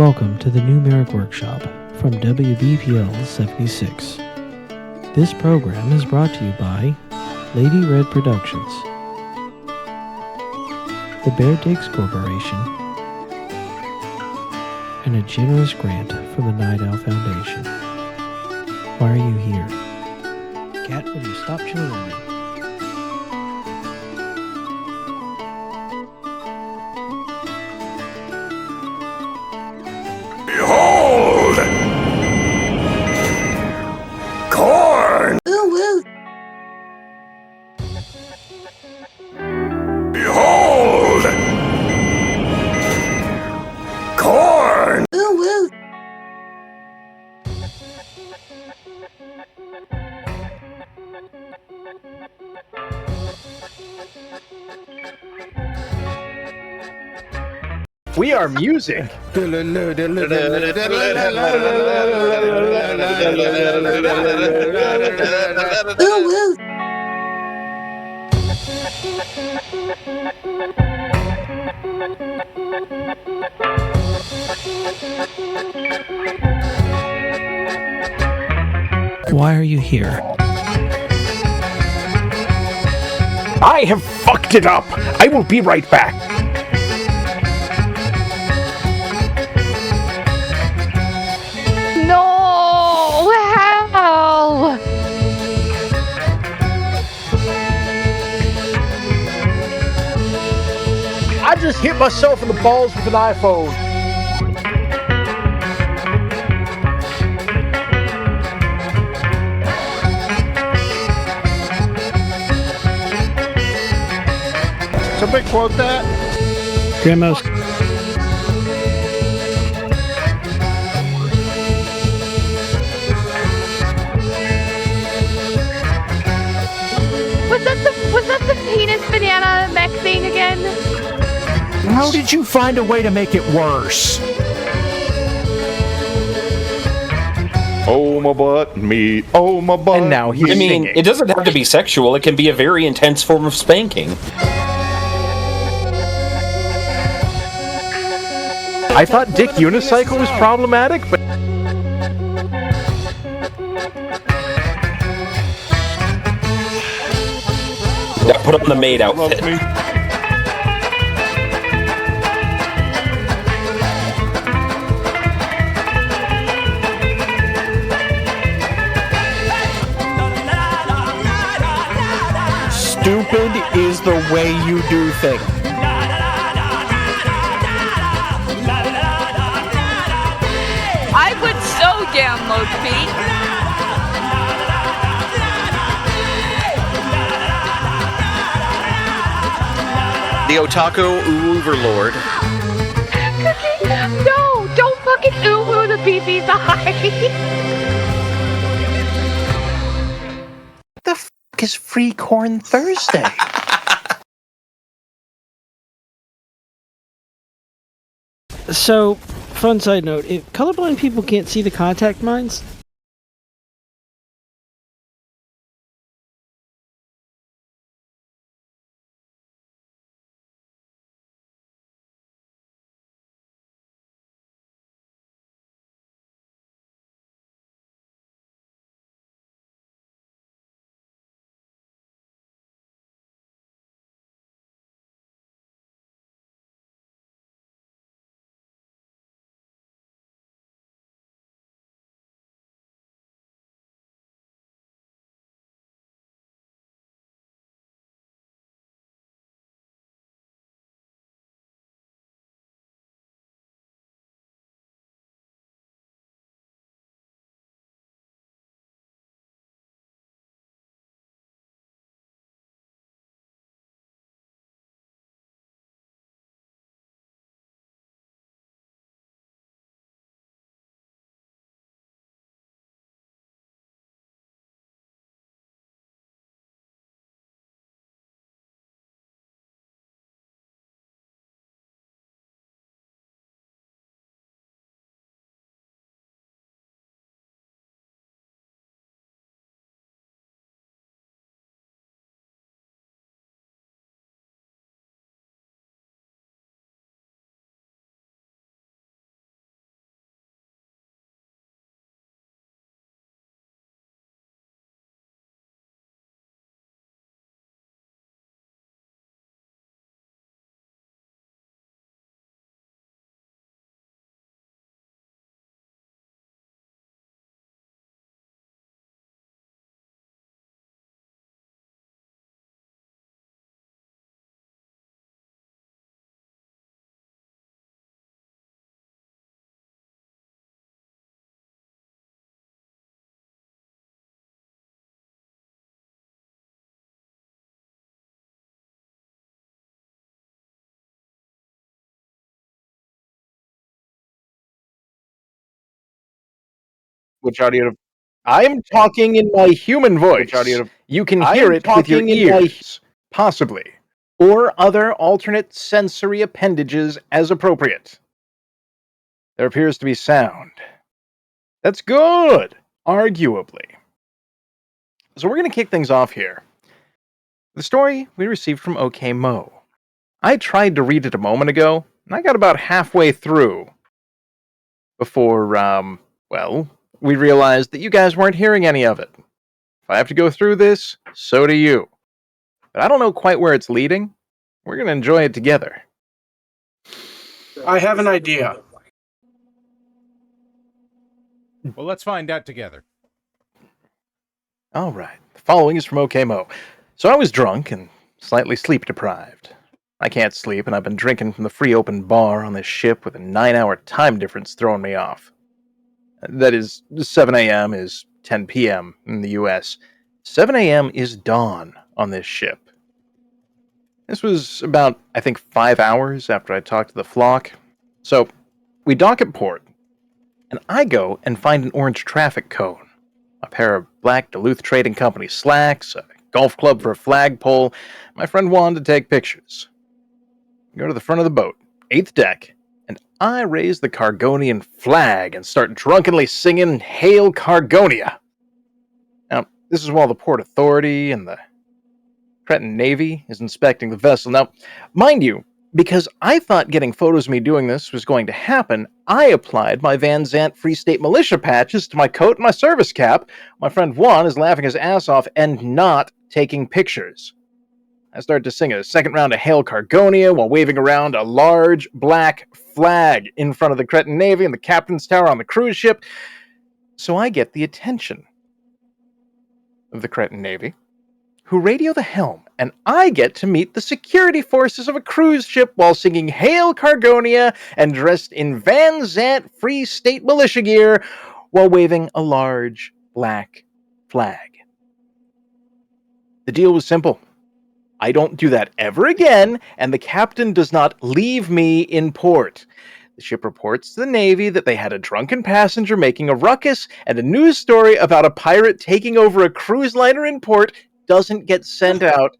Welcome to the new MARIK Workshop from WBPL 76. This program is brought to you by Lady Red Productions, the Bear Digs Corporation, and a generous grant from the Night Owl Foundation. Why are you here? Cat, will you stop chewing on me? Behold! Corn! Ooh, woo. Behold! Corn! Ooh, woo. We are music. Ooh, woo. Why are you here? I have fucked it up. I will be right back. No! How? I just hit myself in the balls with an iPhone. Somebody quote that. Grandma's. Was that the penis banana mech thing again? How did you find a way to make it worse? Oh, my butt meat. Oh, my butt. And now he's I mean, singing. it doesn't have to be sexual. It can be a very intense form of spanking. I thought Dick Unicycle was problematic, but Now put on the maid outfit. Love me. stupid is the way you do things. I would so download feet. The Otaku Overlord. No, don't fucking ooh the BB's eye. The f*** is Free Corn Thursday? So, fun side note, if colorblind people can't see the contact mines, Which audio? I'm talking in my human voice. You can hear it with your ears, possibly, or other alternate sensory appendages as appropriate. There appears to be sound. That's good, arguably. So we're going to kick things off here. The story we received from OK Mo. I tried to read it a moment ago, and I got about halfway through before, we realized that you guys weren't hearing any of it. If I have to go through this, so do you. But I don't know quite where it's leading. We're going to enjoy it together. I have an idea. Well, let's find out together. All right. The following is from OK Mo. So I was drunk and slightly sleep deprived. I can't sleep, and I've been drinking from the free open bar on this ship with a 9-hour time difference throwing me off. That is, 7 a.m. is 10 p.m. in the U.S. 7 a.m. is dawn on this ship. This was about, I think, 5 hours after I talked to the flock. So, we dock at port, and I go and find an orange traffic cone, a pair of black Duluth Trading Company slacks, a golf club for a flagpole. My friend wanted to take pictures. Go to the front of the boat, 8th deck, and I raise the Cargonian flag and start drunkenly singing Hail Cargonia. Now, this is while the Port Authority and the Cretan Navy is inspecting the vessel. Now, mind you, because I thought getting photos of me doing this was going to happen, I applied my Van Zant Free State Militia patches to my coat and my service cap. My friend Juan is laughing his ass off and not taking pictures. I started to sing a second round of Hail Cargonia while waving around a large black flag in front of the Cretan Navy and the captain's tower on the cruise ship. So I get the attention of the Cretan Navy, who radio the helm, and I get to meet the security forces of a cruise ship while singing Hail Cargonia and dressed in Van Zant Free State Militia gear while waving a large black flag. The deal was simple. I don't do that ever again, and the captain does not leave me in port. The ship reports to the Navy that they had a drunken passenger making a ruckus, and a news story about a pirate taking over a cruise liner in port doesn't get sent out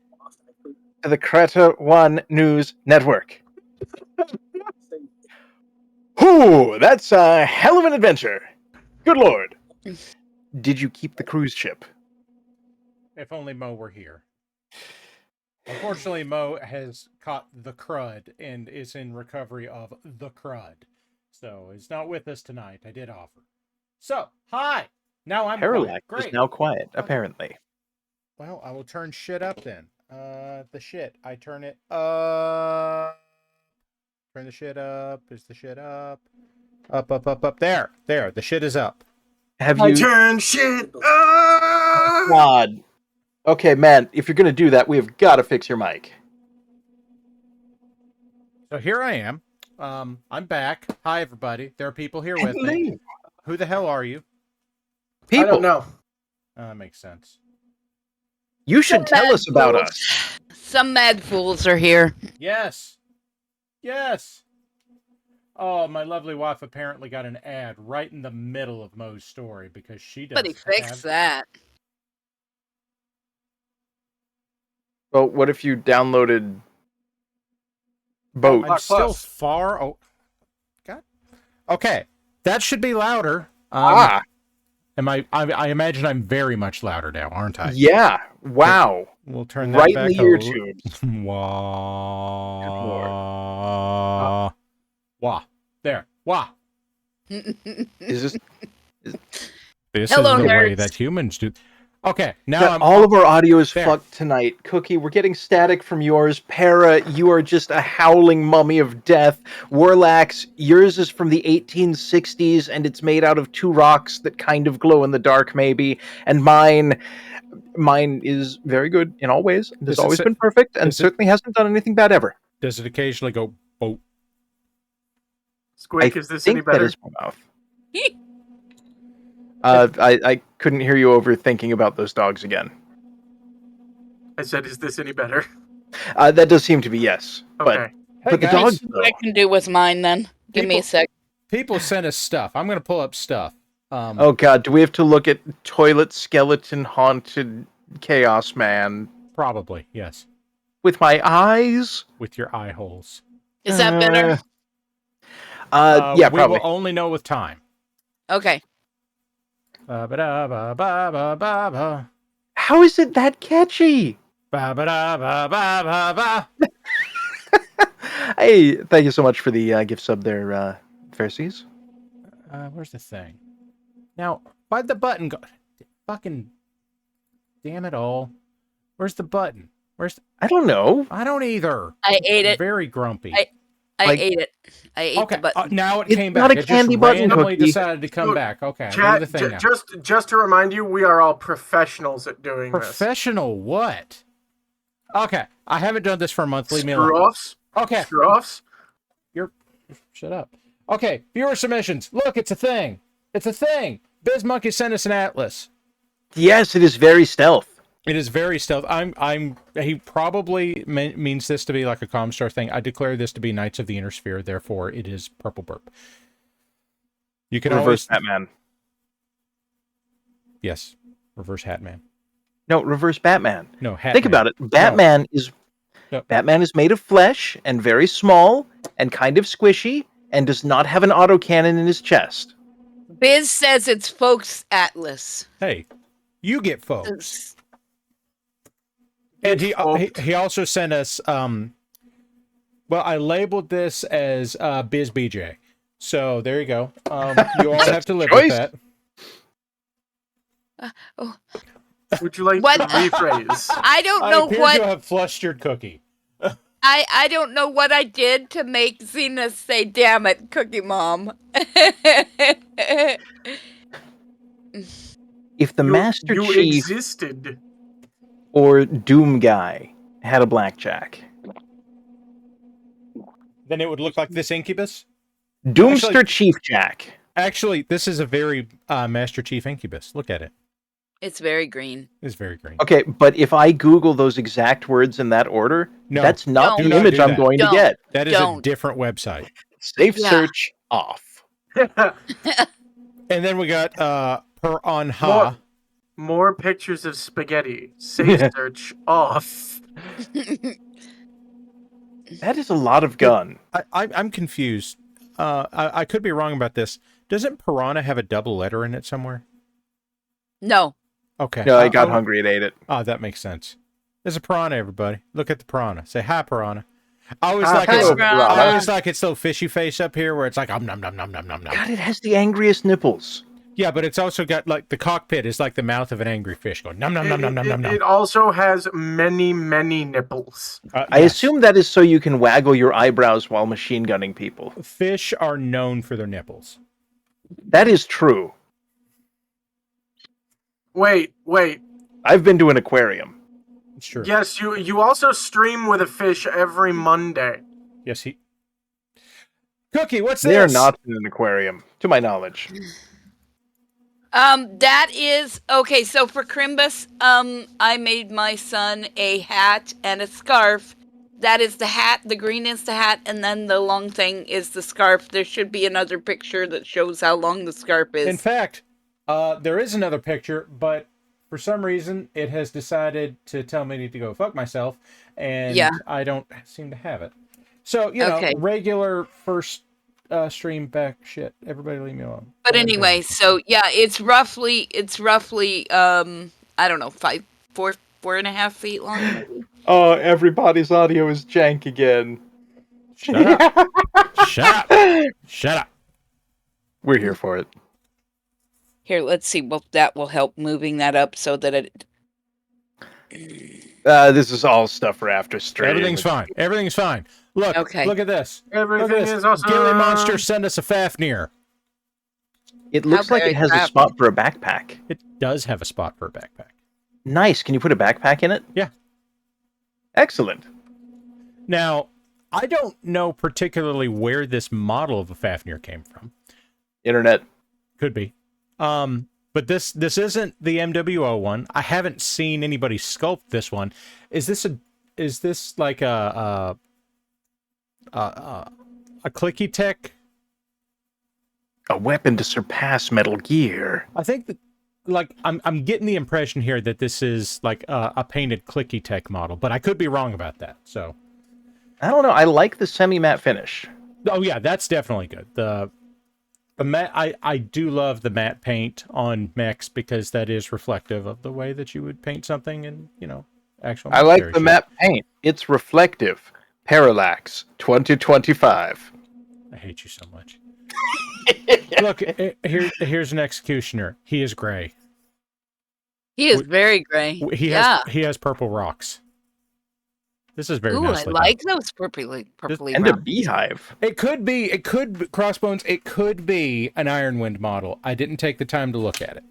to the Creta One News Network. Whew, that's a hell of an adventure. Good lord. Did you keep the cruise ship? If only Mo were here. Unfortunately, Mo has caught the crud and is in recovery of the crud. So he's not with us tonight. I did offer. So, hi! Now I'm Parallax quiet. is now quiet, apparently. Well, I will turn shit up then. The shit. I turn it up. Turn the shit up. Is the shit up? Up. There. The shit is up. I turn shit up! God. Okay, man, if you're going to do that, we have got to fix your mic. So here I am. I'm back. Hi, everybody. There are people here with me. Who the hell are you? People. I don't know. That makes sense. You should tell us about us. Some mad fools are here. Yes. Oh, my lovely wife apparently got an ad right in the middle of Mo's story because she does. But he fixed that. Well, what if you downloaded Boat? I'm still far. Oh, God. Okay, that should be louder. I imagine I'm very much louder now, aren't I? Yeah. Wow. We'll turn that right back in the ear tubes. Wah. Wah. There. Wah. Is This Hello, is the way nerds. that humans do. Okay, now all of our audio is there. fucked tonight. Cookie, we're getting static from yours. Para, you are just a howling mummy of death. Warlax, yours is from the 1860s, and it's made out of 2 rocks that kind of glow in the dark, maybe. And mine is very good in all ways. It has always been perfect, and certainly hasn't done anything bad ever. Does it occasionally go boat? Squic, is this any better? That is my mouth. I couldn't hear you over thinking about those dogs again. I said, is this any better? That does seem to be yes. Okay. But the dogs, What I can do with mine then. Give me a sec. People send us stuff. I'm going to pull up stuff. Oh god, do we have to look at toilet skeleton haunted Chaos Man Probably, yes. with my eyes? With your eye holes. Is that better? Yeah, we probably. will only know with time. Okay. Ba-ba-da-ba-ba-ba-ba-ba. How is it that catchy? Ba-ba-da-ba-ba-ba-ba. Hey, thank you so much for the gift sub there, Pharisees. Where's the thing? Now, why'd the button go? Fucking damn it all. Where's the button? I don't know. I don't either. I ate it. Very grumpy. I Like- ate it. I ate Okay, the button. now it It's came not back. a It candy just button randomly cookie. decided to come Look, back. Okay, I Chat, know the thing now. just to remind you, we are all professionals at doing Professional what? Okay, I haven't done this for a month. this. Leave me alone. Screw-offs? Okay, Screw-offs? shut up. Okay, viewer submissions. Look, it's a thing. It's a thing. BizMonkey sent us an atlas. Yes, it is very stealth. It is very stealth. He probably means this to be like a Comstar thing. I declare this to be Knights of the Inner Sphere, therefore it is Purple Burp. You can Reverse always... Batman. Yes, reverse Hatman. No, reverse Batman. No, Hatman. Think about it. Batman is No. Batman is made of flesh and very small and kind of squishy and does not have an autocannon in his chest. Biz says it's Folks Atlas. Hey, you get folks. And he also sent us well, I labeled this as Biz BJ. So there you go. You all have to live with that. Would you like What? to rephrase? I don't I know appear what to have flushed your cookie. I don't know what I did to make Xena say, "Damn it, Cookie Mom." If the Master you Chief existed. or Doom Guy had a blackjack, Then it would look like this incubus. Doomster Actually- Chief Jack. Actually, this is a very Master Chief incubus. Look at it. It's very green. It's very green. Okay, but if I Google those exact words in that order, No, that's not do the not image do I'm that. going to Don't. get. That is a Don't. different website. Safe Yeah. search off. And then we got Per on Ha. More pictures of spaghetti. Safe search off. That is a lot of gun. I'm confused. I could be wrong about this. Doesn't piranha have a double letter in it somewhere? No. Okay. No, I got hungry and ate it. Oh, that makes sense. There's a piranha, everybody. Look at the piranha. Say hi, piranha. I always Hi, like Hi, its, piranha. I always like its little fishy face up here where it's like nom nom nom nom nom nom nom. God, it has the angriest nipples. Yeah, but it's also got like the cockpit is like the mouth of an angry fish going nom nom nom nom nom nom nom. It also has many, many nipples. I Yes. assume that is so you can waggle your eyebrows while machine gunning people. Fish are known for their nipples. That is true. Wait. I've been to an aquarium. It's true. Yes, you also stream with a fish every Monday. Yes, he. Cookie, what's They are this? not in an aquarium, to my knowledge. That is okay. So for Crimbus, I made my son a hat and a scarf. That is the hat. The green is the hat, and then the long thing is the scarf. There should be another picture that shows how long the scarf is. In fact, there is another picture, but for some reason it has decided to tell me to go fuck myself, and Yeah. I don't seem to have it. So, you know, Okay. regular first stream back shit. Everybody leave me alone. But anyway, so yeah, it's roughly I don't know, 4.5 feet long. Maybe? Oh, everybody's audio is jank again. Shut up. Shut up. Shut up. We're here for it. Here, let's see. Well, that will help moving that up so that it. This is all stuff for after stream. Everything's fine. Everything's fine. Look, Okay. look at this. Everything Look at this. is awesome. Gilly Monster send us a Fafnir. It looks How like it very has a crap. spot for a backpack. It does have a spot for a backpack. Nice. Can you put a backpack in it? Yeah. Excellent. Now, I don't know particularly where this model of a Fafnir came from. Internet. Could be. But this isn't the MWO one. I haven't seen anybody sculpt this one. Is this like a clicky tech? A weapon to surpass Metal Gear. I think that, like, I'm getting the impression here that this is like a painted clicky tech model, but I could be wrong about that. So I don't know. I like the semi-matte finish. oh yeah, that's definitely good. The matte, I do love the matte paint on mechs because that is reflective of the way that you would paint something in, actual. I like the matte paint. It's reflective. Parallax 2025. I hate you so much. Look, here's an executioner. He is gray. He is very gray. He has purple rocks. This is very nice. I like those purpley and brown. a beehive. It could be Crossbones. It could be an Ironwind model. I didn't take the time to look at it.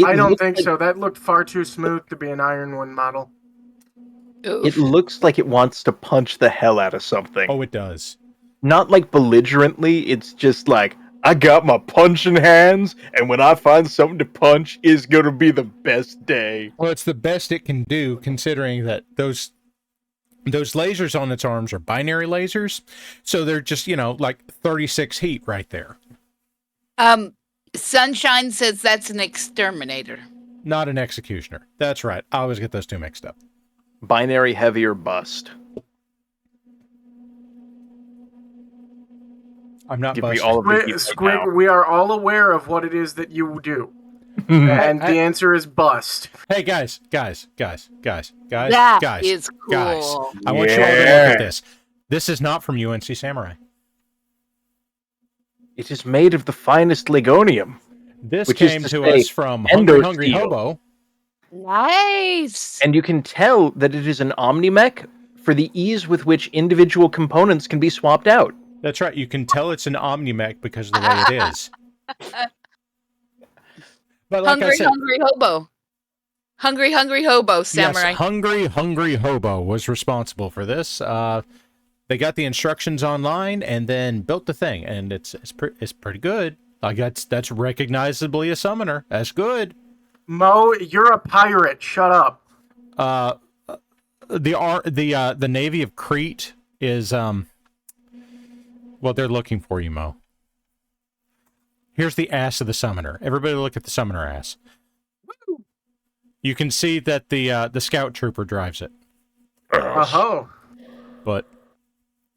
I don't think so. That looked far too smooth to be an Ironwind model. It looks like it wants to punch the hell out of something. Oh, it does. Not like belligerently, it's just like, I got my punching hands, and when I find something to punch, it's gonna be the best day. Well, it's the best it can do, considering that those lasers on its arms are binary lasers, so they're just, like 36 heat right there. Sunshine says that's an exterminator. Not an executioner. That's right. I always get those two mixed up. Binary heavy or bust. I'm not busting. Squic, we are all aware of what it is that you do. And the answer is bust. Hey, guys. That is cool. Guys, I want you all to look at this. This is not from UNC Samurai. It is made of the finest Legonium. This came to us from Hungry Hobo. Nice. And you can tell that it is an Omni-Mech for the ease with which individual components can be swapped out. That's right. You can tell it's an Omni-Mech because of the way it is. But like I said, Hungry Hobo. Hungry Hobo, Samurai. Yes, Hungry Hobo was responsible for this. They got the instructions online and then built the thing, and it's pretty good. Like that's recognizably a summoner. That's good. Mo, you're a pirate. Shut up. The Navy of Crete is well, they're looking for you, Mo. Here's the ass of the summoner. Everybody look at the summoner ass. Woo! You can see that the scout trooper drives it. Oh. But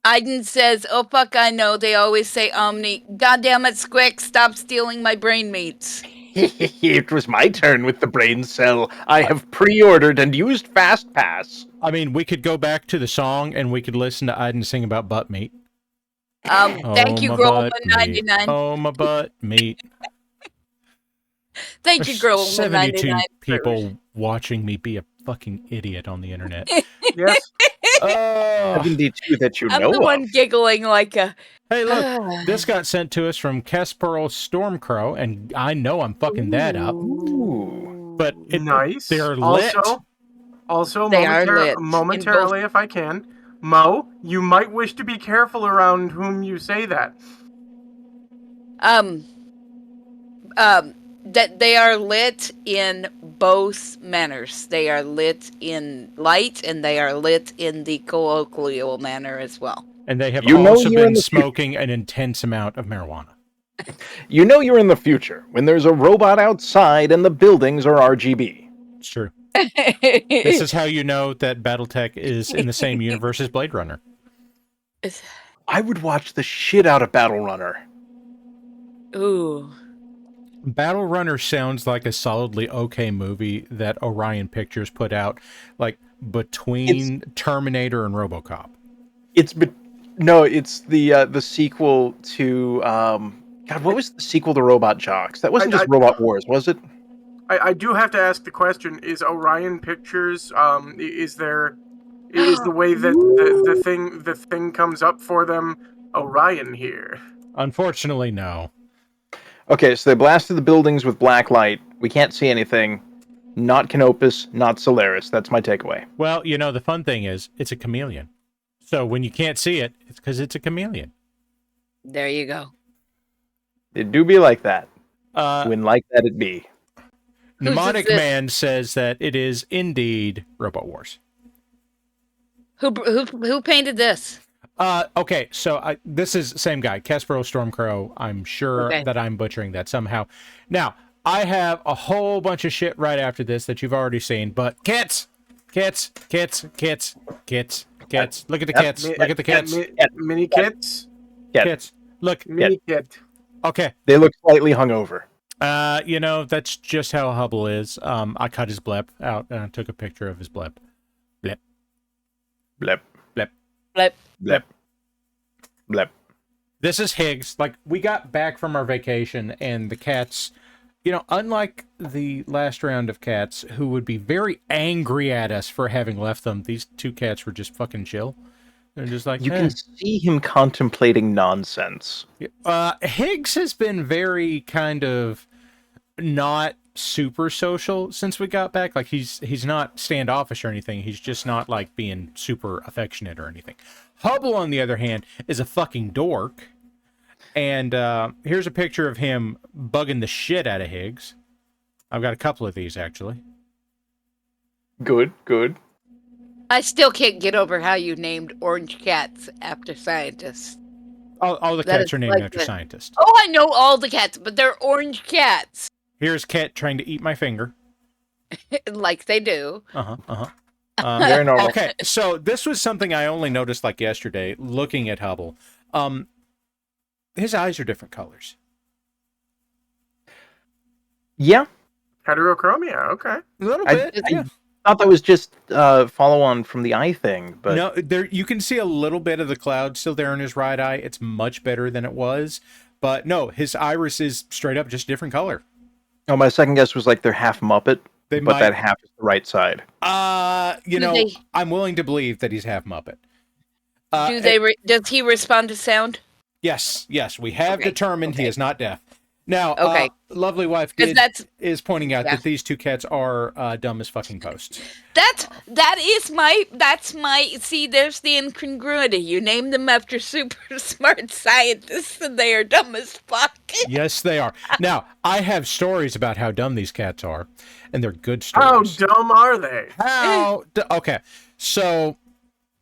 Aiden says, "Oh fuck, I know. They always say Omni. Goddamn it, Squic! Stop stealing my brain meats." It was my turn with the brain cell. I have pre-ordered and used FastPass. I mean, we could go back to the song and we could listen to Aiden sing about butt meat. Thank you, Grolman99. Oh, my butt meat. Thank you, Grolman99. 72 people watching me be a fucking idiot on the internet. Yes. 72 that you know I'm the one giggling like a... Hey, look, this got sent to us from Kesperal Stormcrow, and I know I'm fucking that up. Ooh. But nice. They're lit. Also, they are lit momentarily, if I can, Mo, you might wish to be careful around whom you say that. That they are lit in both manners. They are lit in light, and they are lit in the colloquial manner as well. And they have also been smoking an intense amount of marijuana. You know you're in the future when there's a robot outside and the buildings are RGB. It's true. This is how you know that BattleTech is in the same universe as Blade Runner. I would watch the shit out of Battle Runner. Ooh. Battle Runner sounds like a solidly okay movie that Orion Pictures put out, like between Terminator and RoboCop. It's the sequel to God. What was the sequel to Robot Jocks? That wasn't just Robot Wars, was it? I do have to ask the question: is Orion Pictures? Is the way that the thing comes up for them Orion here? Unfortunately, no. Okay, so they blasted the buildings with black light. We can't see anything. Not Canopus, not Solaris. That's my takeaway. Well, the fun thing is, it's a chameleon. So when you can't see it, it's because it's a chameleon. There you go. It do be like that. When like that it be. Mnemonic Man says that it is indeed Robot Wars. Who painted this? Okay, so this is the same guy, Kespero Stormcrow. I'm sure that I'm butchering that somehow. Now, I have a whole bunch of shit right after this that you've already seen, but kits. Look at the kits. Look at the kits. Mini kits. Kits. Look. Mini kit. Okay. They look slightly hungover. That's just how Hubble is. I cut his blep out and I took a picture of his blep. Blep. Blep. Blep. Blep. Blep. Blep. This is Higgs. Like, we got back from our vacation, and the cats, unlike the last round of cats, who would be very angry at us for having left them, these two cats were just fucking chill. They're just like, you can see him contemplating nonsense. Higgs has been very kind of not super social since we got back. Like, he's not standoffish or anything. He's just not like being super affectionate or anything. Hubble, on the other hand, is a fucking dork. And here's a picture of him bugging the shit out of Higgs. I've got a couple of these, actually. Good. I still can't get over how you named orange cats after scientists. All the cats are named after scientists. Oh, I know all the cats, but they're orange cats. Here's Cat trying to eat my finger. Like they do. Very normal. Okay, so this was something I only noticed like yesterday, looking at Hubble. His eyes are different colors. Yeah. Heterochromia, okay. A little bit, yeah. I thought that was just follow on from the eye thing, but no, there you can see a little bit of the cloud still there in his right eye. It's much better than it was, but no, his iris is straight up just different color. Oh, my second guess was like they're half Muppet, that half is the right side. I'm willing to believe that he's half Muppet. Does he respond to sound? Yes, we have determined he is not deaf. Now, lovely wife is pointing out that these two cats are dumb as fucking posts. That's my see, there's the incongruity. You name them after super smart scientists and they are dumb as fuck. Yes, they are. Now, I have stories about how dumb these cats are, and they're good stories. How dumb are they? Okay, so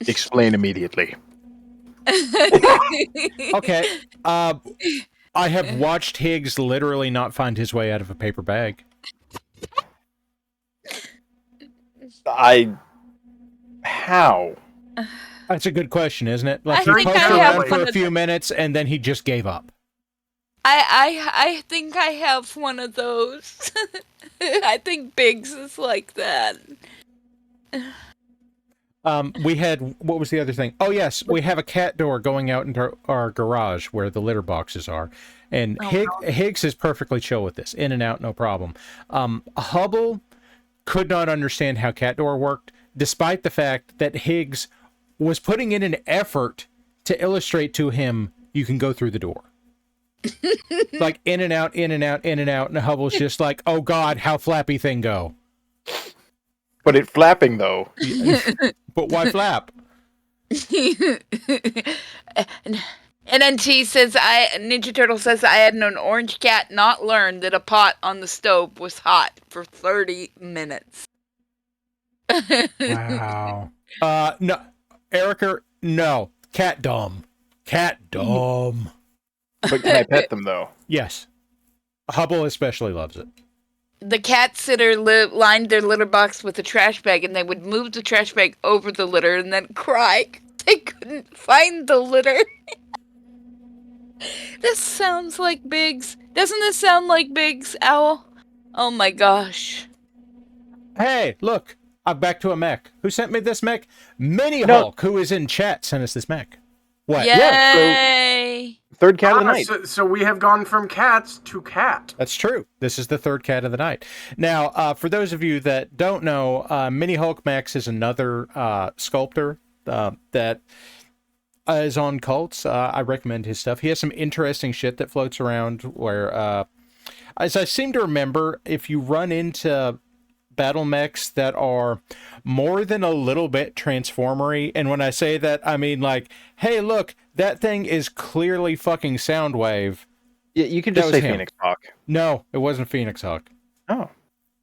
explain immediately. Okay, I have watched Higgs literally not find his way out of a paper bag. How? That's a good question, isn't it? Like, he poked around for a few minutes and then he just gave up. I think I have one of those. I think Biggs is like that. We had, what was the other thing? Oh, yes, we have a cat door going out into our garage where the litter boxes are. And Higgs is perfectly chill with this. In and out, no problem. Hubble could not understand how cat door worked, despite the fact that Higgs was putting in an effort to illustrate to him you can go through the door. Like, in and out, in and out, in and out. And Hubble's just like, oh, God, how flappy thing go? But it's flapping, though. But why flap? And then Ninja Turtle says, I had an orange cat not learn that a pot on the stove was hot for 30 minutes. Wow. No, Erica, no. Cat dumb. Cat dumb. But can I pet them, though? Yes. Hubble especially loves it. The cat sitter lined their litter box with a trash bag, and they would move the trash bag over the litter and then cry. They couldn't find the litter. This sounds like Biggs. Doesn't this sound like Biggs, Owl? Oh my gosh. Hey, look. I'm back to a mech. Who sent me this mech? Mini Hulk, who is in chat, sent us this mech. What? Yay! Yeah, so third cat of the night. So we have gone from cats to cat. That's true. This is the third cat of the night. Now, for those of you that don't know, Mini Hulk Max is another sculptor that is on Cults. I recommend his stuff. He has some interesting shit that floats around where, as I seem to remember, if you run into battle mechs that are more than a little bit transformery, and when I say that, I mean like, hey, look, that thing is clearly fucking Soundwave. Yeah, you can just say Phoenix Hawk. No, it wasn't Phoenix Hawk. Oh.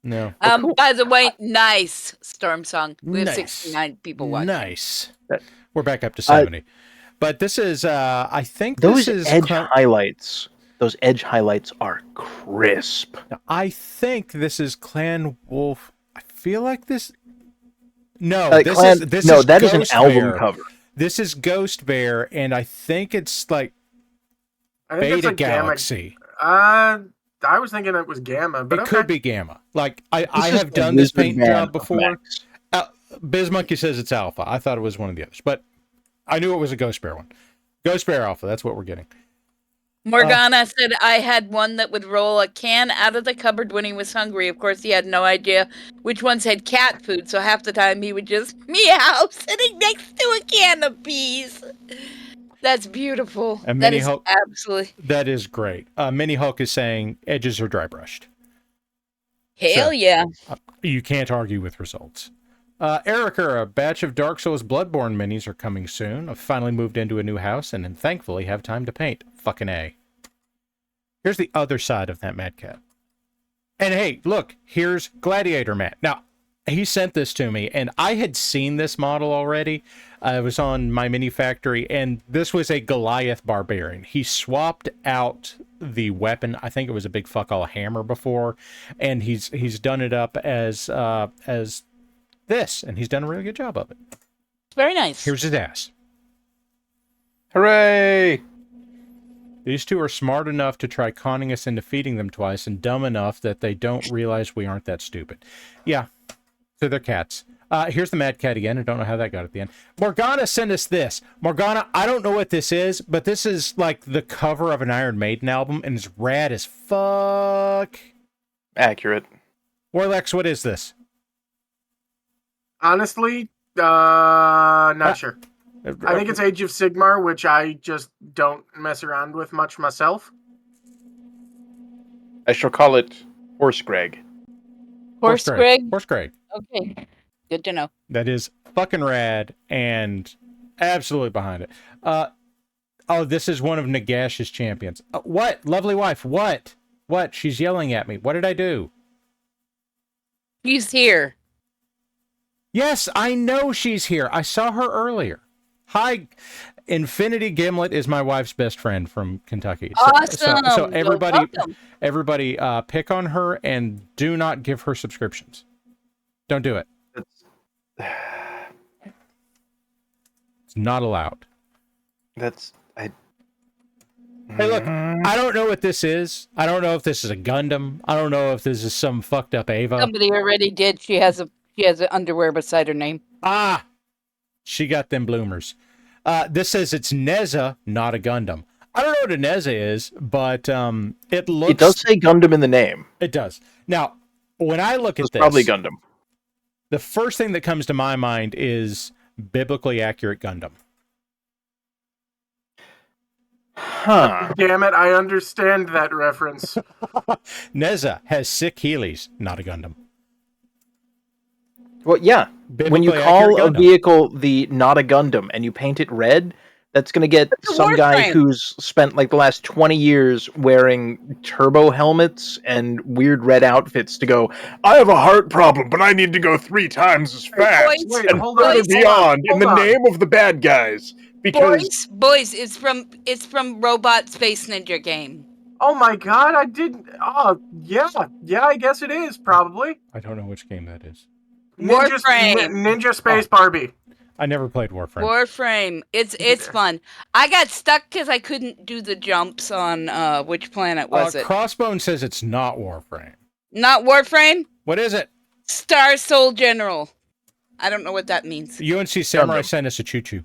No. Cool. By the way, nice Storm Song. We have 69 people watching. Nice. We're back up to 70. But this is, I think Those this is edge highlights. Those edge highlights are crisp. I think this is Clan Wolf. I feel like this. No, this Clan, is this no, is that is an Ghost album Bear. cover. This is Ghost Bear, and I think it's like Beta Galaxy. I was thinking it was Gamma, but it could be Gamma. Like I have done this paint job before. BizMonkey says it's Alpha. I thought it was one of the others, but I knew it was a Ghost Bear one. Ghost Bear Alpha. That's what we're getting. Morgana said I had one that would roll a can out of the cupboard when he was hungry. Of course, he had no idea which ones had cat food, so half the time he would just meow sitting next to a can of peas. That's beautiful. And that is absolutely. That is great. Mini Hulk is saying edges are dry brushed. Hell yeah. You can't argue with results. Erica, a batch of Dark Souls Bloodborne minis are coming soon. I've finally moved into a new house and thankfully have time to paint. Fucking A. Here's the other side of that Mad Cat. And hey, look, here's Gladiator Matt. Now, he sent this to me, and I had seen this model already. It was on my mini factory, and this was a Goliath Barbarian. He swapped out the weapon. I think it was a big fuck all hammer before, and he's done it up as this, and he's done a really good job of it. Very nice. Here's his ass. Hooray! These two are smart enough to try conning us into feeding them twice, and dumb enough that they don't realize we aren't that stupid. Yeah, so they're cats. Here's the Mad Cat again. I don't know how that got at the end. Morgana sent us this. Morgana, I don't know what this is, but this is like the cover of an Iron Maiden album, and it's rad as fuck. Accurate. Warlex, what is this? Honestly, not sure. I think it's Age of Sigmar, which I just don't mess around with much myself. I shall call it Horse Greg. Horse Greg? Horse Greg. Okay. Good to know. That is fucking rad and absolutely behind it. Oh, this is one of Nagash's champions. What? Lovely wife, what? What? She's yelling at me. What did I do? She's here. Yes, I know she's here. I saw her earlier. Hi, Infinity Gimlet is my wife's best friend from Kentucky. Awesome. So everybody, pick on her and do not give her subscriptions. Don't do it. It's not allowed. Hey, look, I don't know what this is. I don't know if this is a Gundam. I don't know if this is some fucked up Ava. Somebody already did. She has an underwear beside her name. Ah, she got them bloomers. This says it's Neza, not a Gundam. I don't know what a Neza is, but it looks. It does say Gundam in the name. It does. Now, when I look at this, probably Gundam. The first thing that comes to my mind is biblically accurate Gundam. Huh. Damn it, I understand that reference. Neza has sick Heelys, not a Gundam. Well, yeah. When you call a vehicle the not a Gundam and you paint it red, that's going to get some guy who's spent like the last 20 years wearing turbo helmets and weird red outfits to go, I have a heart problem, but I need to go 3 times as fast and further beyond in the name of the bad guys. Because boys, it's from Robot Space Ninja game. Oh my god, I didn't. Oh, yeah, I guess it is, probably. I don't know which game that is. Ninja Space Barbie. I never played Warframe. Warframe. It's fun. I got stuck because I couldn't do the jumps on which planet was it? Crossbone says it's not Warframe. Not Warframe? What is it? Star Soul General. I don't know what that means. UNC Samurai sent us a choo-choo.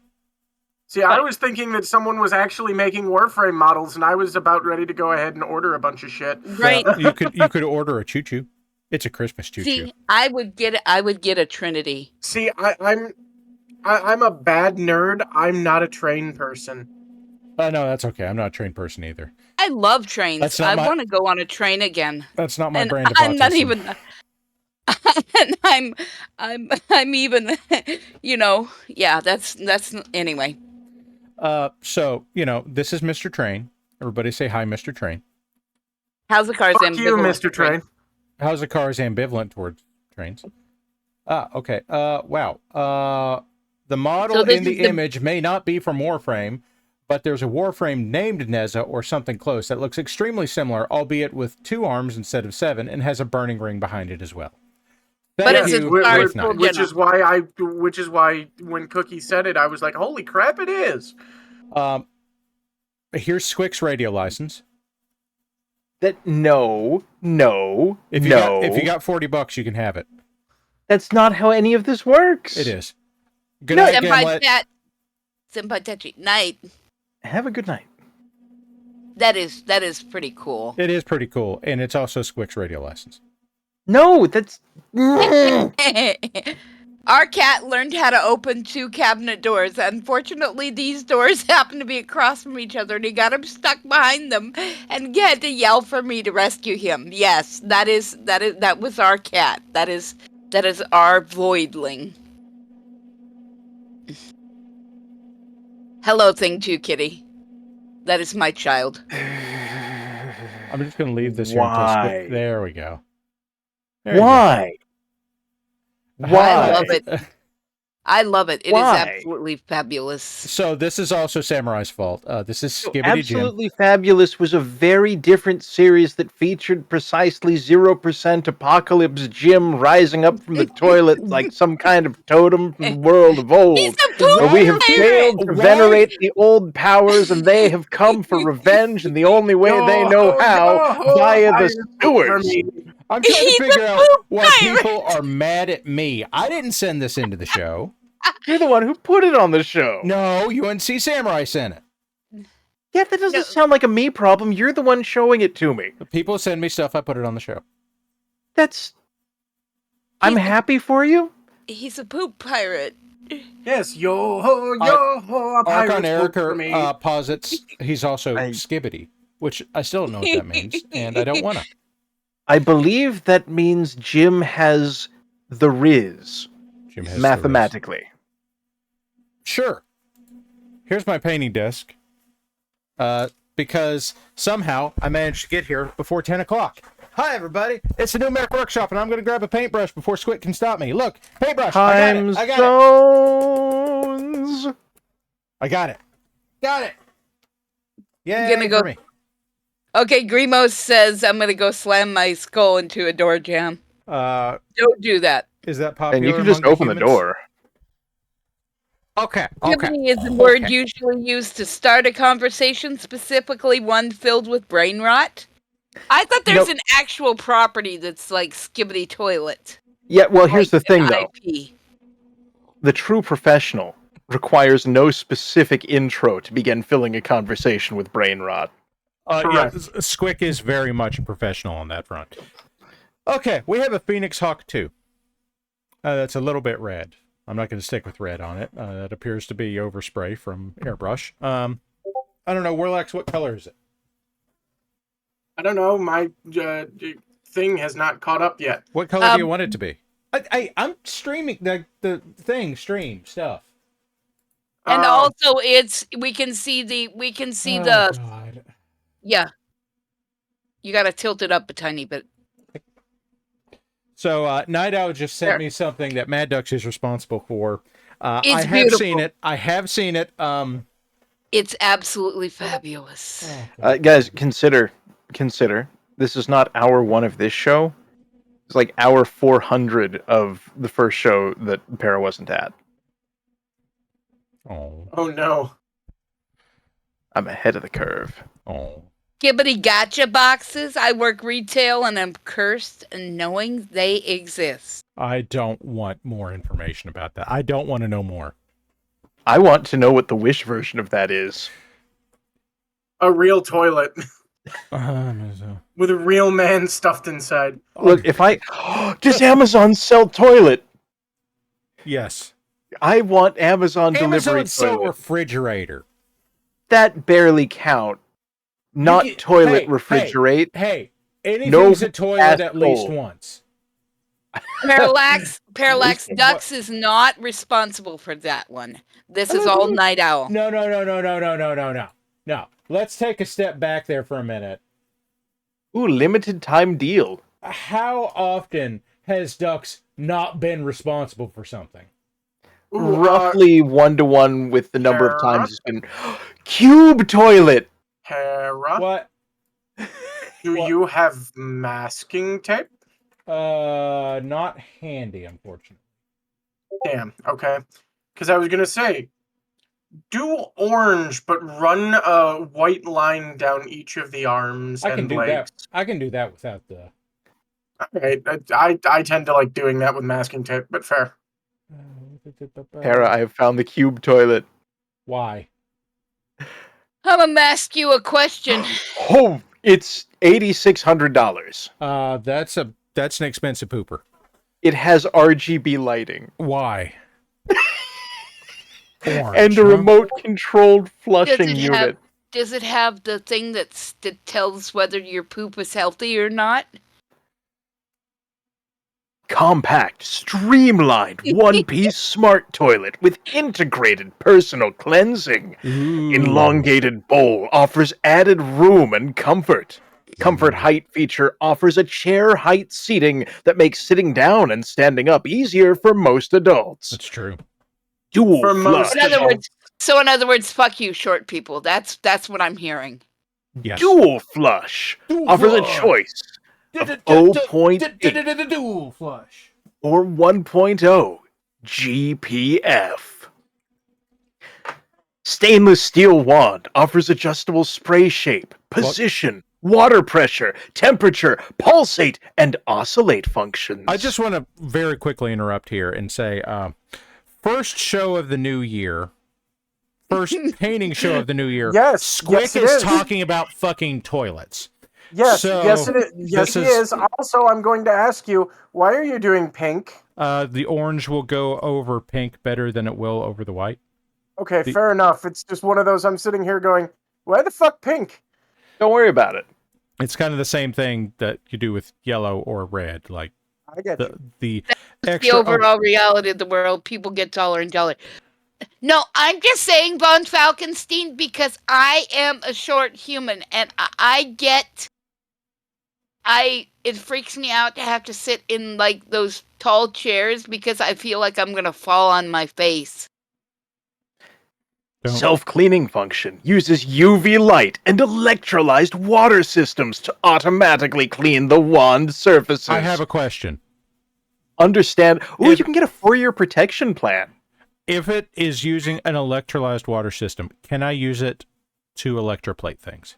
See, I was thinking that someone was actually making Warframe models, and I was about ready to go ahead and order a bunch of shit. Right. You could order a choo-choo. It's a Christmas choo-choo. See, I would get a Trinity. See, I'm a bad nerd. I'm not a train person. No, that's okay. I'm not a train person either. I love trains. I want to go on a train again. That's not my brand of I'm autism. not even. And I'm even. Yeah. That's anyway. So this is Mr. Train. Everybody say hi, Mr. Train. How's the car's ambivalent? You, Mr. Train. How's the car's ambivalent towards trains? Okay. Wow. The model So this in the is the- image may not be from Warframe, but there's a Warframe named Neza or something close that looks extremely similar, albeit with 2 arms instead of 7, and has a burning ring behind it as well. But it's you, a Wraith Star Knight. which is why when Cookie said it, I was like, "Holy crap, it is!" Here's Squic's radio license. No. If you got $40, you can have it. That's not how any of this works. It is. Good night, Gimlet. Senpai Techi, night. Have a good night. That is pretty cool. It is pretty cool, and it's also Squic's radio license. No, that's... Our cat learned how to open 2 cabinet doors. Unfortunately, these doors happen to be across from each other, and he got him stuck behind them, and he had to yell for me to rescue him. Yes, that was our cat. That is our voidling. Hello, thing 2, kitty. That is my child. I'm just going to leave this here until Squic... There we go. Why? I love it. I love it. It is Why? absolutely fabulous. So this is also Samurai's fault. This is Skibbity Absolutely Fabulous was a very different series that featured precisely 0% Apocalypse Jim rising up from the toilet like some kind of totem from the world of old. He's a poop Where we have pirate! failed to venerate the old powers, and they have come for revenge in the only way they know how, via the sewers. I'm trying to figure out why people are mad at me. I didn't send this into the show. You're the one who put it on the show. No, UNC Samurai sent it. Yeah, that doesn't sound like a me problem. You're the one showing it to me. People send me stuff, I put it on the show. I'm happy for you. He's a poop pirate. Yes, yo-ho, a Archon pirate for me. Eric posits he's also Skibbity, which I still don't know what that means, and I don't want to. I believe that means Jim has the Riz. Jim has mathematically. The Riz. Sure. Here's my painting desk. Because somehow I managed to get here before 10 o'clock. Hi, everybody. It's the new MARIK Workshop, and I'm going to grab a paintbrush before Squic can stop me. Look, paintbrush. Time I got zones. it. I got it. Got it. Yeah, I'm gonna go. Me. Okay, Grimo says I'm gonna go slam my skull into a door jam. Don't do that. Is that popular? And you can just open the door. Okay. Skibbity is a word usually used to start a conversation, specifically one filled with brain rot. I thought there's an actual property that's like Skibbity toilet. Yeah, well, here's the thing, though. IP. The true professional requires no specific intro to begin filling a conversation with brain rot. Yeah, Squic is very much a professional on that front. Okay, we have a Phoenix Hawk 2. That's a little bit red. I'm not going to stick with red on it. That appears to be overspray from airbrush. I don't know, Warlax, what color is it? I don't know. My thing has not caught up yet. What color do you want it to be? I'm streaming the thing stream stuff. And also we can see the God. Yeah. You got to tilt it up a tiny bit. So Night Owl just sent me something that Mad Ducks is responsible for. It's I have beautiful. seen it. I have seen it. It's absolutely fabulous. Guys, consider. This is not hour 1 of this show. It's like hour 400 of the first show that Para wasn't at. Oh no. I'm ahead of the curve. Oh. Skibbity gotcha boxes. I work retail and I'm cursed in knowing they exist. I don't want more information about that. I don't want to know more. I want to know what the Wish version of that is. A real toilet. With a real man stuffed inside. Look, if I... Does Amazon sell toilet? Yes. I want Amazon delivery sell toilet. refrigerator. That barely count. Not toilet refrigerate. Hey, anything's a toilet at least once. Parallax Ducks is not responsible for that one. This is all Night Owl. No. Let's take a step back there for a minute. Ooh, limited time deal. How often has Ducks not been responsible for something? roughly 1-to-1 with the number of Hera? times it's been cube toilet. Hera, What? do you have masking tape? Not handy, unfortunately. Damn, okay. Because I was going to say, do orange, but run a white line down each of the arms I can and do legs. that. I can do that without the. Right. I tend to like doing that with masking tape, but fair. Hera, I have found the cube toilet. Why? I'm gonna ask you a question. Oh, it's $8,600. That's an expensive pooper. It has RGB lighting. Why? Orange, and a remote-controlled flushing unit. Does it have the thing that tells whether your poop is healthy or not? Compact, streamlined, one-piece smart toilet with integrated personal cleansing. Elongated bowl offers added room and comfort. Comfort height feature offers a chair height seating that makes sitting down and standing up easier for most adults. That's true. Dual For flush. In other words, fuck you, short people. That's what I'm hearing. Yes. Dual flush offers a choice of 0.8 dual flush or 1.0 GPF. Stainless steel wand offers adjustable spray shape, position, water pressure, temperature, pulsate, and oscillate functions. I just want to very quickly interrupt here and say, first show of the new year, first painting show of the new year. Yes, Squic is talking about fucking toilets. Yes, So, yes, it is. Yes, he is. Also, I'm going to ask you, why are you doing pink? The orange will go over pink better than it will over the white. Okay, fair enough. It's just one of those, I'm sitting here going, why the fuck pink? Don't worry about it. It's kind of the same thing that you do with yellow or red. Like, I get the the overall reality of the world. People get taller and taller. No, I'm just saying Von Falkenstein because I am a short human and it freaks me out to have to sit in like those tall chairs because I feel like I'm gonna fall on my face. Self-cleaning function uses UV light and electrolyzed water systems to automatically clean the wand surfaces. I have a question. Understand? Ooh, you can get a 4-year protection plan. If it is using an electrolyzed water system, can I use it to electroplate things?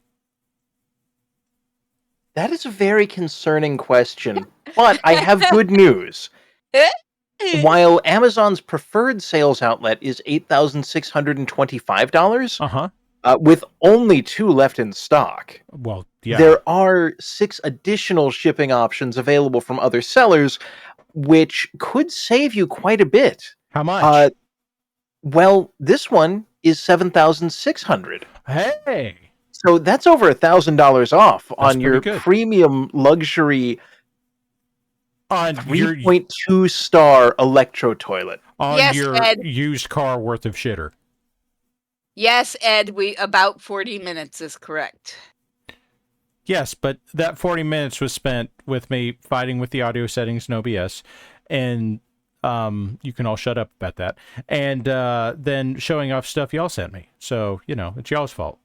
That is a very concerning question, but I have good news. While Amazon's preferred sales outlet is $8,625, with only 2 left in stock. Well, yeah. There are 6 additional shipping options available from other sellers, which could save you quite a bit. How much? Well, this one is $7,600. Hey! So that's over $1,000 off on your good. premium luxury on 3.2 star electro toilet. On Yes, your Ed. used car worth of shitter. Yes, Ed, about 40 minutes is correct. Yes, but that 40 minutes was spent with me fighting with the audio settings, no BS, and you can all shut up about that, and then showing off stuff y'all sent me. So, it's y'all's fault.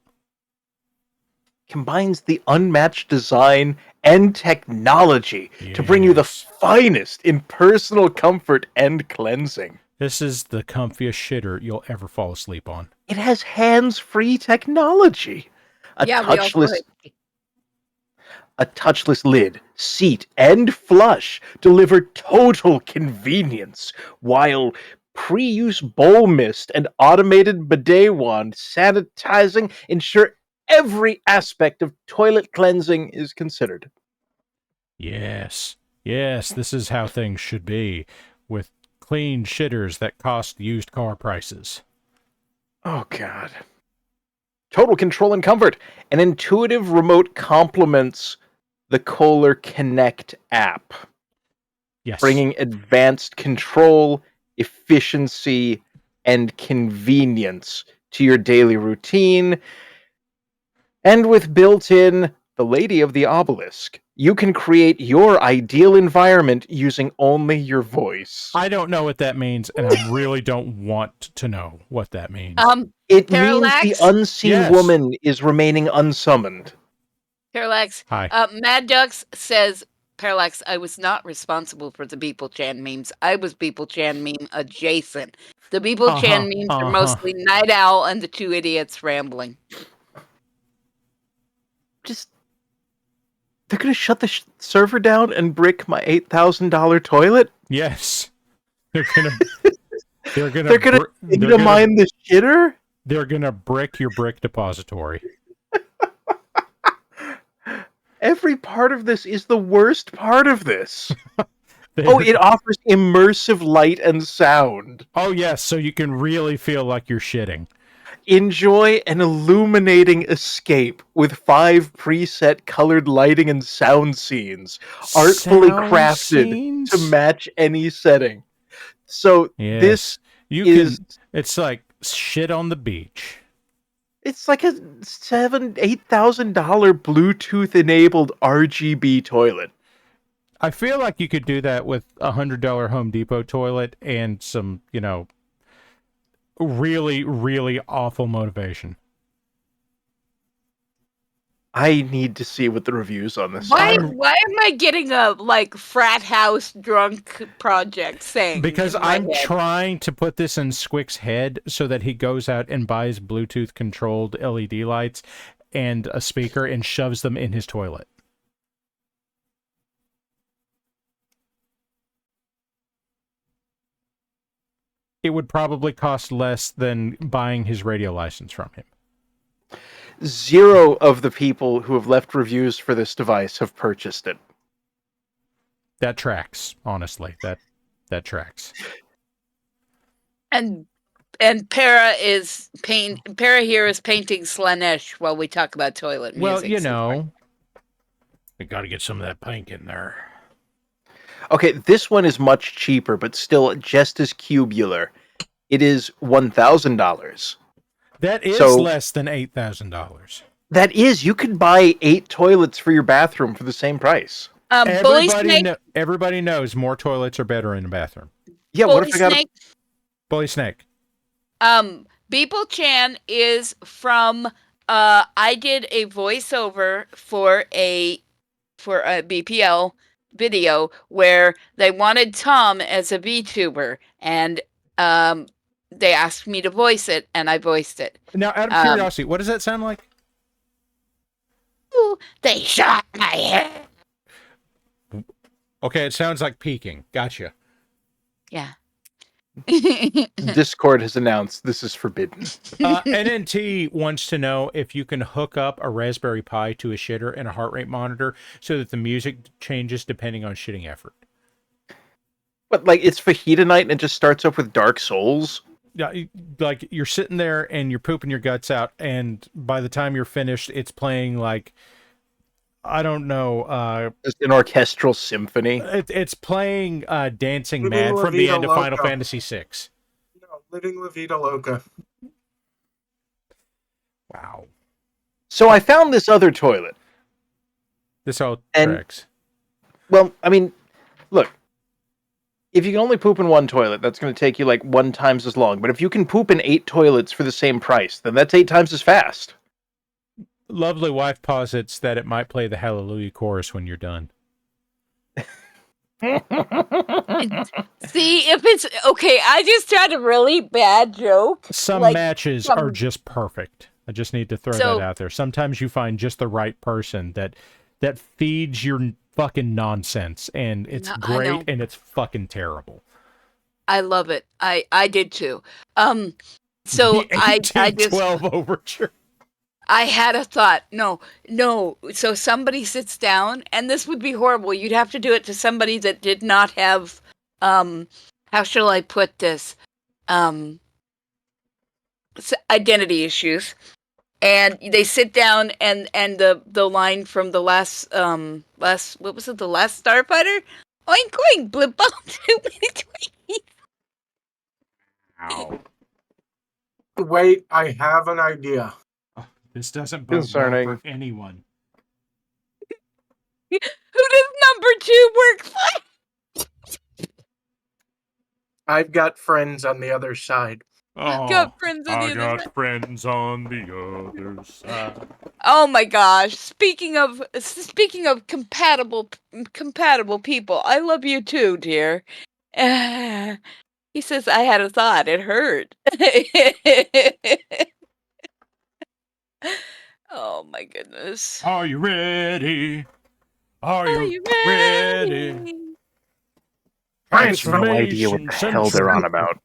Combines the unmatched design and technology to bring you the finest in personal comfort and cleansing. This is the comfiest shitter you'll ever fall asleep on. It has hands-free technology. A touchless lid, seat, and flush deliver total convenience, while pre-use bowl mist and automated bidet wand sanitizing ensure every aspect of toilet cleansing is considered. Yes, this is how things should be, with clean shitters that cost used car prices. Oh, God. Total control and comfort. An intuitive remote complements the Kohler Connect app. Yes. Bringing advanced control, efficiency, and convenience to your daily routine. And with built-in the Lady of the Obelisk, You can create your ideal environment using only your voice. I don't know what that means, and I really don't want to know what that means. It Parallax? means the unseen woman is remaining unsummoned. Parallax. Hi. Mad Ducks says, Parallax, I was not responsible for the Beeple Chan memes. I was Beeple Chan meme adjacent. The Beeple Chan memes are mostly Night Owl and the two idiots rambling. They're going to shut the server down and brick my $8,000 toilet? Yes. They're going to mine the shitter? They're going to brick your brick depository. Every part of this is the worst part of this. It offers immersive light and sound. Oh, yes, so you can really feel like you're shitting. Enjoy an illuminating escape with 5 preset colored lighting and sound scenes, artfully crafted to match any setting. So It's like shit on the beach. It's like a $8,000 Bluetooth enabled RGB toilet. I feel like you could do that with a $100 Home Depot toilet and some, really, really awful motivation. I need to see what the reviews on this Why are. am I getting a frat house drunk project saying? Because I'm trying to put this in Squic's head so that he goes out and buys Bluetooth controlled LED lights and a speaker and shoves them in his toilet. It would probably cost less than buying his radio license from him. 0 of the people who have left reviews for this device have purchased it. That tracks, honestly. That tracks. And Para here is painting Slanesh while we talk about toilet music. Well, we got to get some of that pink in there. Okay, this one is much cheaper, but still just as cubular. It is $1,000. That is less than $8,000. That is. You could buy 8 toilets for your bathroom for the same price. Everybody knows more toilets are better in a bathroom. Yeah, what if I got a Bully Snake? Beeple Chan is from. I did a voiceover for a BPL video where they wanted Tom as a VTuber, and they asked me to voice it, and I voiced it. Now, out of curiosity, what does that sound like? Ooh, they shot my head. Okay, it sounds like peeking. Gotcha. Yeah. Discord has announced this is forbidden. NNT wants to know if you can hook up a Raspberry Pi to a shitter and a heart rate monitor so that the music changes depending on shitting effort. But, it's fajita night and it just starts up with Dark Souls? Yeah, you're sitting there and you're pooping your guts out, and by the time you're finished, it's playing, I don't know. Just an orchestral symphony? It's playing Dancing Mad from the end of Final Fantasy VI. No, Living La Vida Loca. Wow. So I found this other toilet. This all tracks. Well, I mean, look. If you can only poop in one toilet, that's going to take you 1 times as long. But if you can poop in 8 toilets for the same price, then that's 8 times as fast. Lovely wife posits that it might play the Hallelujah chorus when you're done. See, if it's okay, I just had a really bad joke. Some matches are just perfect. I just need to throw that out there. Sometimes you find just the right person that feeds your fucking nonsense, and it's great and it's fucking terrible. I love it. I did too. So I just 12 overture. I had a thought. No. So somebody sits down, and this would be horrible. You'd have to do it to somebody that did not have, how shall I put this? Identity issues. And they sit down, and the line from the last what was it? The Last Starfighter? Oink oink, blip bump, too many Twinkies. Ow. Wait, I have an idea. This doesn't bode well for anyone. YouTube work. I've got friends on the other side. Oh, got friends on the I other got side. friends on the other side. Oh my gosh! Speaking of compatible people, I love you too, dear. He says I had a thought. It hurt. Oh my goodness! Are you ready? Are Are you you ready? ready? I have no idea what the hell they're on about.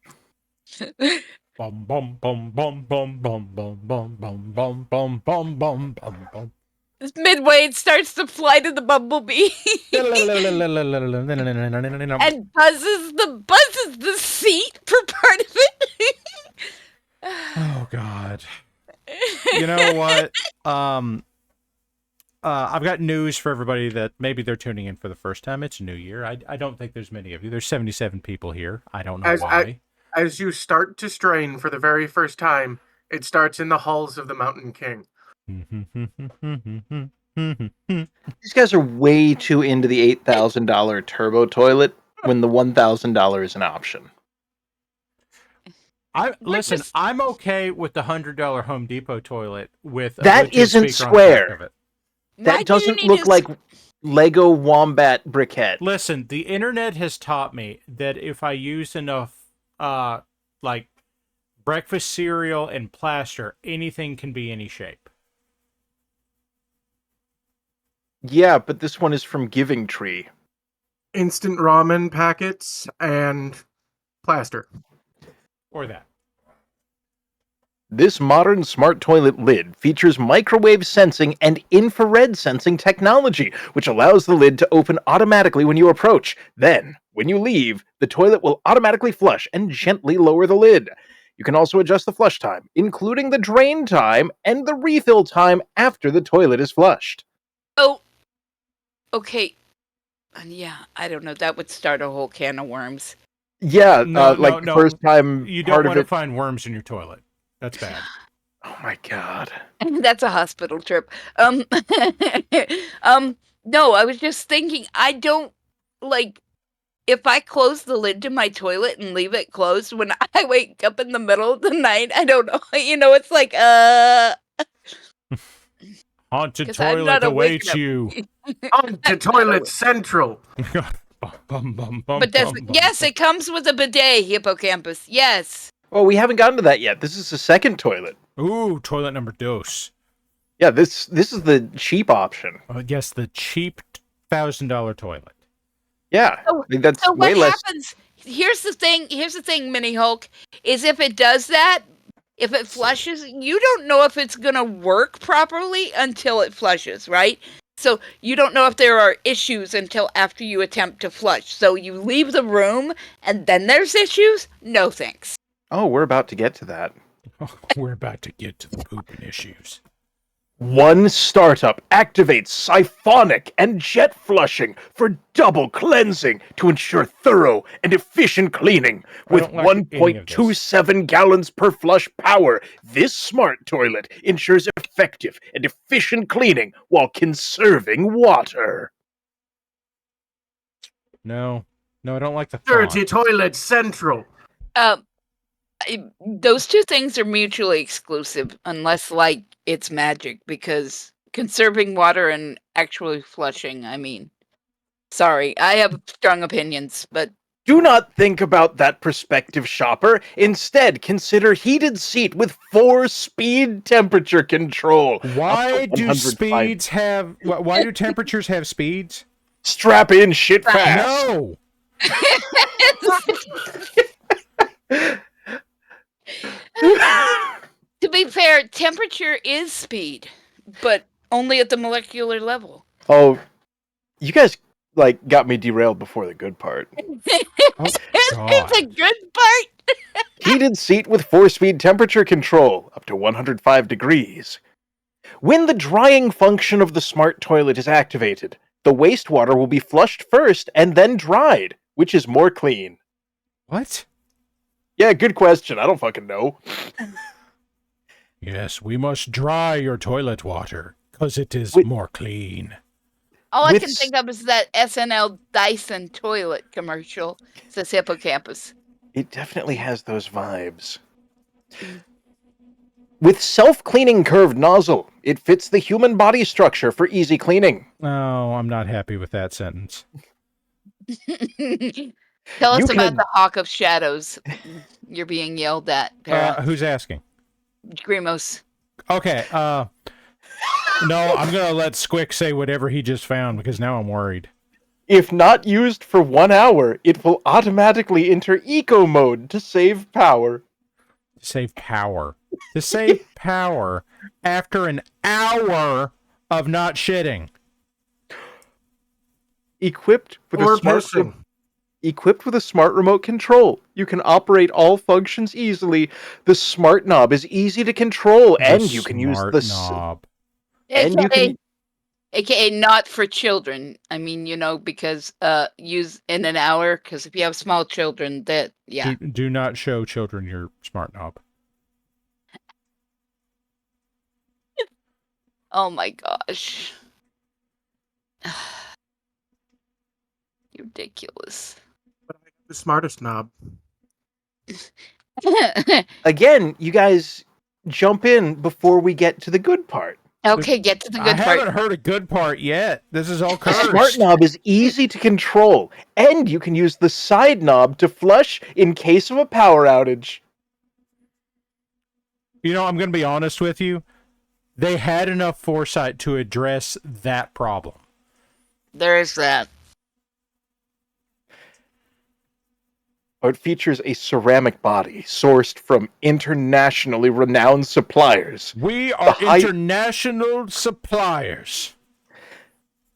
Bum bum bum bum bum bum bum bum bum bum bum bum bum bum bum. Midway, it starts to fly to the bumblebee and buzzes the seat for part of it. Oh God! You know what? I've got news for everybody that maybe they're tuning in for the first time. It's New Year. I don't think there's many of you. There's 77 people here. I don't know why. As you start to strain for the very first time, it starts in the halls of the Mountain King. These guys are way too into the $8,000 turbo toilet when the $1,000 is an option. Listen, I'm okay with the $100 Home Depot toilet with that isn't square. That doesn't look like Lego Wombat briquette. Listen, the internet has taught me that if I use enough like breakfast cereal and plaster, anything can be any shape. Yeah, but this one is from Giving Tree. Instant ramen packets and plaster. Or that. This modern smart toilet lid features microwave sensing and infrared sensing technology, which allows the lid to open automatically when you approach. Then, when you leave, the toilet will automatically flush and gently lower the lid. You can also adjust the flush time, including the drain time and the refill time after the toilet is flushed. Oh, okay. Yeah, I don't know. That would start a whole can of worms. Yeah, the first time you don't want to find worms in your toilet. That's bad. Oh my God. That's a hospital trip. No, I was just thinking, I don't, like, if I close the lid to my toilet and leave it closed when I wake up in the middle of the night, I don't know, it's like, Haunted toilet awaits you. Haunted toilet central. But yes, it comes with a bidet, hippocampus. Yes. Oh, we haven't gotten to that yet. This is the second toilet. Ooh, toilet number dos. Yeah, this is the cheap option. Yes, the cheap $1,000 toilet. Yeah, that's so way what less. happens? Here's the thing, Mini Hulk, is if it does that, if it flushes, you don't know if it's gonna work properly until it flushes, right? So you don't know if there are issues until after you attempt to flush. So you leave the room and then there's issues? No thanks. Oh, we're about to get to that. We're about to get to the pooping issues. One startup activates siphonic and jet flushing for double cleansing to ensure thorough and efficient cleaning. With 1.27 gallons per flush power, this smart toilet ensures effective and efficient cleaning while conserving water. No, I don't like the Dirty Toilet Central. Those two things are mutually exclusive unless, like, it's magic, because conserving water and actually flushing, I mean, sorry, I have strong opinions, but... Do not think about that prospective shopper. Instead, consider heated seat with 4-speed temperature control. Why do speeds have... Why do temperatures have speeds? Strap in shit fast. No! To be fair, temperature is speed, but only at the molecular level. Oh, you guys got me derailed before the good part. It's a good part. Heated seat with 4-speed temperature control, up to 105 degrees. When the drying function of the smart toilet is activated, the wastewater will be flushed first and then dried, which is more clean. What? Yeah, good question. I don't fucking know. Yes, we must dry your toilet water, because it is more clean. All I can think of is that SNL Dyson toilet commercial. It says hippocampus. It definitely has those vibes. With self-cleaning curved nozzle, it fits the human body structure for easy cleaning. Oh, I'm not happy with that sentence. Tell us about the Hawk of Shadows. You're being yelled at, Para. Who's asking? Grimos. Okay. No, I'm going to let Squic say whatever he just found because now I'm worried. If not used for 1 hour, it will automatically enter eco mode to save power. To save power. To save power after an hour of not shitting. Equipped with a smart remote control, you can operate all functions easily. The smart knob is easy to control, and you can use the knob. And you can, AKA not for children. I mean, because use in an hour. Because if you have small children, Do not show children your smart knob. Oh my gosh. Ridiculous. But I got the smartest knob. Again, you guys jump in before we get to the good part. Okay, get to the good part. I haven't heard a good part yet. This is all cursed. The smart knob is easy to control, and you can use the side knob to flush in case of a power outage. I'm going to be honest with you. They had enough foresight to address that problem. There is that. It features a ceramic body sourced from internationally renowned suppliers. We are international suppliers.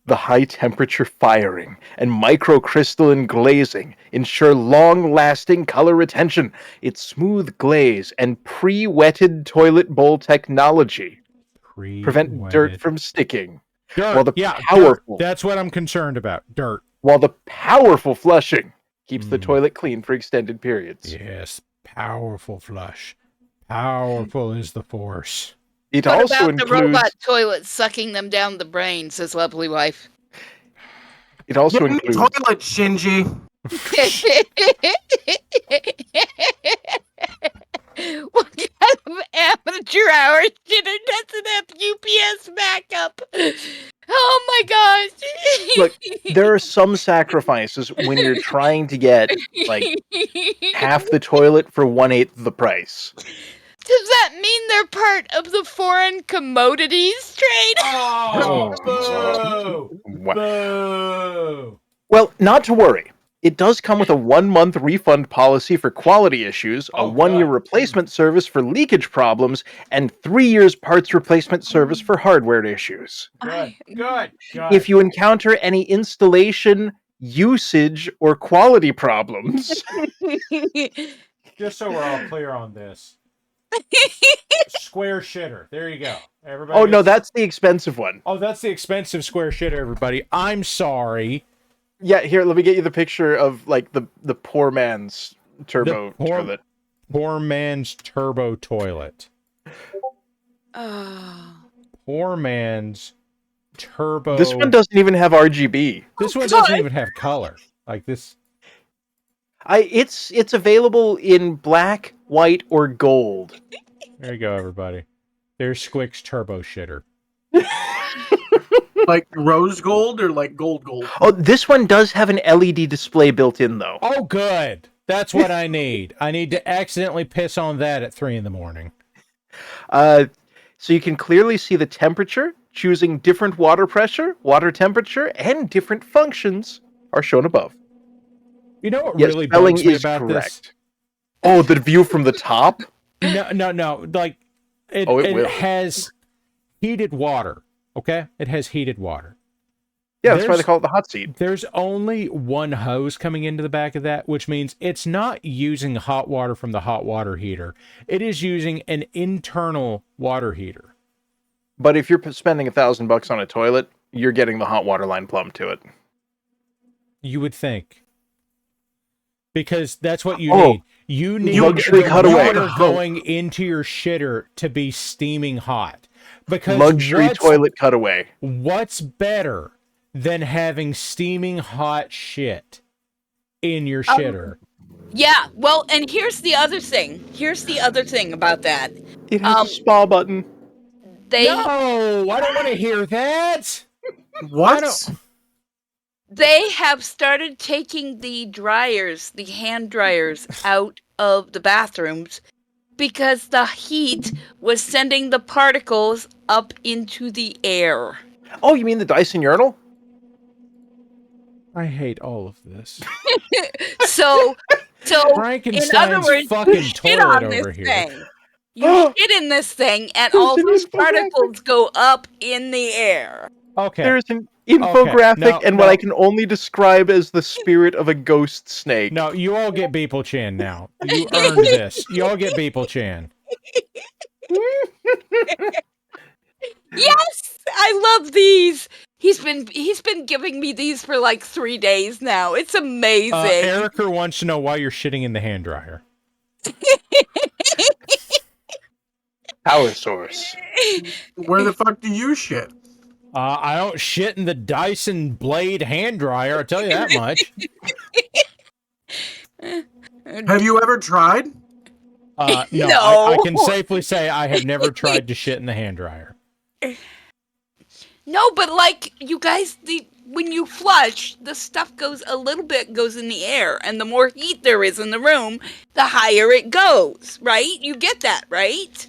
The high-temperature firing and microcrystalline glazing ensure long-lasting color retention. Its smooth glaze and pre-wetted toilet bowl technology prevent dirt from sticking. Dirt, dirt. That's what I'm concerned about, dirt. While the powerful flushing keeps the toilet clean for extended periods. Yes, powerful flush. Powerful is the force. It what also about includes the robot toilet sucking them down the brain, says lovely wife. It also includes toilet, Shinji. What kind of amateur hour shitter doesn't have UPS backup? Oh my gosh. Look, there are some sacrifices when you're trying to get half the toilet for 1/8 the price. Does that mean they're part of the foreign commodities trade? Oh, boo! Well, not to worry. It does come with a 1-month refund policy for quality issues, a 1-year replacement service for leakage problems, and 3 years parts replacement service for hardware issues. Good. If you encounter any installation, usage, or quality problems... Just so we're all clear on this. Square shitter. There you go. Everybody. Oh, no, that's the expensive one. Oh, that's the expensive square shitter, everybody. I'm sorry. Yeah, here, let me get you the picture of, the poor man's turbo toilet. Poor man's turbo toilet. Poor man's turbo... This one doesn't even have RGB. This one doesn't even have color. Like this... It's available in black, white, or gold. There you go, everybody. There's Squic's turbo shitter. Like rose gold or like gold? Oh, this one does have an LED display built in, though. Oh, good. That's what I need. I need to accidentally piss on that at 3 a.m. So you can clearly see the temperature, choosing different water pressure, water temperature, and different functions are shown above. You know what really bugs me about this? Oh, the view from the top? No. Like, it has heated water. Okay? It has heated water. Yeah, that's why they call it the hot seat. There's only one hose coming into the back of that, which means it's not using hot water from the hot water heater. It is using an internal water heater. But if you're spending $1,000 on a toilet, you're getting the hot water line plumbed to it. You would think. Because that's what you need. You need luxury water going into your shitter to be steaming hot. Because luxury toilet cutaway. What's better than having steaming hot shit in your shitter. Yeah, well, and here's the other thing. Here's the other thing about that. It has a spa button. No, I don't want to hear that. What? They have started taking the dryers, the hand dryers, out of the bathrooms because the heat was sending the particles up into the air. Oh, you mean the Dyson urinal? I hate all of this. So Frankenstein's in other words, fucking you shit toilet on this over here. thing. You shit in this thing, and all those particles go up in the air. Okay. There's an infographic No, and what I can only describe as the spirit of a ghost snake. No, you all get Beeple Chan now. You earned this. You all get Beeple Chan. Yes, I love these. He's been giving me these for like 3 days now. It's amazing. Erica wants to know why you're shitting in the hand dryer. Power source. Where the fuck do you shit? I don't shit in the Dyson Blade hand dryer, I'll tell you that much. Have you ever tried? No. No. I can safely say I have never tried to shit in the hand dryer. No, but like you guys, when you flush, the stuff goes in the air, and the more heat there is in the room, the higher it goes. Right? You get that, right?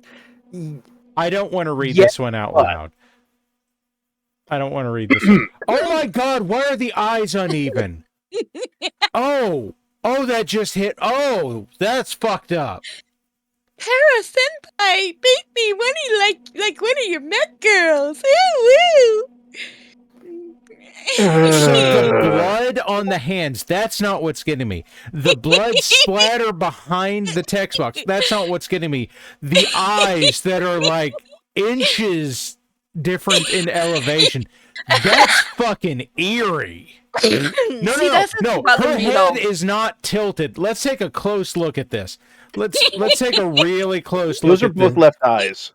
I don't want to read this one out loud. I don't want to read this one. Oh my god, why are the eyes uneven? Oh, that just hit. Oh, that's fucked up. Para Senpai, make me like one of your Met girls. Woo woo. So the blood on the hands, that's not what's getting me. The blood splatter behind the text box, that's not what's getting me. The eyes that are like inches different in elevation, that's fucking eerie. No. Her head is not tilted. Let's take a close look at this. Let's take a really close look. Those are both left eyes.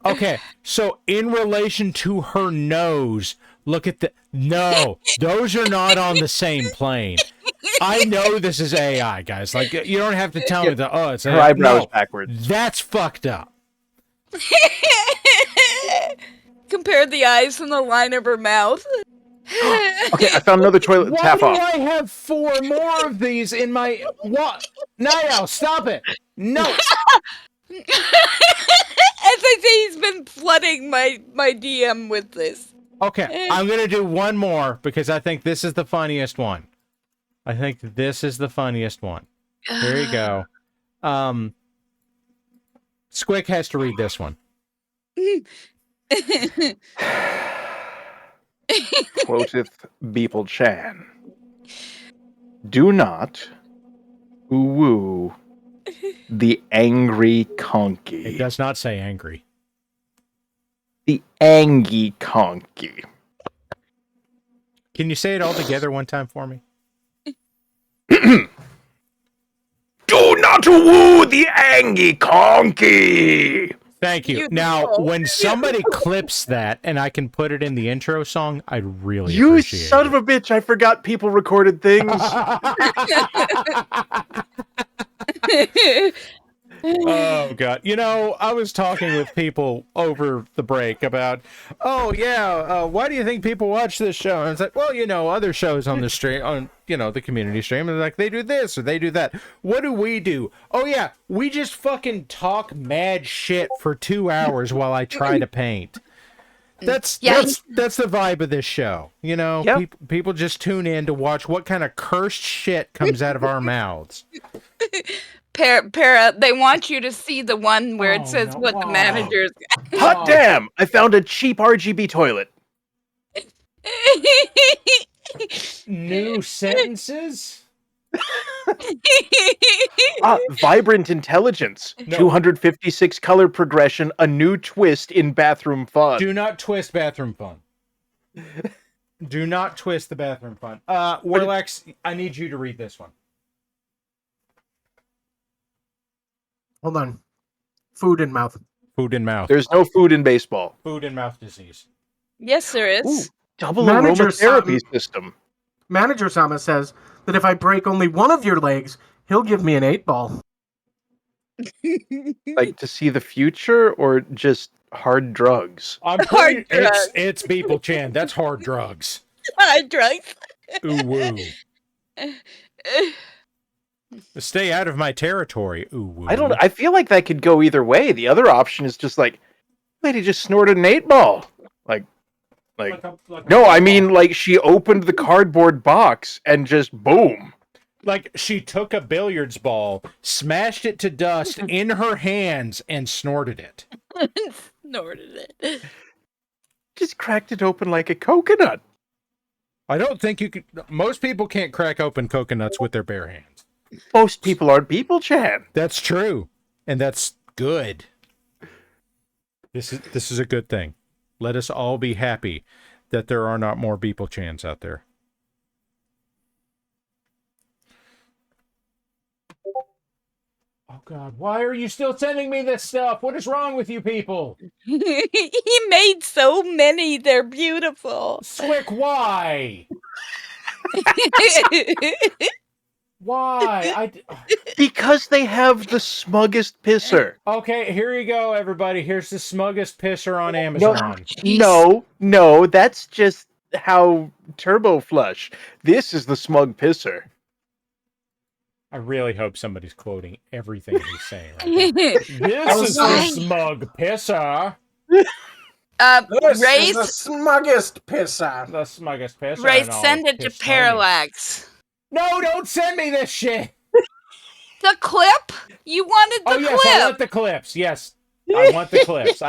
Okay, so in relation to her nose, look at the... No, those are not on the same plane. I know this is AI, guys. Like, you don't have to tell me that, it's AI. Her eyebrows backwards. That's fucked up. Compare the eyes from the line of her mouth. Okay, I found another toilet that's half off. Why do I have 4 more of these in my... What? Niall, stop it! No! As I say, he's been flooding my DM with this. Okay, I'm going to do one more because I think this is the funniest one. Here you go. Squic has to read this one. Quoteth Beeple Chan. Do not woo the angry conky. It does not say angry. The angy conky. Can you say it all together one time for me? Do not woo the angy conky. Thank you. Now, when somebody clips that and I can put it in the intro song, I'd really appreciate it. You son of a bitch, I forgot people recorded things. Oh, God. You know, I was talking with people over the break about, why do you think people watch this show? And it's like, well, other shows on the stream, on, the community stream, and like, they do this or they do that. What do? Oh, yeah, we just fucking talk mad shit for 2 hours while I try to paint. That's the vibe of this show. People just tune in to watch what kind of cursed shit comes out of our mouths. Para, they want you to see the one where it says what the managers... Hot damn! I found a cheap RGB toilet. New sentences? Vibrant intelligence. No. 256 color progression. A new twist in bathroom fun. Do not twist bathroom fun. Do not twist the bathroom fun. Warlex, I need you to read this one. Hold on. Food in mouth. Food in mouth. There's no food in baseball. Food in mouth disease. Yes, there is. Ooh, Double Manager aromatherapy system. Manager Sama says that if I break only one of your legs, he'll give me an 8-ball. Like to see the future or just hard drugs? Hard drugs. It's Beeple Chan. That's hard drugs. Hard drugs. Ooh woo. Stay out of my territory. Ooh woo. I feel like that could go either way. The other option is just like, lady just snorted an 8-ball. No, I mean like she opened the cardboard box and just boom. Like she took a billiards ball, smashed it to dust in her hands, and snorted it. Snorted it. Just cracked it open like a coconut. I don't think you could. Most people can't crack open coconuts with their bare hands. Most people aren't people, Chan. That's true, and that's good. This is a good thing. Let us all be happy that there are not more Beeple Chans out there. Oh God, why are you still sending me this stuff? What is wrong with you people? He made so many. They're beautiful. Squic, why? Why? Because they have the smuggest pisser. Okay, here you go, everybody. Here's the smuggest pisser on Amazon. No, that's just how Turbo Flush. This is the smug pisser. I really hope somebody's quoting everything he's saying right now. This is the smug pisser. This Ray, is the smuggest pisser. The smuggest pisser. Ray, send it to Parallax. No, don't send me this shit. The clip? You wanted the clip. Yes, I want the clips. Yes, I want the clips.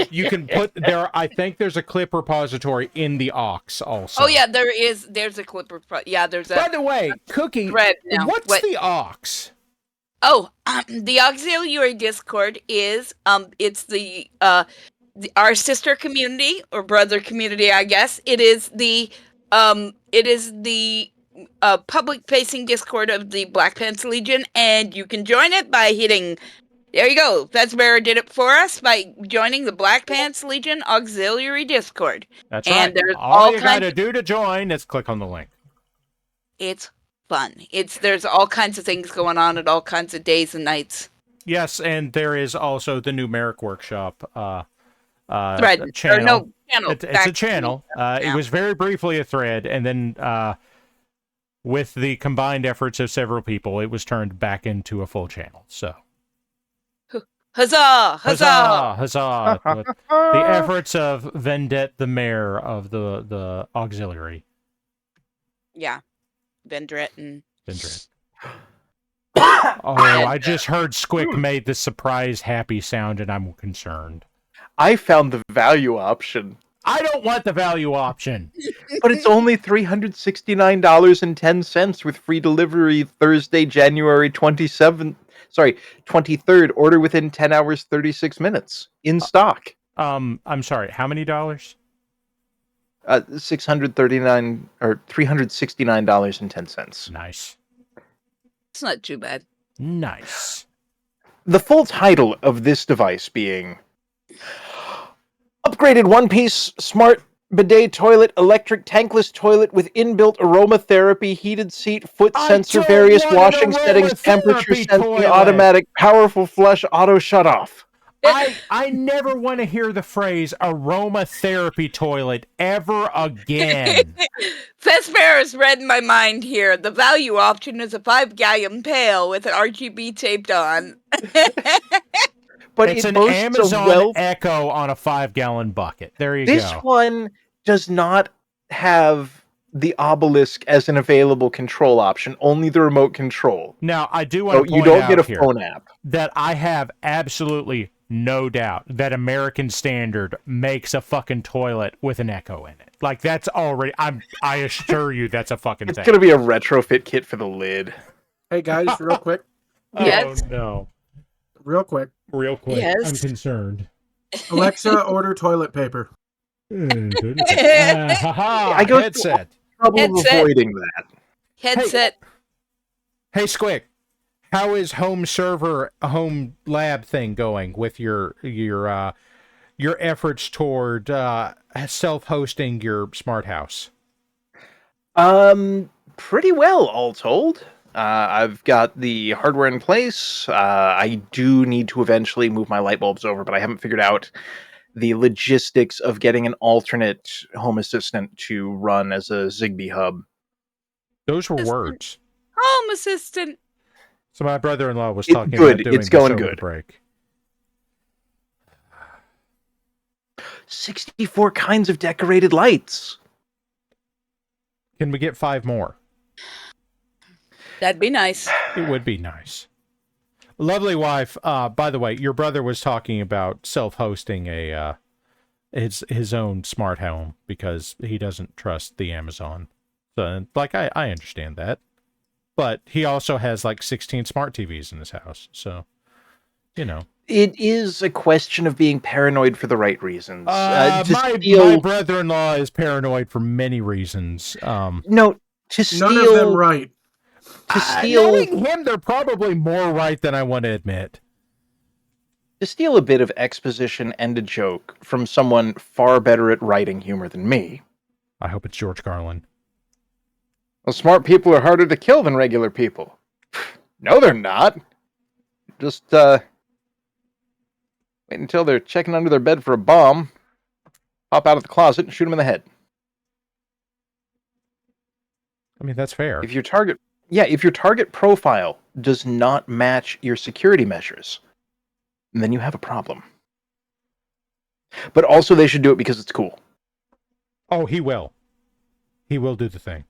You can put there. I think there's a clip repository in the aux also. Oh yeah, there's a clip yeah, there's a. By the way, Cookie, what's the aux? Oh, the auxiliary Discord is it's our sister community or brother community, I guess. It is the public-facing Discord of the Black Pants Legion, and you can join it by hitting. There you go. Fezbearer did it for us by joining the Black Pants Legion Auxiliary Discord. That's and right. There's all you gotta do to join is click on the link. It's fun. There's all kinds of things going on at all kinds of days and nights. Yes, and there is also the new MARIK Workshop thread. Channel. Or no, channel. It's a channel. It was very briefly a thread, and then with the combined efforts of several people, it was turned back into a full channel. So, huzzah! Huzzah! Huzzah! The efforts of Vendette, the mayor of the auxiliary. Yeah, Vendrette and. Oh, I just heard Squic made the surprise happy sound, and I'm concerned. I found the value option. I don't want the value option. But it's only $369.10 with free delivery Thursday, January 23rd. Order within 10 hours, 36 minutes. In stock. I'm sorry, how many dollars? $639 or $369.10. Nice. It's not too bad. Nice. The full title of this device being upgraded one-piece smart bidet toilet, electric tankless toilet with inbuilt aromatherapy, heated seat, foot sensor, various washing settings, temperature sensing, automatic, powerful flush, auto shut-off. I never want to hear the phrase aromatherapy toilet ever again. Fezbearer's read my mind here. The value option is a 5-gallon pail with an RGB taped on. But it's an Amazon Echo on a 5-gallon bucket. There you go. This one does not have the obelisk as an available control option, only the remote control. Now, I do want to point you don't out get a here phone app. That I have absolutely no doubt that American Standard makes a fucking toilet with an Echo in it. Like, that's already, I assure you that's a fucking thing. It's going to be a retrofit kit for the lid. Hey guys, real quick. Yes. Oh no. Real quick. Yes. I'm concerned. Alexa, order toilet paper. I go headset. Trouble avoiding that. Headset. Hey, Squic. How is home server, home lab thing going with your your efforts toward self-hosting your smart house? Pretty well, all told. I've got the hardware in place. I do need to eventually move my light bulbs over, but I haven't figured out the logistics of getting an alternate Home Assistant to run as a Zigbee hub. Those were words. Home Assistant. So my brother-in-law was talking about doing it's going this over good. the break. 64 kinds of decorated lights. Can we get 5 more? That'd be nice. It would be nice. Lovely wife. By the way, your brother was talking about self-hosting his own smart home because he doesn't trust the Amazon. So, like, I understand that. But he also has, like, 16 smart TVs in his house. So, you know. It is a question of being paranoid for the right reasons. My brother-in-law is paranoid for many reasons. No, to steal... None of them right. To steal... Knowing him, they're probably more right than I want to admit. To steal a bit of exposition and a joke from someone far better at writing humor than me. I hope it's George Carlin. Well, smart people are harder to kill than regular people. No, they're not. Just, wait until they're checking under their bed for a bomb, hop out of the closet, and shoot them in the head. I mean, that's fair. If your target profile does not match your security measures, then you have a problem. But also they should do it because it's cool. Oh, he will. He will do the thing.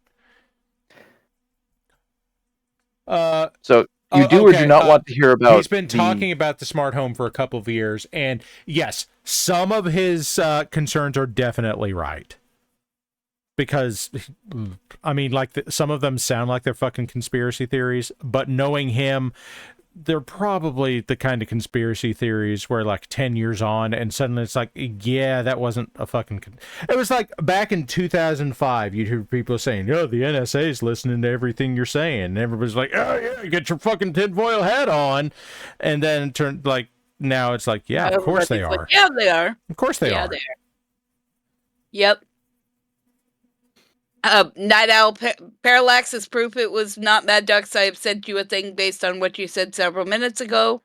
So you do or do not want to hear about... He's been talking about the smart home for a couple of years, and yes, some of his concerns are definitely right. Because, I mean, like, some of them sound like they're fucking conspiracy theories, but knowing him, they're probably the kind of conspiracy theories where, like, 10 years on, and suddenly it's like, yeah, that wasn't a fucking... It was like, back in 2005, you'd hear people saying, oh, the NSA's listening to everything you're saying, and everybody's like, oh, yeah, get your fucking tinfoil hat on, and then turned, like, now it's like, yeah, of course they are. Yeah, they are. Of course they are. Yeah, they are. Yep. Night Owl Parallax is proof it was not Mad Ducks. I have sent you a thing based on what you said several minutes ago.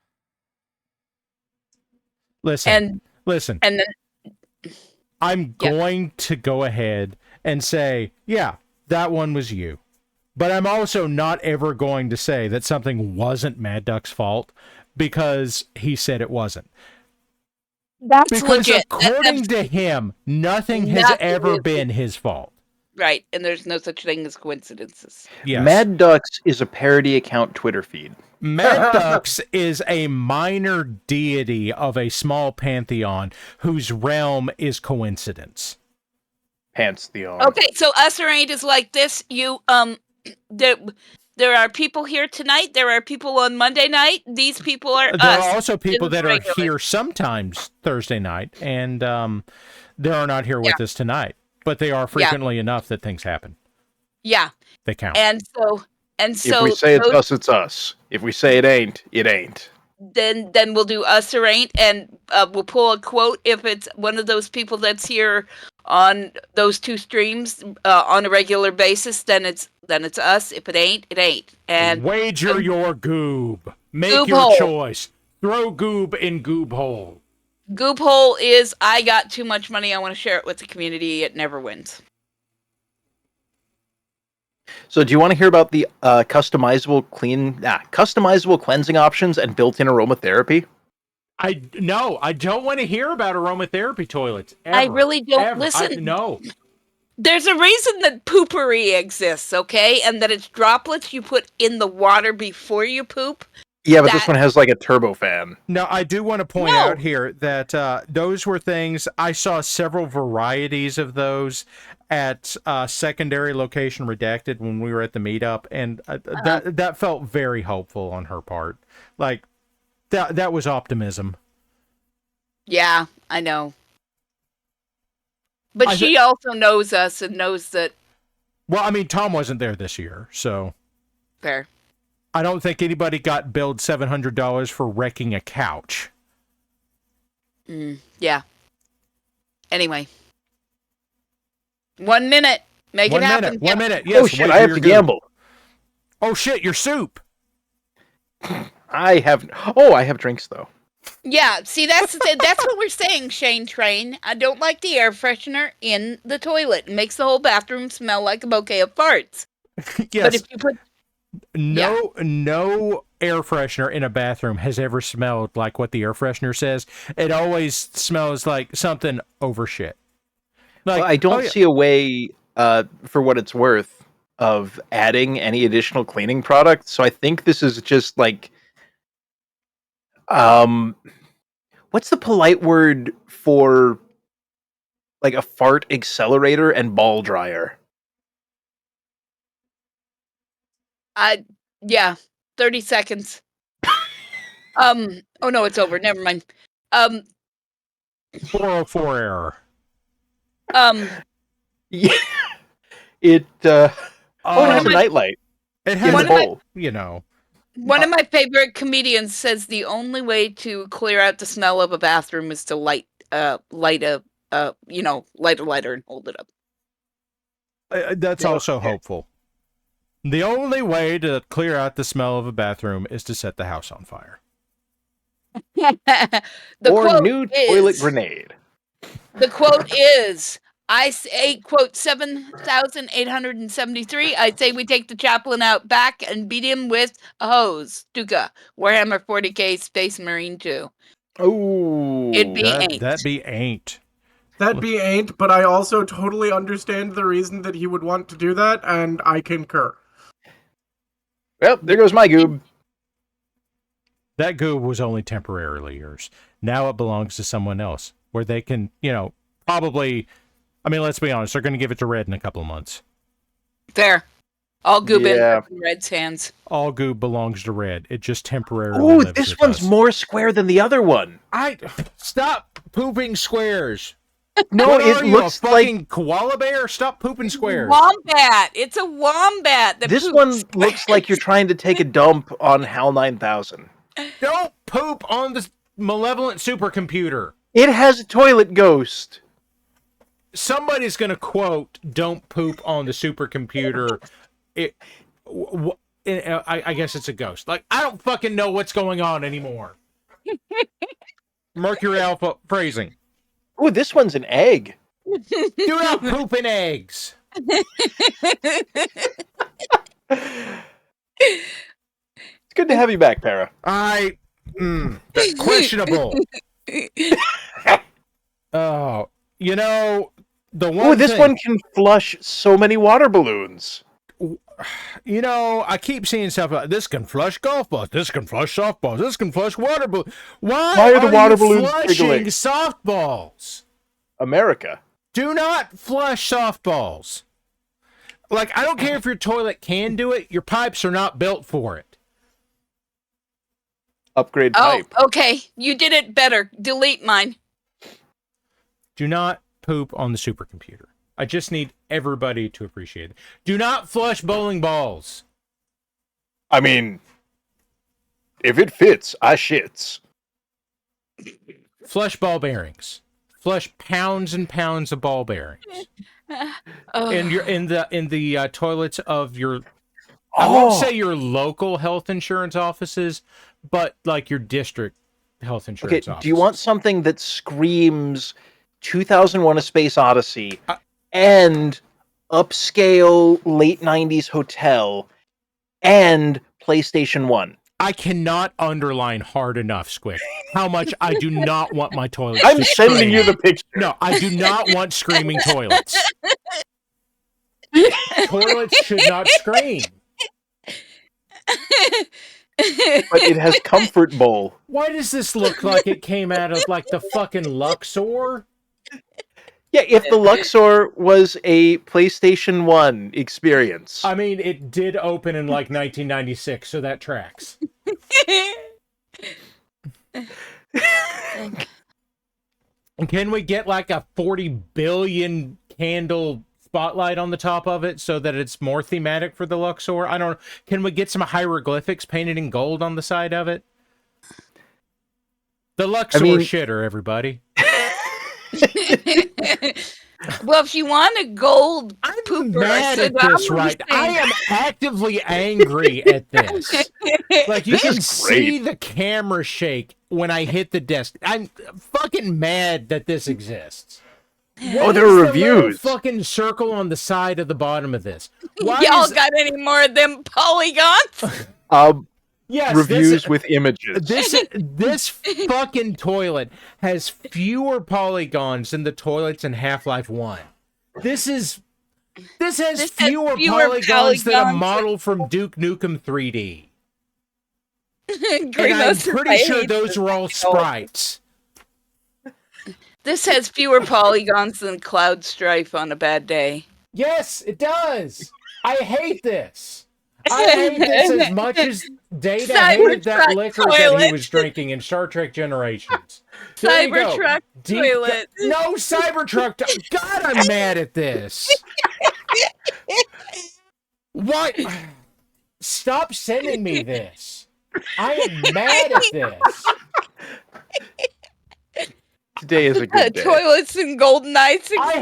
Listen. And then I'm going to go ahead and say, yeah, that one was you. But I'm also not ever going to say that something wasn't Mad Duck's fault because he said it wasn't. That's because legit. According to him, nothing has ever been his fault. Right, and there's no such thing as coincidences. Yes. Mad Ducks is a parody account Twitter feed. Mad Ducks is a minor deity of a small pantheon whose realm is coincidence. Pantheon. Okay, so Us or Ain't is like this. There are people here tonight. There are people on Monday night. These people are There us. are also people that are here sometimes Thursday night, and they are not here with us tonight. But they are frequently enough that things happen. Yeah. They count. And so if we say it's us, it's us. If we say it ain't, it ain't. Then we'll do Us or Ain't, and we'll pull a quote if it's one of those people that's here on those two streams on a regular basis. Then it's us. If it ain't, it ain't. And wager your goob. Make goob your hole. choice. Throw goob in goob hole. Goop hole is, I got too much money, I want to share it with the community, it never wins. So do you want to hear about the customizable cleansing options and built-in aromatherapy? No, I don't want to hear about aromatherapy toilets. Ever, I really don't. Listen. No. There's a reason that poopery exists, okay? And that it's droplets you put in the water before you poop. Yeah, but this one has like a turbofan. Now, I do want to point out here that those were things, I saw several varieties of those at Secondary Location Redacted when we were at the meetup, and that felt very hopeful on her part. Like, that was optimism. Yeah, I know. But she also knows us and knows that... Well, I mean, Tom wasn't there this year, so... Fair. I don't think anybody got billed $700 for wrecking a couch. Yeah. Anyway. 1 minute. Make it happen. 1 minute. Yes. Oh shit! I have to gamble. Oh shit! Your soup. I have drinks though. Yeah, see, that's what we're saying, Shane Train. I don't like the air freshener in the toilet. It makes the whole bathroom smell like a bouquet of farts. Yes. But if you put no air freshener in a bathroom has ever smelled like what the air freshener says. It always smells like something over shit. Like, I don't see a way, for what it's worth, of adding any additional cleaning product. So I think this is just like, what's the polite word for like a fart accelerator and ball dryer? Yeah, 30 seconds. Oh no, it's over. Never mind. 404 error. Yeah. It has a nightlight. It has One a of my- bowl, you know. One of my favorite comedians says the only way to clear out the smell of a bathroom is to light a lighter and hold it up. That's also hopeful. The only way to clear out the smell of a bathroom is to set the house on fire. Toilet grenade. The quote is, I say, quote, 7,873. I say we take the chaplain out back and beat him with a hose. Stuka. Warhammer 40k Space Marine 2. Oh. It'd be ain't. That be ain't. That be ain't, but I also totally understand the reason that he would want to do that, and I concur. Well, there goes my goob. That goob was only temporarily yours. Now it belongs to someone else, where they can, probably... I mean, let's be honest, they're going to give it to Red in a couple of months. There. All goob in Red's hands. All goob belongs to Red. It just temporarily Oh, lives this with one's us. more square than the other one. Stop pooping squares. No, what it are you, looks a fucking koala bear? Stop pooping squares. Wombat. It's a wombat. This poops. one looks like you're trying to take a dump on HAL 9000. Don't poop on the malevolent supercomputer. It has a toilet ghost. Somebody's going to quote, "Don't poop on the supercomputer." I guess it's a ghost. Like, I don't fucking know what's going on anymore. Mercury Alpha phrasing. Oh, this one's an egg. Do not poop in eggs. It's good to have you back, Para. That's questionable. Oh, the one. Oh, this one can flush so many water balloons. I keep seeing stuff like this can flush golf balls, this can flush softballs, this can flush water balloons. Why are the water balloons flushing jiggling? softballs? America. Do not flush softballs. Like, I don't care if your toilet can do it, your pipes are not built for it. Upgrade pipe. Oh, okay. You did it better. Delete mine. Do not poop on the supercomputer. I just need everybody to appreciate it. Do not flush bowling balls. I mean, if it fits, I shits. Flush ball bearings. Flush pounds and pounds of ball bearings. And you're in the toilets of your. I won't say your local health insurance offices, but like your district health insurance office. Do you want something that screams 2001: A Space Odyssey and upscale late 90s hotel and PlayStation 1? I cannot underline hard enough, Squic, how much I do not want my toilets I'm to sending scream. you the picture. No, I do not want screaming toilets. Toilets should not scream. But it has comfort bowl. Why does this look like it came out of like the fucking Luxor? Yeah, if the Luxor was a PlayStation 1 experience. I mean, it did open in like 1996, so that tracks. Can we get like a 40 billion candle spotlight on the top of it so that it's more thematic for the Luxor? I don't know. Can we get some hieroglyphics painted in gold on the side of it? The Luxor shitter, everybody. Well, if you want a gold I'm pooper, mad at this, right? I am actively angry at this. Like, you can see the camera shake when I hit the desk. I'm fucking mad that this exists. What there are is the reviews. little fucking circle on the side of the bottom of this? Why Y'all got any more of them polygons? Yes, reviews with images. This fucking toilet has fewer polygons than the toilets in Half-Life 1. This has fewer polygons than a model from Duke Nukem 3D. And I'm pretty sure those were all sprites. This has fewer polygons than Cloud Strife on a bad day. Yes, it does. I hate this. I hate this as much as Data hated that liquor that he was drinking in Star Trek Generations. Cybertruck toilet. No, Cybertruck. God, I'm mad at this. What? Stop sending me this. I am mad at this. Today is a good day. Toilets and Golden Knights. I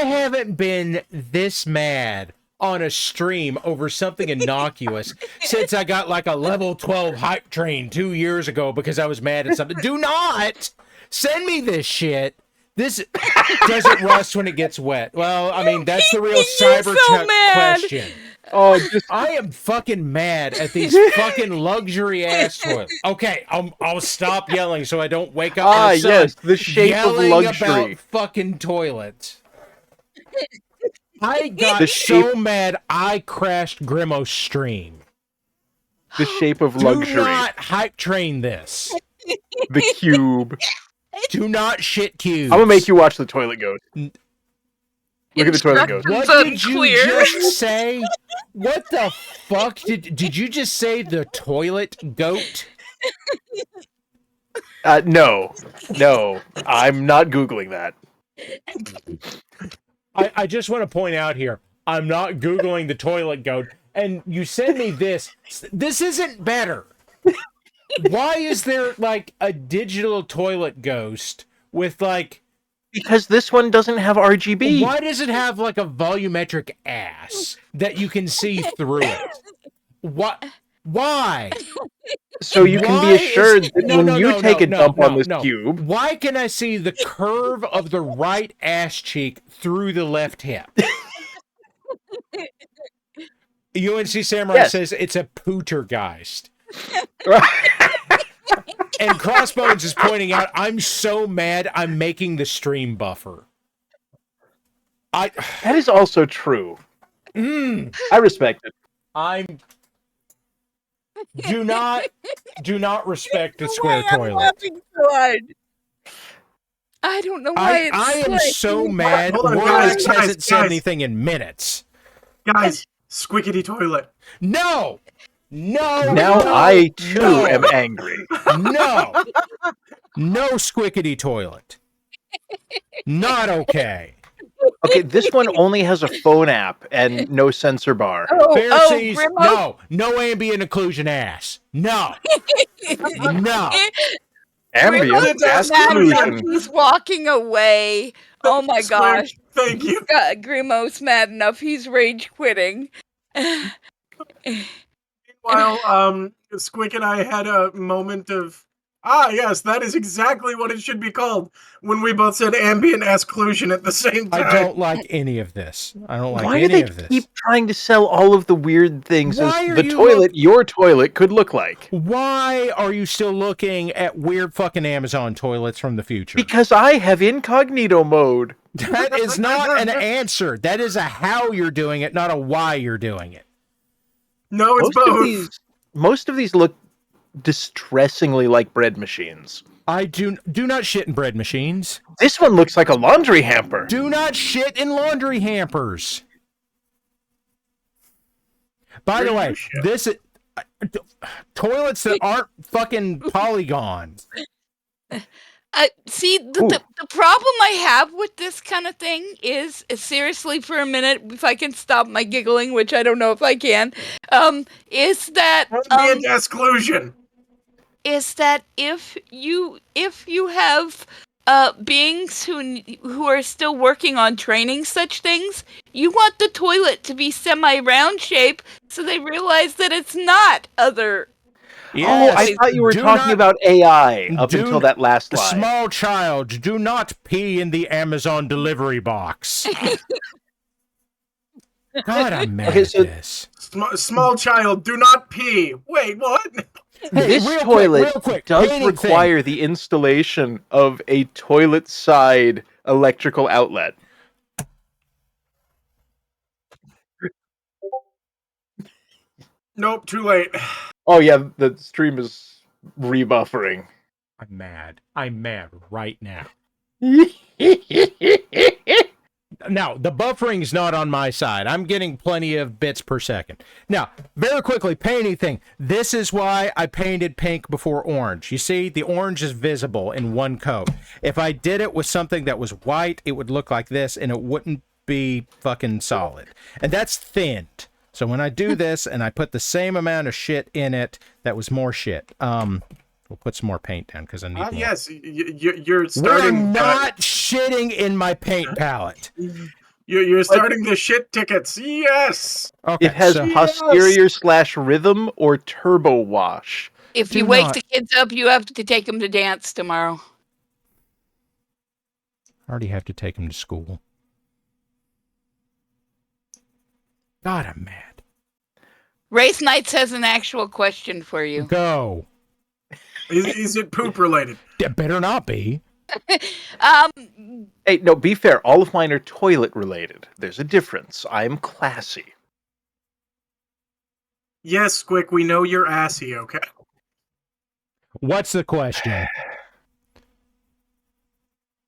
haven't been this mad on a stream over something innocuous since I got like a level 12 hype train 2 years ago because I was mad at something. Do not send me this shit. This doesn't rust when it gets wet. Well, I mean, that's the real Cybertruck question. I am fucking mad at these fucking luxury ass toilets. Okay, I'll stop yelling so I don't wake up my son yes, the shape of luxury. About fucking toilets. I got so mad I crashed Grimo's stream. The shape of luxury. Do not hype train this. The cube. Do not shit cubes. I'm gonna make you watch the toilet ghost. Look at the toilet ghost. What did you just say? What the fuck? Did you just say the toilet goat? No. I'm not Googling that. I just want to point out here, I'm not Googling the toilet goat, and you send me this. This isn't better. Why is there, like, a digital toilet ghost with, like... Because this one doesn't have RGB. Why does it have, like, a volumetric ass that you can see through it? What? Why? So you can be assured that when you take a dump on this cube... Why can I see the curve of the right ass cheek through the left hip? UNC Samurai says it's a pootergeist. And Crossbones is pointing out, I'm so mad I'm making the stream buffer. That is also true. I respect it. Do not respect the square toilet. I'm laughing so hard. I don't know why I am so mad. Warwick hasn't said anything in minutes. Guys, squickety toilet. No! I too am angry. No squickety toilet. Not okay. Okay, this one only has a phone app and no sensor bar. Pharisees, no ambient occlusion ass. No. Ambient ass occlusion. He's walking away. Oh my gosh. Thank you. Grimo's mad enough. He's rage quitting. Meanwhile, Squic and I had a moment of, yes, that is exactly what it should be called, when we both said ambient exclusion at the same time. I don't like any of this. I don't like Why any do of they this. keep trying to sell all of the weird things Why as are the you toilet your toilet could look like? Why are you still looking at weird fucking Amazon toilets from the future? Because I have incognito mode. That is not an answer. That is a how you're doing it, not a why you're doing it. No, it's both. Most of these look distressingly like bread machines. I do not shit in bread machines. This one looks like a laundry hamper. Do not shit in laundry hampers. By the way, this toilets that aren't fucking polygons. See, the problem I have with this kind of thing is seriously, for a minute, if I can stop my giggling, which I don't know if I can, is that exclusion. Is that if you have beings who are still working on training such things, you want the toilet to be semi-round shape so they realize that it's not other. Oh, I thought you were talking about AI up until that last line. Small child, do not pee in the Amazon delivery box. God, I'm mad at this. Small child, do not pee. Wait, what? This toilet does require the installation of a toilet side electrical outlet. Nope, too late. Oh yeah, the stream is rebuffering. I'm mad. I'm mad right now. Now, the buffering's not on my side. I'm getting plenty of bits per second. Now, very quickly, painting thing. This is why I painted pink before orange. You see, the orange is visible in one coat. If I did it with something that was white, it would look like this, and it wouldn't be fucking solid. And that's thinned. So when I do this, and I put the same amount of shit in it, that was more shit. We'll put some more paint down, because I need more. Yes, you're starting... We're not shitting in my paint palette. You're starting the shit tickets. Yes. Okay, it has posterior/rhythm or turbo wash. If you wake the kids up, you have to take them to dance tomorrow. I already have to take them to school. God, I'm mad. Race Knights has an actual question for you. Go. Is it poop related? It better not be. Hey, no, be fair. All of mine are toilet related. There's a difference. I'm classy. Yes, Squic, we know you're assy, okay? What's the question?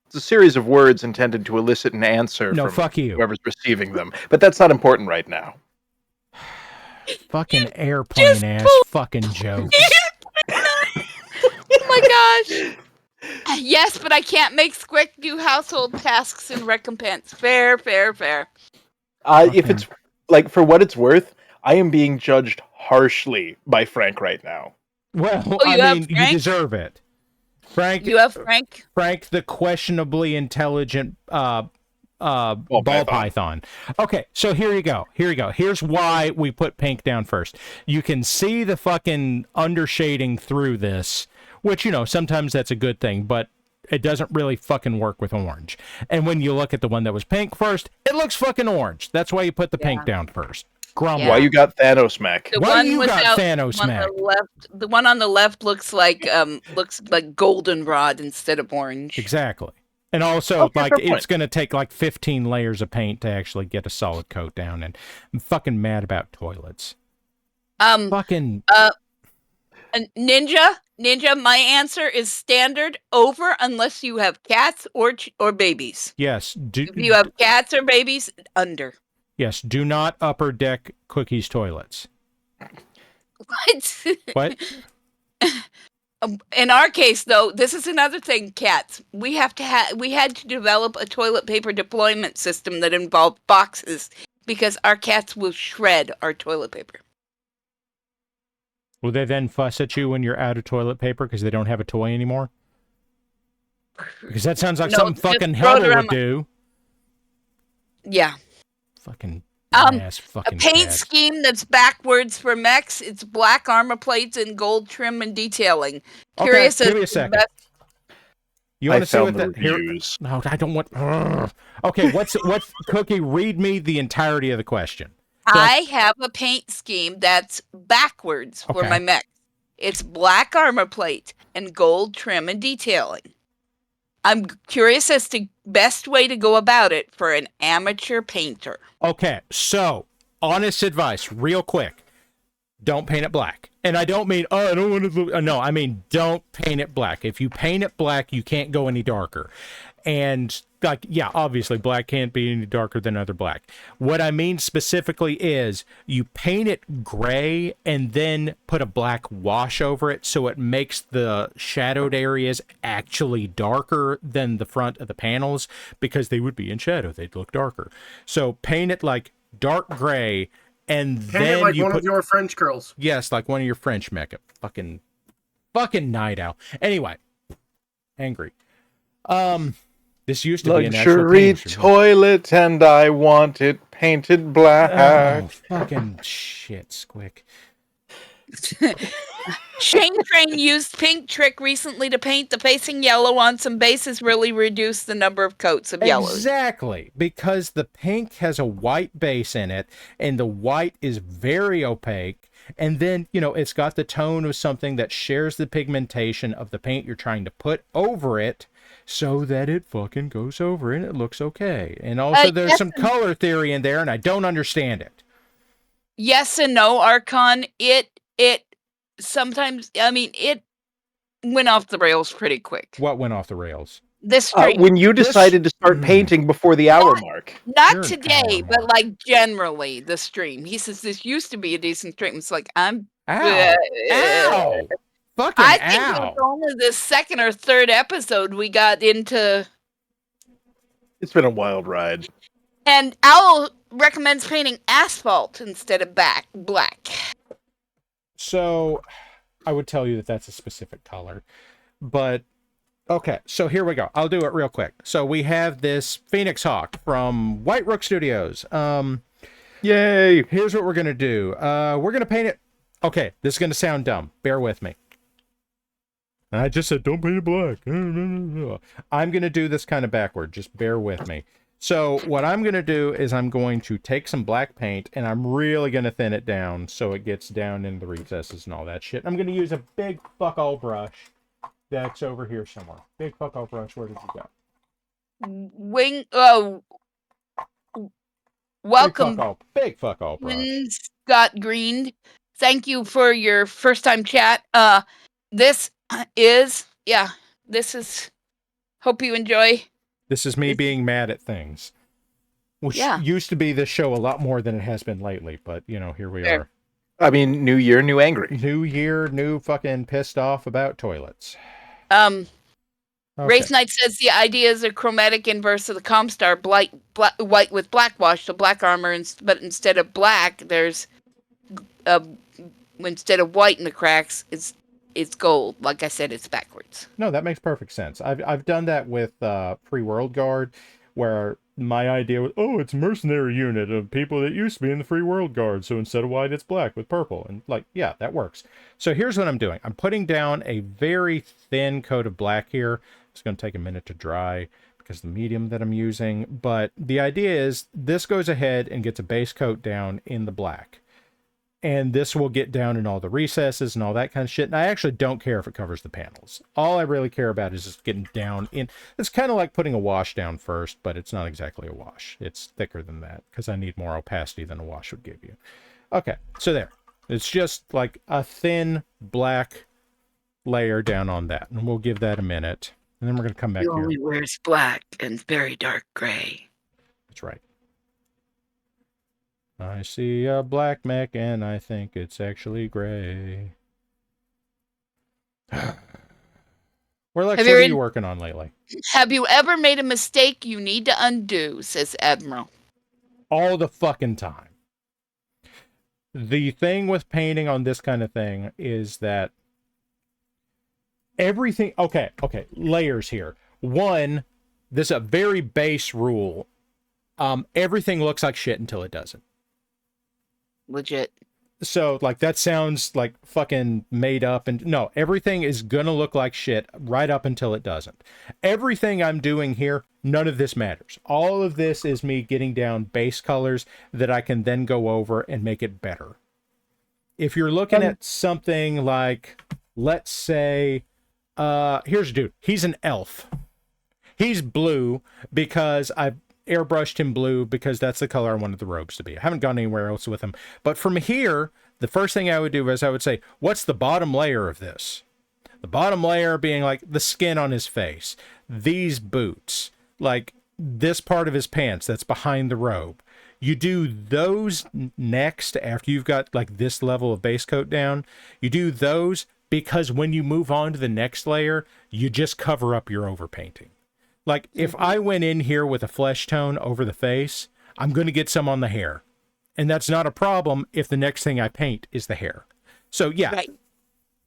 It's a series of words intended to elicit an answer from fuck you. Whoever's receiving them. But that's not important right now. Fucking airplane ass fucking joke. Oh my gosh. Yes, but I can't make Squic do household tasks and recompense. Fair. If it's, like, for what it's worth, I am being judged harshly by Frank right now. Well, I mean, you deserve it. Frank. You have Frank? Frank, the questionably intelligent ball python. Okay, so here you go. Here's why we put pink down first. You can see the fucking undershading through this, which, you know, sometimes that's a good thing, but it doesn't really fucking work with orange. And when you look at the one that was pink first, it looks fucking orange. That's why you put the pink down first. Grumble. Why you got Thanos mech? Why you got Thanos mech? The one on the left looks like goldenrod instead of orange. Exactly. And also, it's going to take like 15 layers of paint to actually get a solid coat down. And I'm fucking mad about toilets. Ninja, my answer is standard over unless you have cats or babies. Yes. If you have cats or babies, under. Yes, do not upper deck Cookie's toilets. What? In our case, though, this is another thing, cats. We had to develop a toilet paper deployment system that involved boxes because our cats will shred our toilet paper. Will they then fuss at you when you're out of toilet paper because they don't have a toy anymore? Because that sounds like something fucking Helder would do. Yeah. Fucking a paint scheme that's backwards for mechs. It's black armor plates and gold trim and detailing. Curious. Give me a second. You want to see what that? Reviews. No, I don't want. Okay, what's Cookie? Read me the entirety of the question. I have a paint scheme that's backwards for my mech. It's black armor plate and gold trim and detailing. I'm curious as to best way to go about it for an amateur painter. Okay, so honest advice, real quick. Don't paint it black. And I don't mean, I don't want to. No, I mean, don't paint it black. If you paint it black, you can't go any darker. And, like, yeah, obviously, black can't be any darker than other black. What I mean specifically is you paint it gray and then put a black wash over it so it makes the shadowed areas actually darker than the front of the panels because they would be in shadow. They'd look darker. So paint it like dark gray and then like one of your French girls. Yes, like one of your French mecha. Fucking night owl. Anyway, angry. This used to be an actual luxury painting stream. toilet, and I want it painted black. Oh, fucking shit, Squic. Shane Train used Pink Trick recently to paint the facing yellow on some bases, really reduce the number of coats of yellow. Exactly, because the pink has a white base in it, and the white is very opaque, and then, it's got the tone of something that shares the pigmentation of the paint you're trying to put over it, so that it fucking goes over and it looks okay. And also, there's some color theory in there, and I don't understand it. Yes and no, Archon. It sometimes, it went off the rails pretty quick. What went off the rails? This stream. When you decided to start painting before the hour mark. Not today, but like generally the stream. He says this used to be a decent stream. It's like Ow! Ow! Fucking I think it was only the second or third episode we got into. It's been a wild ride. And Owl recommends painting asphalt instead of black. So, I would tell you that that's a specific color. But, okay, so here we go. I'll do it real quick. So, we have this Phoenix Hawk from White Rook Studios. Yay! Here's what we're going to do. We're going to paint it. Okay, this is going to sound dumb. Bear with me. I just said, don't paint it black. I'm going to do this kind of backward. Just bear with me. So what I'm going to do is I'm going to take some black paint, and I'm really going to thin it down so it gets down in the recesses and all that shit. I'm going to use a big fuck-all brush that's over here somewhere. Big fuck-all brush, where did you go? Welcome. Big fuck-all brush. Scott Green, thank you for your first-time chat. This is, hope you enjoy. This is me being mad at things. Which used to be this show a lot more than it has been lately, but, here we are. I mean, new year, new angry. New year, new fucking pissed off about toilets. Okay. Wraith Knight says the idea is a chromatic inverse of the Comstar, white with black wash, so black armor, but instead of black, there's, instead of white in the cracks, it's gold. Like I said, it's backwards. No, that makes perfect sense. I've done that with Free World Guard, where my idea was, it's a mercenary unit of people that used to be in the Free World Guard, so instead of white, it's black with purple. And, that works. So here's what I'm doing. I'm putting down a very thin coat of black here. It's going to take a minute to dry because of the medium that I'm using. But the idea is this goes ahead and gets a base coat down in the black. And this will get down in all the recesses and all that kind of shit. And I actually don't care if it covers the panels. All I really care about is just getting down in. It's kind of like putting a wash down first, but it's not exactly a wash. It's thicker than that because I need more opacity than a wash would give you. Okay, so there. It's just like a thin black layer down on that. And we'll give that a minute. And then we're going to come back here. He only wears black and very dark gray. That's right. I see a black mech, and I think it's actually gray. What are you working on lately? Have you ever made a mistake you need to undo, says Admiral. All the fucking time. The thing with painting on this kind of thing is that everything... Okay, layers here. One, this is a very base rule. Everything looks like shit until it doesn't. Legit. So, that sounds like fucking made up. And no, everything is gonna look like shit right up until it doesn't. Everything I'm doing here, none of this matters. All of this is me getting down base colors that I can then go over and make it better. If you're looking at something like, let's say, here's a dude. He's an elf. He's blue because I've airbrushed him blue because that's the color I wanted the robes to be. I haven't gone anywhere else with him. But from here, the first thing I would do is I would say, what's the bottom layer of this? The bottom layer being like the skin on his face, these boots, like this part of his pants that's behind the robe. You do those next after you've got like this level of base coat down. You do those because when you move on to the next layer, you just cover up your overpainting. Like, if I went in here with a flesh tone over the face, I'm going to get some on the hair. And that's not a problem if the next thing I paint is the hair. So, yeah. Right.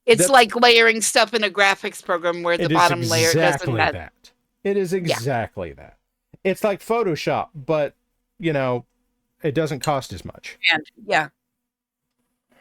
It's like layering stuff in a graphics program where the bottom layer doesn't matter. That. It is exactly that. It's like Photoshop, but, it doesn't cost as much. And yeah.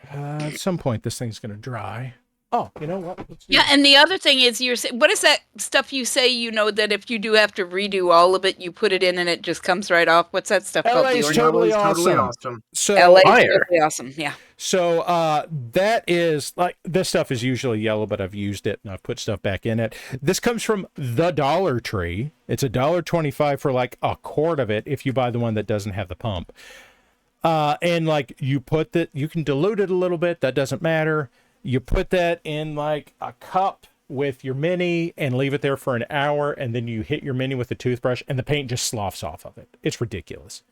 At some point, this thing's going to dry. Oh, you know what? Yeah, and the other thing is, what is that stuff you say, that if you do have to redo all of it, you put it in and it just comes right off? What's that stuff called? LA's totally awesome. So, LA's totally awesome, yeah. So that is, this stuff is usually yellow, but I've used it and I've put stuff back in it. This comes from the Dollar Tree. It's $1.25 for a quart of it if you buy the one that doesn't have the pump. And you put that, you can dilute it a little bit, that doesn't matter. You put that in a cup with your mini and leave it there for an hour, and then you hit your mini with a toothbrush and the paint just sloughs off of it. It's ridiculous.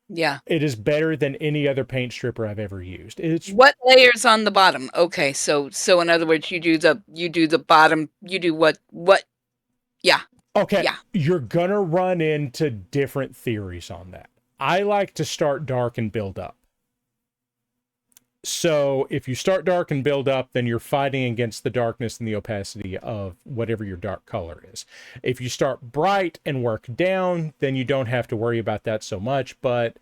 Yeah. It is better than any other paint stripper I've ever used. What layer's on the bottom? Okay, so in other words, you do the bottom, you do what yeah. Okay. Yeah. You're gonna run into different theories on that. I like to start dark and build up. So if you start dark and build up, then you're fighting against the darkness and the opacity of whatever your dark color is. If you start bright and work down, then you don't have to worry about that so much. But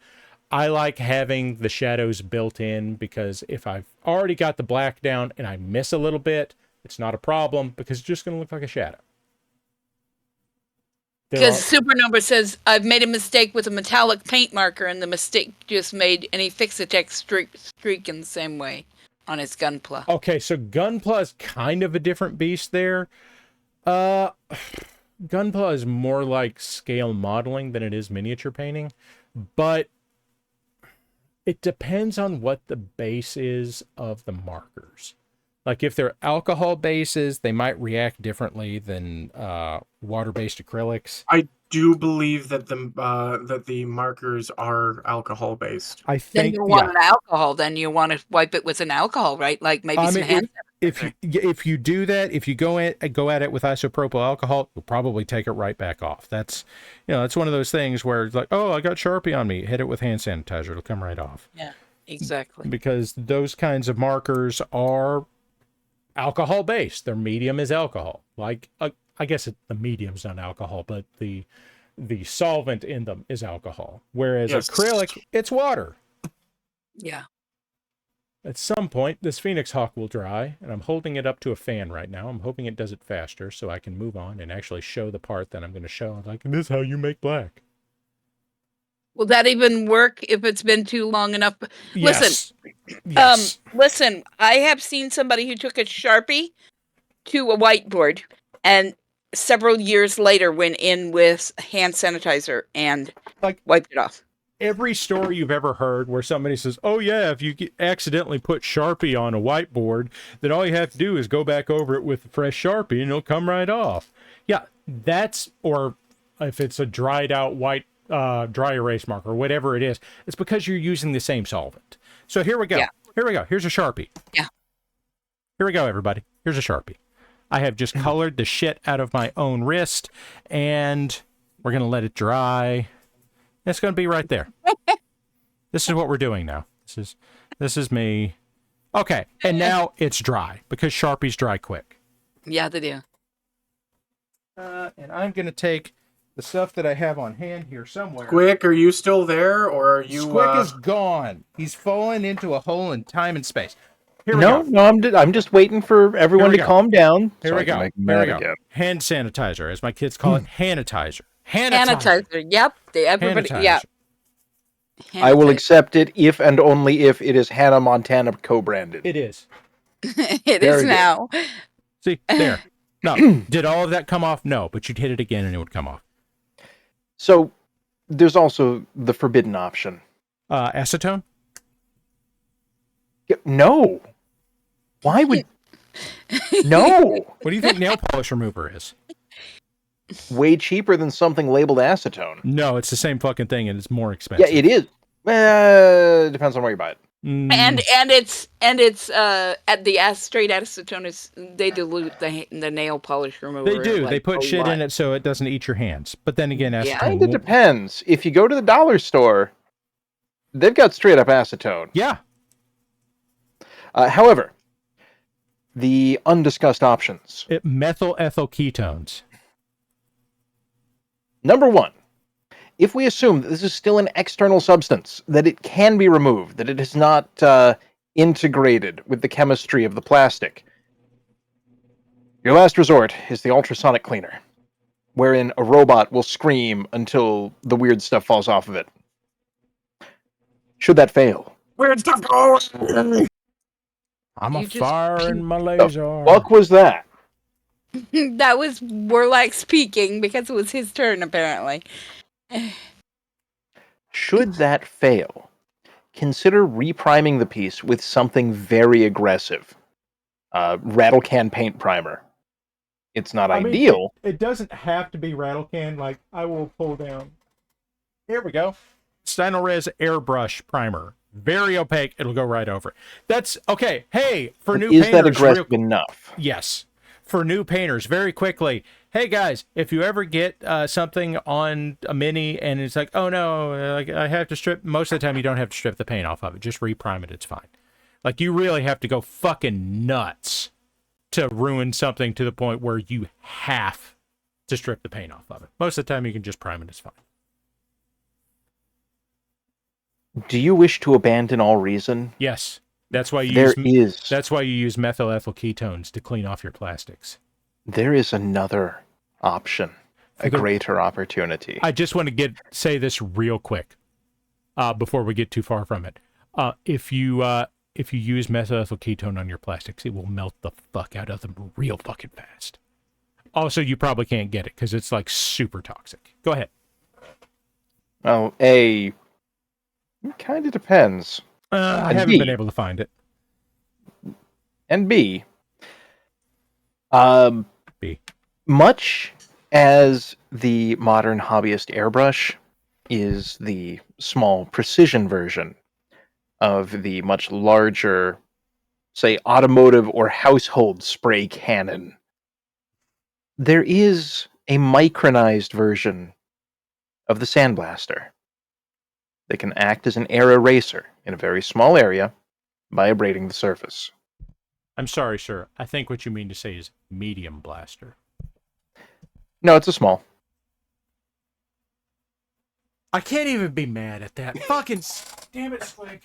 I like having the shadows built in, because if I've already got the black down and I miss a little bit, it's not a problem, because it's just going to look like a shadow. Because Supernova says, I've made a mistake with a metallic paint marker, and the mistake just made any fix-a-tech streak in the same way on his Gunpla. Okay, so Gunpla is kind of a different beast there. Gunpla is more like scale modeling than it is miniature painting, but it depends on what the base is of the markers. If they're alcohol bases, they might react differently than water-based acrylics. I do believe that the markers are alcohol based. I think then you want an alcohol. Then you want to wipe it with an alcohol, right? Maybe some hand sanitizer. If you do that, if you go at it with isopropyl alcohol, you'll probably take it right back off. That's that's one of those things where it's oh, I got Sharpie on me. Hit it with hand sanitizer; it'll come right off. Yeah, exactly. Because those kinds of markers are alcohol based. Their medium is alcohol. I guess the medium's not alcohol, but the solvent in them is alcohol. Whereas acrylic, it's water. Yeah. At some point, this Phoenix Hawk will dry, and I'm holding it up to a fan right now. I'm hoping it does it faster so I can move on and actually show the part that I'm going to show. This is how you make black. Will that even work if it's been too long enough? Yes. Listen, I have seen somebody who took a Sharpie to a whiteboard and several years later went in with hand sanitizer and wiped it off. Every story you've ever heard where somebody says, oh yeah, if you accidentally put Sharpie on a whiteboard, then all you have to do is go back over it with a fresh Sharpie and it'll come right off. Yeah, or if it's a dried out white dry erase marker, or whatever it is, it's because you're using the same solvent. So here we go. Yeah. Here we go. Here's a Sharpie. Yeah. Here we go, everybody. Here's a Sharpie. I have just colored the shit out of my own wrist, and we're going to let it dry. It's going to be right there. This is what we're doing now. This is me. Okay, and now it's dry, because Sharpies dry quick. Yeah, they do. And I'm going to take the stuff that I have on hand here somewhere. Squic, are you still there, or are you? Squic is gone. He's fallen into a hole in time and space. No, I'm just waiting for everyone to calm down. Here we go. Again. Hand sanitizer, as my kids call it, Hanitizer. Hanitizer. Yep. Everybody. Hanitizer. Yeah. I will accept it if and only if it is Hannah Montana co-branded. It is. It is now. See, there. No. Did all of that come off? No, but you'd hit it again and it would come off. So, there's also the forbidden option. Acetone? No. Why would... No! What do you think nail polish remover is? Way cheaper than something labeled acetone. No, it's the same fucking thing, and it's more expensive. Yeah, it is. Depends on where you buy it. And it's at the straight acetone is they dilute the nail polish remover. They do. They put shit in it so it doesn't eat your hands. But then again, acetone. I think it depends. If you go to the dollar store, they've got straight up acetone. Yeah. However, the undiscussed options. Methyl ethyl ketones. Number one, if we assume that this is still an external substance, that it can be removed, that it is not integrated with the chemistry of the plastic, your last resort is the ultrasonic cleaner, wherein a robot will scream until the weird stuff falls off of it. Should that fail, Weird stuff goes. I'm You a just firing my the laser. fuck was that? That was Warlock speaking because it was his turn, apparently. Should that fail, consider repriming the piece with something very aggressive. Rattle can paint primer. It's not ideal. It doesn't have to be rattle can. Like, I will pull down. Here we go. Stynylrez airbrush primer. Very opaque. It'll go right over. That's okay. Hey, for new painters. Is that aggressive enough? Yes. For new painters, very quickly. Hey guys, if you ever get something on a mini and it's like, oh no, like I have to strip. Most of the time, you don't have to strip the paint off of it. Just reprime it. It's fine. Like, you really have to go fucking nuts to ruin something to the point where you have to strip the paint off of it. Most of the time, you can just prime it. It's fine. Do you wish to abandon all reason? Yes. That's why you That's why you use methyl ethyl ketones to clean off your plastics. There is another option, a greater opportunity. I just want to say this real quick before we get too far from it. If you use methyl ethyl ketone on your plastics, it will melt the fuck out of them real fucking fast. Also, you probably can't get it because it's like super toxic. Go ahead. Well, it kind of depends. I haven't been able to find it. And B, much as the modern hobbyist airbrush is the small precision version of the much larger, say, automotive or household spray cannon, there is a micronized version of the sandblaster that can act as an air eraser in a very small area by abrading the surface. I'm sorry, sir. I think what you mean to say is medium blaster. No, it's a small. I can't even be mad at that. Fucking damn it, Squic.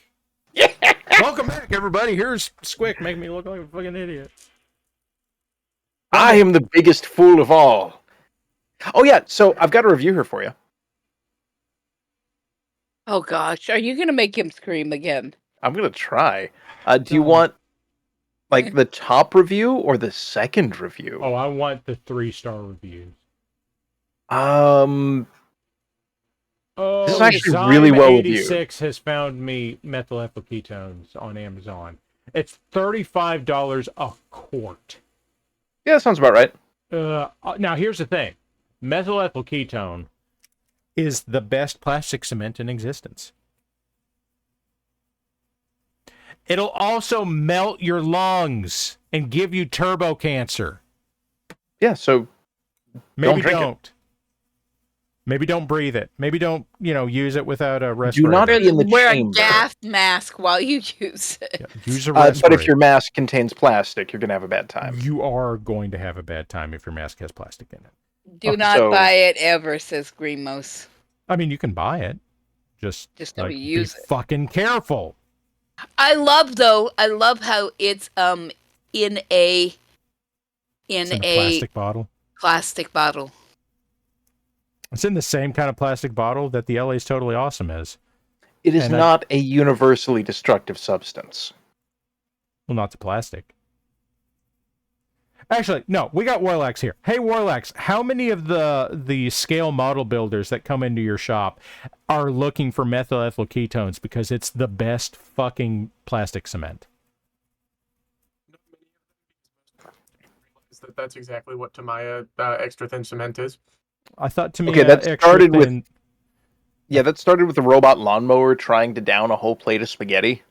Yeah. Welcome back, everybody. Here's Squic making me look like a fucking idiot. I am the biggest fool of all. Oh yeah, so I've got a review here for you. Oh gosh, are you gonna make him scream again? I'm gonna try. Do you want like the top review or the second review? Oh, I want the 3-star reviews. This is actually really well reviewed. 86 has found me methyl ethyl ketones on Amazon. It's $35 a quart. Yeah, that sounds about right. Now, here's the thing. Methyl ethyl ketone is the best plastic cement in existence. It'll also melt your lungs and give you turbo cancer. Yeah, so maybe don't. Maybe don't breathe it. Maybe don't, use it without a respirator. Do not be in the Wear chamber. a gas mask while you use it. Yeah, use a respirator. But if your mask contains plastic, you're going to have a bad time. You are going to have a bad time if your mask has plastic in it. Do not buy it ever, says Grimos. I mean, you can buy it. Just don't use it. Fucking careful. I love how it's in a plastic bottle. Plastic bottle. It's in the same kind of plastic bottle that the LA's Totally Awesome is. It is not a universally destructive substance. Well, not the plastic. Actually, no, we got Warlax here. Hey, Warlax, how many of the scale model builders that come into your shop are looking for methyl ethyl ketones because it's the best fucking plastic cement? That's exactly what Tamiya extra thin cement is. I thought Tamiya that started with that started with a robot lawnmower trying to down a whole plate of spaghetti.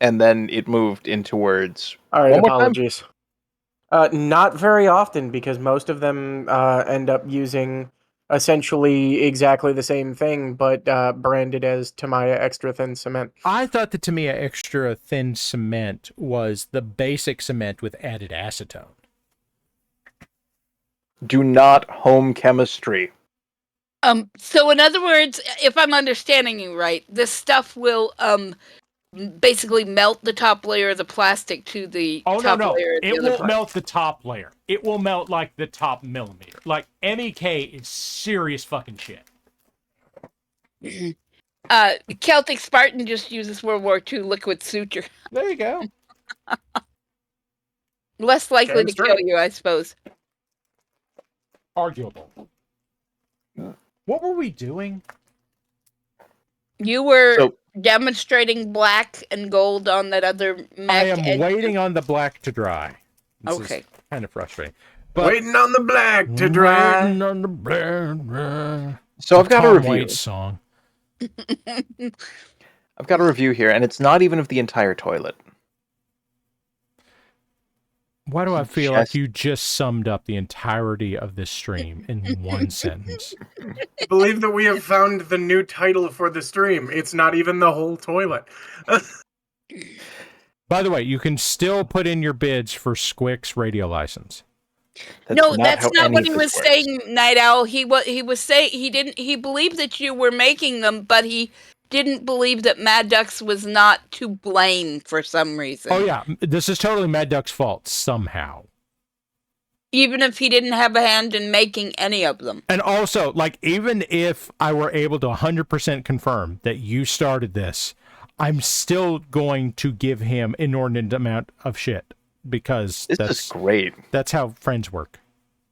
And then it moved into words. All right, apologies. Not very often, because most of them end up using essentially exactly the same thing, but branded as Tamiya Extra Thin Cement. I thought the Tamiya Extra Thin Cement was the basic cement with added acetone. Do not home chemistry. So in other words, if I'm understanding you right, this stuff will basically melt the top layer of the plastic to the top layer of the It other won't plastic. melt the top layer. It will melt like the top millimeter. Like MEK is serious fucking shit. Celtic Spartan just uses World War II liquid suture. There you go. Less likely to kill you, I suppose. Arguable. What were we doing? You were demonstrating black and gold on that other mech. I am waiting on the black to dry. This is kind of frustrating. But waiting on the black to dry. Waiting on the black to dry. So I've got a review. Waits song. I've got a review here, and it's not even of the entire toilet. Why do I feel like you just summed up the entirety of this stream in one sentence? I believe that we have found the new title for the stream. It's not even the whole toilet. By the way, you can still put in your bids for Squic's radio license. That's not what he was saying, Night Owl. He was saying he believed that you were making them, but he didn't believe that Mad Ducks was not to blame for some reason. Oh yeah, this is totally Mad Duck's fault somehow. Even if he didn't have a hand in making any of them. And also, like, even if I were able to 100% confirm that you started this, I'm still going to give him inordinate amount of shit because this is great. That's how friends work.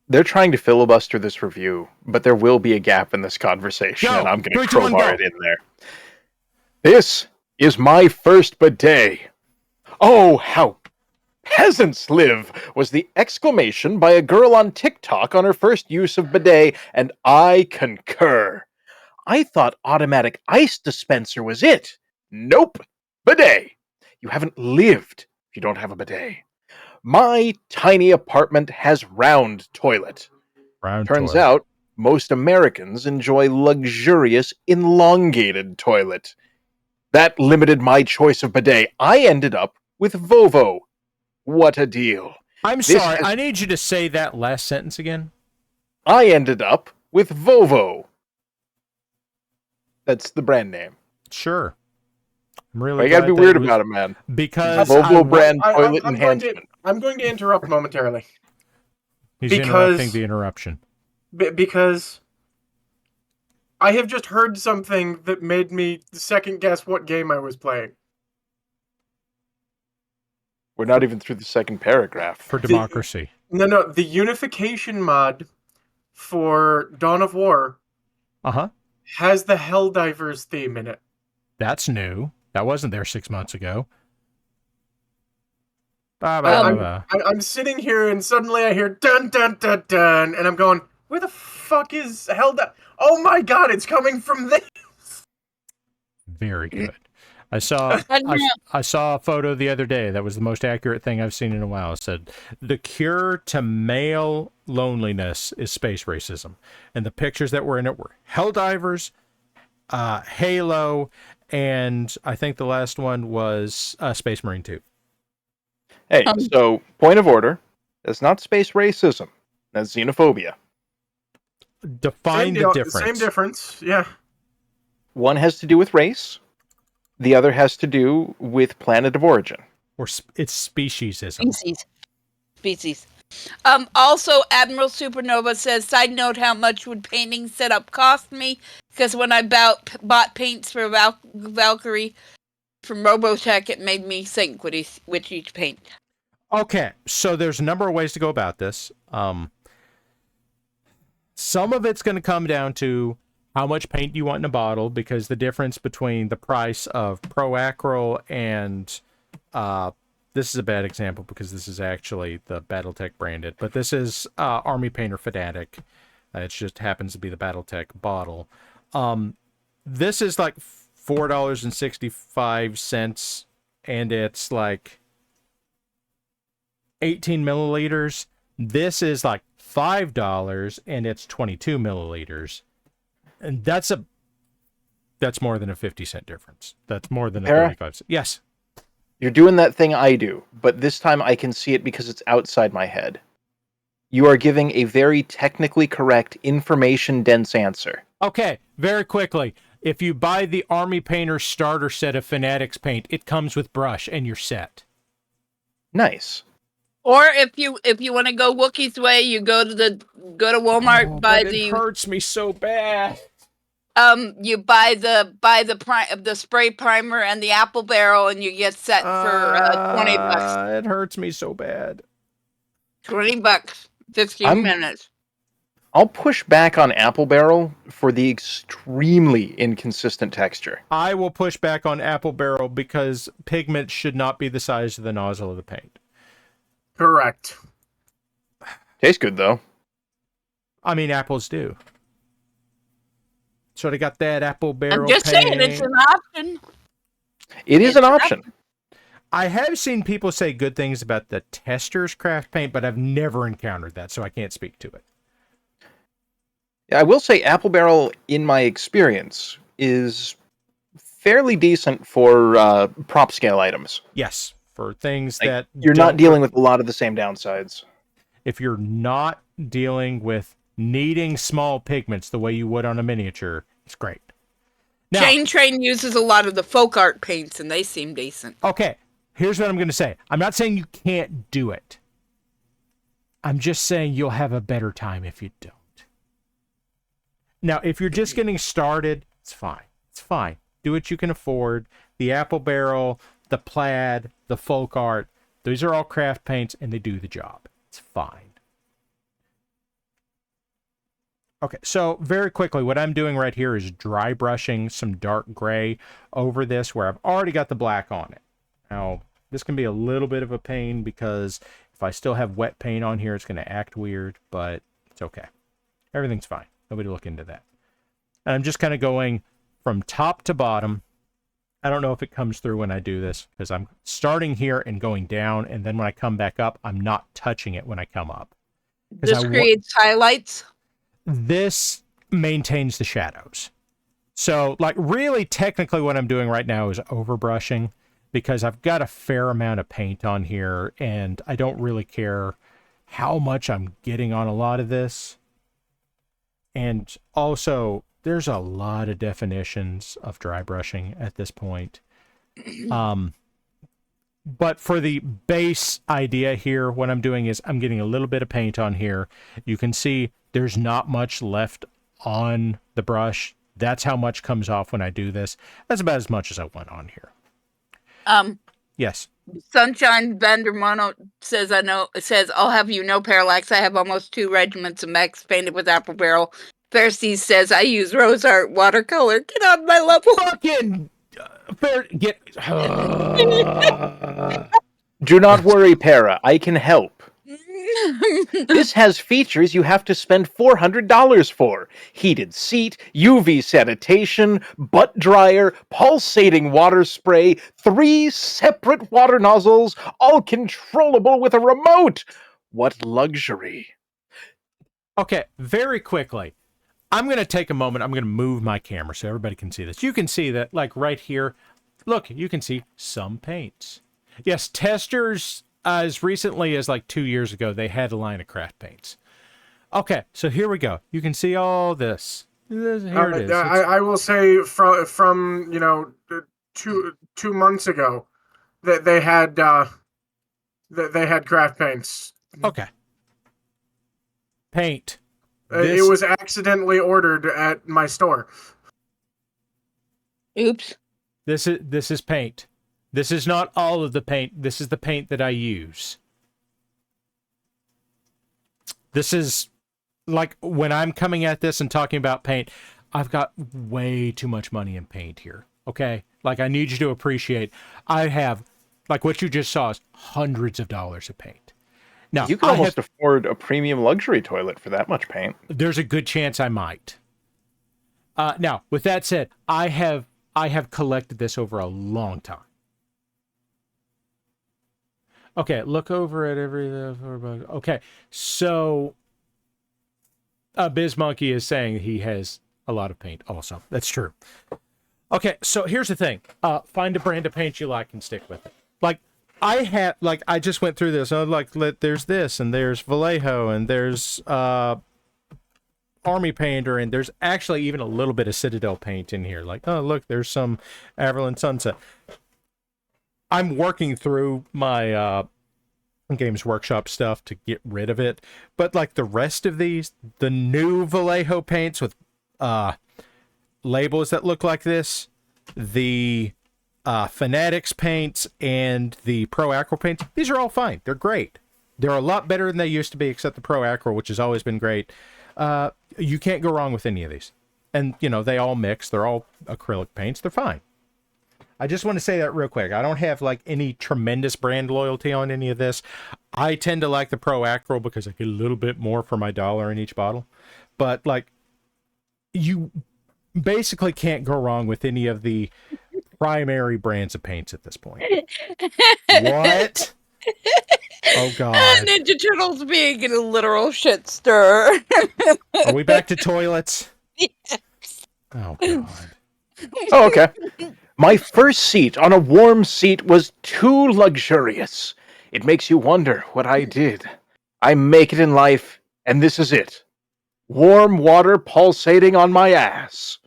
They're trying to filibuster this review, but there will be a gap in this conversation, and I'm going to crowbar it in there. This is my first bidet. Oh, how peasants live, was the exclamation by a girl on TikTok on her first use of bidet, and I concur. I thought automatic ice dispenser was it. Nope. Bidet. You haven't lived if you don't have a bidet. My tiny apartment has round toilet. Turns out, most Americans enjoy luxurious, elongated toilet. That limited my choice of bidet. I ended up with Vovo. What a deal. I'm sorry, I need you to say that last sentence again. I ended up with Vovo. That's the brand name. Sure. I'm really you gotta be weird about it, man. Because Vovo brand toilet enhancement. I'm going to interrupt momentarily. He's interrupting the interruption. Because I have just heard something that made me second guess what game I was playing. We're not even through the second paragraph. For democracy. No, the unification mod for Dawn of War has the Helldivers theme in it. That's new. That wasn't there 6 months ago. I'm sitting here and suddenly I hear dun dun dun dun, and I'm going, where the fuck is Helldiver? Oh my god, it's coming from this. Very good. I saw a photo the other day that was the most accurate thing I've seen in a while. It said, the cure to male loneliness is space racism. And the pictures that were in it were Helldivers, Halo, and I think the last one was Space Marine 2. Hey, so, point of order. That's not space racism. That's xenophobia. Define the difference. Same difference, yeah. One has to do with race. The other has to do with planet of origin. Or it's speciesism. Species. Also, Admiral Supernova says, side note, how much would painting setup cost me? Because when I bought paints for Valkyrie from Robotech, it made me think which each paint. Okay, so there's a number of ways to go about this. Some of it's going to come down to how much paint you want in a bottle, because the difference between the price of Pro Acryl and this is a bad example because this is actually the BattleTech branded, but this is Army Painter Fanatic. It just happens to be the BattleTech bottle. This is like $4.65, and it's like 18 milliliters. This is like $5, and it's 22 milliliters. And that's more than a 50-cent difference. That's more than a 35 cent. Yes. You're doing that thing I do, but this time I can see it because it's outside my head. You are giving a very technically correct, information-dense answer. Okay, very quickly. If you buy the Army Painter starter set of Fanatics paint, it comes with brush and you're set. Nice. Or if you want to go Wookiee's way, you go to Walmart, buy it hurts me so bad. You buy the spray primer and the apple barrel, and you get set for $20. It hurts me so bad. $20, 15 minutes. I'll push back on apple barrel for the extremely inconsistent texture. I will push back on apple barrel because pigment should not be the size of the nozzle of the paint. Correct. Tastes good though. I mean, apples do. So they got that apple barrel. I'm just saying, it's an option. It is an option. I have seen people say good things about the Tester's craft paint, but I've never encountered that, so I can't speak to it. I will say apple barrel, in my experience, is fairly decent for prop scale items. Yes, for things that you're not dealing with a lot of the same downsides. If you're not dealing with needing small pigments the way you would on a miniature, it's great. Now, Chain Train uses a lot of the folk art paints, and they seem decent. Okay, here's what I'm going to say. I'm not saying you can't do it. I'm just saying you'll have a better time if you don't. Now, if you're just getting started, it's fine. It's fine. Do what you can afford. The apple barrel, the plaid, the folk art, these are all craft paints, and they do the job. It's fine. Okay, so very quickly, what I'm doing right here is dry brushing some dark gray over this where I've already got the black on it. Now, this can be a little bit of a pain because if I still have wet paint on here, it's going to act weird, but it's okay. Everything's fine. Nobody look into that. And I'm just kind of going from top to bottom. I don't know if it comes through when I do this because I'm starting here and going down, and then when I come back up, I'm not touching it when I come up. This creates highlights? This maintains the shadows. So, like, really, technically what I'm doing right now is overbrushing because I've got a fair amount of paint on here, and I don't really care how much I'm getting on a lot of this. And also, there's a lot of definitions of dry brushing at this point. But for the base idea here, what I'm doing is I'm getting a little bit of paint on here. You can see there's not much left on the brush. That's how much comes off when I do this. That's about as much as I want on here. Yes. Sunshine Vandermono says, I'll have you know, Parallax, I have almost 2 regiments of mechs painted with apple barrel. Pharisees says, I use rose art watercolor. Get on my level. Fucking... Do not worry, Para. I can help. This has features you have to spend $400 for. Heated seat, UV sanitation, butt dryer, pulsating water spray, 3 separate water nozzles, all controllable with a remote. What luxury. Okay, very quickly. I'm going to take a moment. I'm going to move my camera so everybody can see this. You can see that, like, right here. Look, you can see some paints. Yes, Testers, as recently as, like, 2 years ago, they had a line of craft paints. Okay, so here we go. You can see all this. Here it is. I will say from you know, 2 months ago that they had craft paints. Okay. Paint. It was accidentally ordered at my store. Oops. This is paint. This is not all of the paint. This is the paint that I use. This is like when I'm coming at this and talking about paint, I've got way too much money in paint here. Okay? Like, I need you to appreciate I have, like what you just saw is hundreds of dollars of paint. Now, you can almost afford a premium luxury toilet for that much paint. There's a good chance I might. Now, with that said, I have collected this over a long time. Okay, look over at everything. Okay, so BizMonkey is saying he has a lot of paint also. That's true. Okay, so here's the thing. Find a brand of paint you like and stick with it. Like, I just went through this. There's this, and there's Vallejo, and there's Army Painter, and there's actually even a little bit of Citadel paint in here. Like, oh, look, there's some Averland Sunset. I'm working through my Games Workshop stuff to get rid of it. But, like, the rest of these, the new Vallejo paints with labels that look like this, the Fanatics paints, and the Pro Acro paints, these are all fine. They're great. They're a lot better than they used to be, except the Pro Acro, which has always been great. You can't go wrong with any of these. And, you know, they all mix. They're all acrylic paints. They're fine. I just want to say that real quick. I don't have, like, any tremendous brand loyalty on any of this. I tend to like the Pro Acro because I get a little bit more for my $1 in each bottle. But, like, you basically can't go wrong with any of the primary brands of paints at this point. What? Oh, God. Ninja Turtles being in a literal shit stir. Are we back to toilets? Yes. Oh, God. Oh, okay. My first seat on a warm seat was too luxurious. It makes you wonder what I did. I make it in life, and this is it. Warm water pulsating on my ass.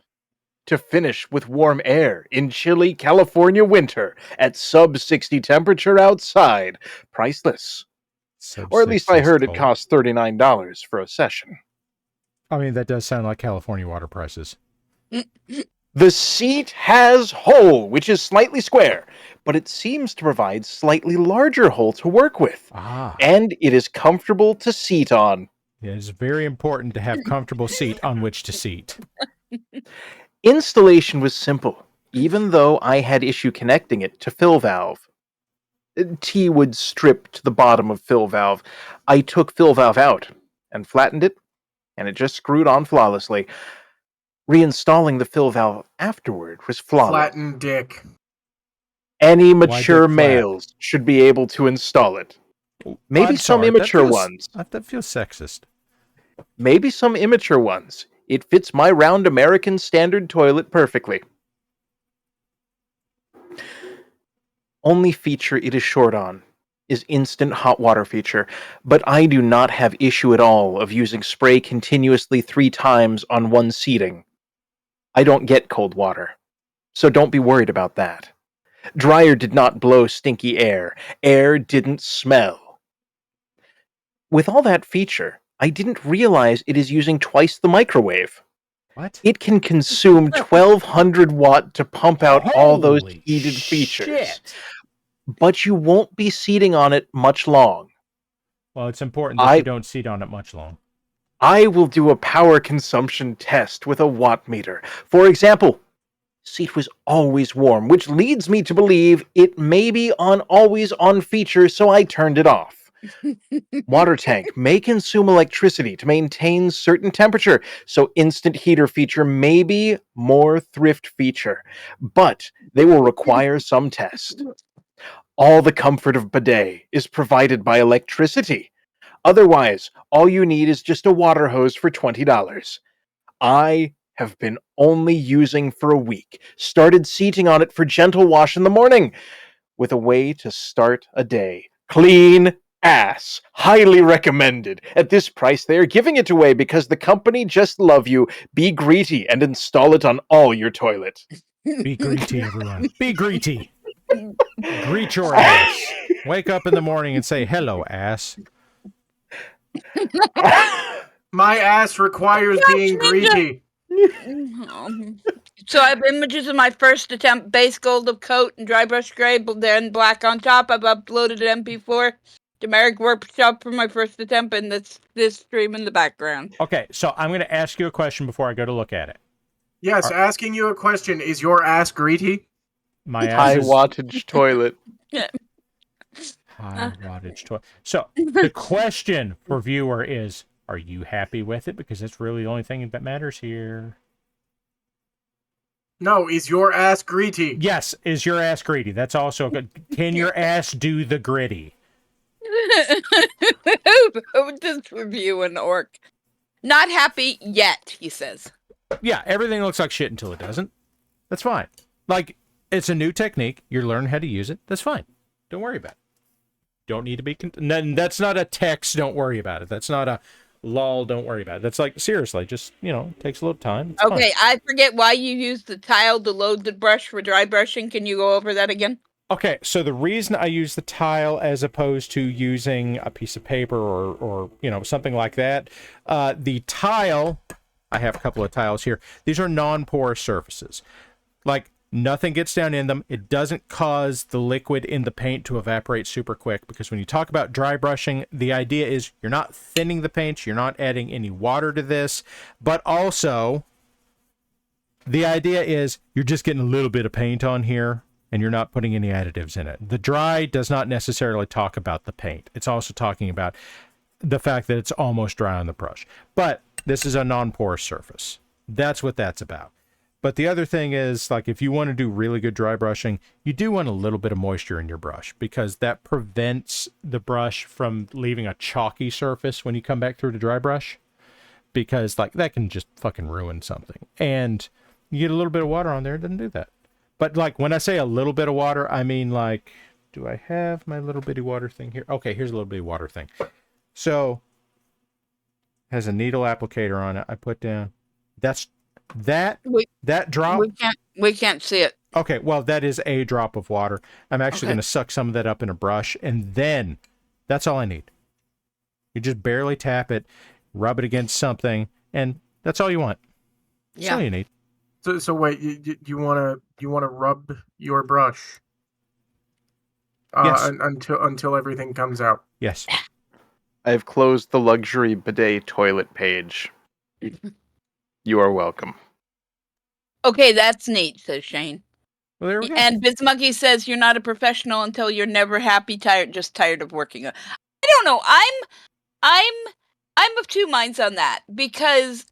To finish with warm air in chilly California winter at sub-60 temperature outside. Priceless. Or at least I heard it cost $39 for a session. I mean, that does sound like California water prices. The seat has hole, which is slightly square, but it seems to provide slightly larger hole to work with. And it is comfortable to seat on. It is very important to have comfortable seat on which to seat. Installation was simple, even though I had issue connecting it to fill valve. T would strip to the bottom of fill valve. I took fill valve out and flattened it, and it just screwed on flawlessly. Reinstalling the fill valve afterward was flawless. Flatten dick. Any mature males should be able to install it. Maybe some immature ones. That feels sexist. Maybe some immature ones. It fits my round American standard toilet perfectly. Only feature it is short on is instant hot water feature, but I do not have issue at all of using spray continuously 3 times on one seating. I don't get cold water, so don't be worried about that. Dryer did not blow stinky air. Air didn't smell. With all that feature, I didn't realize it is using twice the microwave. What? It can consume 1200 watt to pump out all those heated features. Shit. But you won't be seating on it much long. Well, it's important that you don't seat on it much long. I will do a power consumption test with a watt meter. For example, seat was always warm, which leads me to believe it may be on always on feature, so I turned it off. Water tank may consume electricity to maintain certain temperature, so instant heater feature may be more thrift feature, but they will require some test. All the comfort of bidet is provided by electricity. Otherwise, all you need is just a water hose for $20. I have been only using for a week. Started seating on it for gentle wash in the morning. With a way to start a day. Clean ass. Highly recommended. At this price, they are giving it away because the company just love you. Be greedy and install it on all your toilet. Be greedy, everyone. Be greedy. Greet your ass. Wake up in the morning and say, hello, ass. My ass requires being greedy. So I have images of my first attempt, base gold of coat and dry brush gray, then black on top. I've uploaded an MP4 to MARIK Workshop for my first attempt, and this stream in the background. Okay, so I'm going to ask you a question before I go to look at it. Yes, asking you a question. Is your ass greedy? My ass high wattage toilet. High wattage toilet. So the question for viewer is, are you happy with it? Because that's really the only thing that matters here. No, is your ass greedy? Yes, is your ass greedy? That's also good. Can your ass do the gritty? Just review an orc. Not happy yet, he says. Yeah, everything looks like shit until it doesn't. That's fine. Like, it's a new technique. You're learning how to use it. That's fine. Don't worry about it. Don't need to be. That's not a text. Don't worry about it. That's not a lol. Don't worry about it. That's like seriously. Just it takes a little time. It's Okay, fun. I forget why you use the tile to load the brush for dry brushing. Can you go over that again? Okay, so the reason I use the tile as opposed to using a piece of paper or something like that, the tile, I have a couple of tiles here. These are non-porous surfaces. Like, nothing gets down in them. It doesn't cause the liquid in the paint to evaporate super quick, because when you talk about dry brushing, the idea is you're not thinning the paint, you're not adding any water to this, but also the idea is you're just getting a little bit of paint on here, and you're not putting any additives in it. The dry does not necessarily talk about the paint. It's also talking about the fact that it's almost dry on the brush. But this is a non-porous surface. That's what that's about. But the other thing is, like, if you want to do really good dry brushing, you do want a little bit of moisture in your brush, because that prevents the brush from leaving a chalky surface when you come back through to dry brush, because, like, that can just fucking ruin something. And you get a little bit of water on there, it doesn't do that. But, like, when I say a little bit of water, I mean, like, do I have my little bitty water thing here? Okay, here's a little bitty water thing. So, has a needle applicator on it. I put down. That drop. We can't see it. Okay, well, that is a drop of water. I'm actually going to suck some of that up in a brush, and then that's all I need. You just barely tap it, rub it against something, and that's all you want. That's all you need. So wait, you want to rub your brush yes. until everything comes out. Yes. I've closed the luxury bidet toilet page. You are welcome. Okay, that's neat, says Shane. Well, there we go. And Bismucky says you're not a professional until you're never happy, just tired of working. I don't know. I'm of two minds on that, because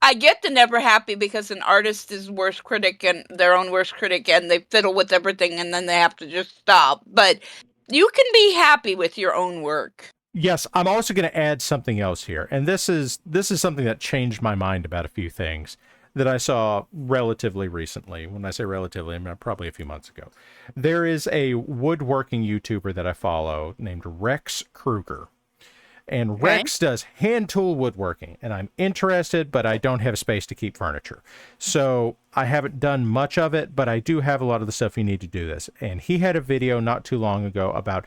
I get the never happy, because an artist is worst critic and their own worst critic, and they fiddle with everything and then they have to just stop. But you can be happy with your own work. Yes, I'm also going to add something else here. And this is something that changed my mind about a few things that I saw relatively recently. When I say relatively, I mean probably a few months ago. There is a woodworking YouTuber that I follow named Rex Kruger. And Rex does hand tool woodworking, and I'm interested, but I don't have space to keep furniture. So I haven't done much of it, but I do have a lot of the stuff you need to do this. And he had a video not too long ago about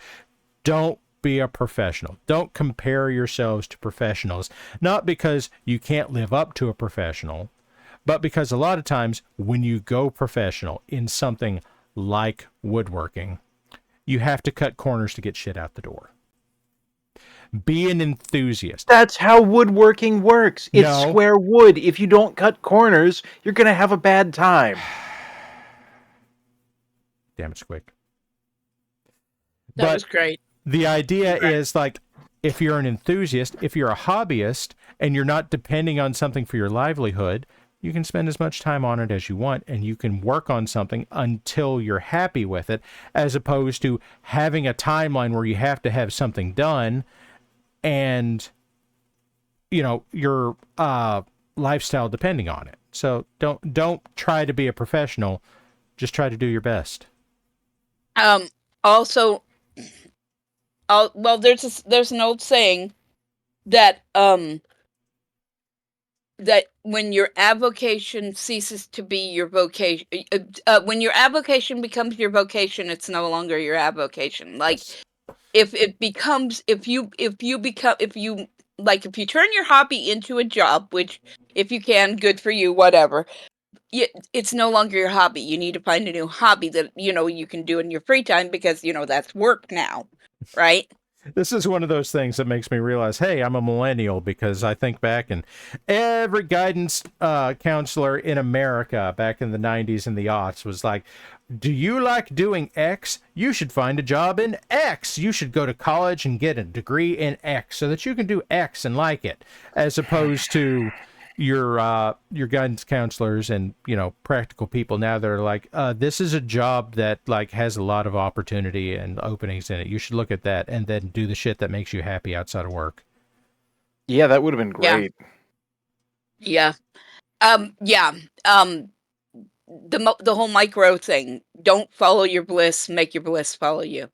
don't be a professional. Don't compare yourselves to professionals, not because you can't live up to a professional, but because a lot of times when you go professional in something like woodworking, you have to cut corners to get shit out the door. Be an enthusiast. That's how woodworking works. It's square wood. If you don't cut corners, you're going to have a bad time. Damn it, Squic. That was great. The idea is, like, if you're an enthusiast, if you're a hobbyist, and you're not depending on something for your livelihood, you can spend as much time on it as you want, and you can work on something until you're happy with it, as opposed to having a timeline where you have to have something done, and your lifestyle depending on it. So don't try to be a professional, just try to do your best. Also, well, there's an old saying that that when your avocation ceases to be your vocation, when your avocation becomes your vocation, it's no longer your avocation. Like, if you turn your hobby into a job, which if you can, good for you, whatever. It's no longer your hobby. You need to find a new hobby that you can do in your free time, because that's work now, right? This is one of those things that makes me realize, hey, I'm a millennial, because I think back, and every guidance counselor in America back in the 90s and the aughts was like, do you like doing X? You should find a job in X. You should go to college and get a degree in X so that you can do X and like it, as opposed to your guidance counselors and practical people now that are like, this is a job that like has a lot of opportunity and openings in it. You should look at that and then do the shit that makes you happy outside of work. Yeah, that would have been great. Yeah. The whole micro thing. Don't follow your bliss. Make your bliss follow you.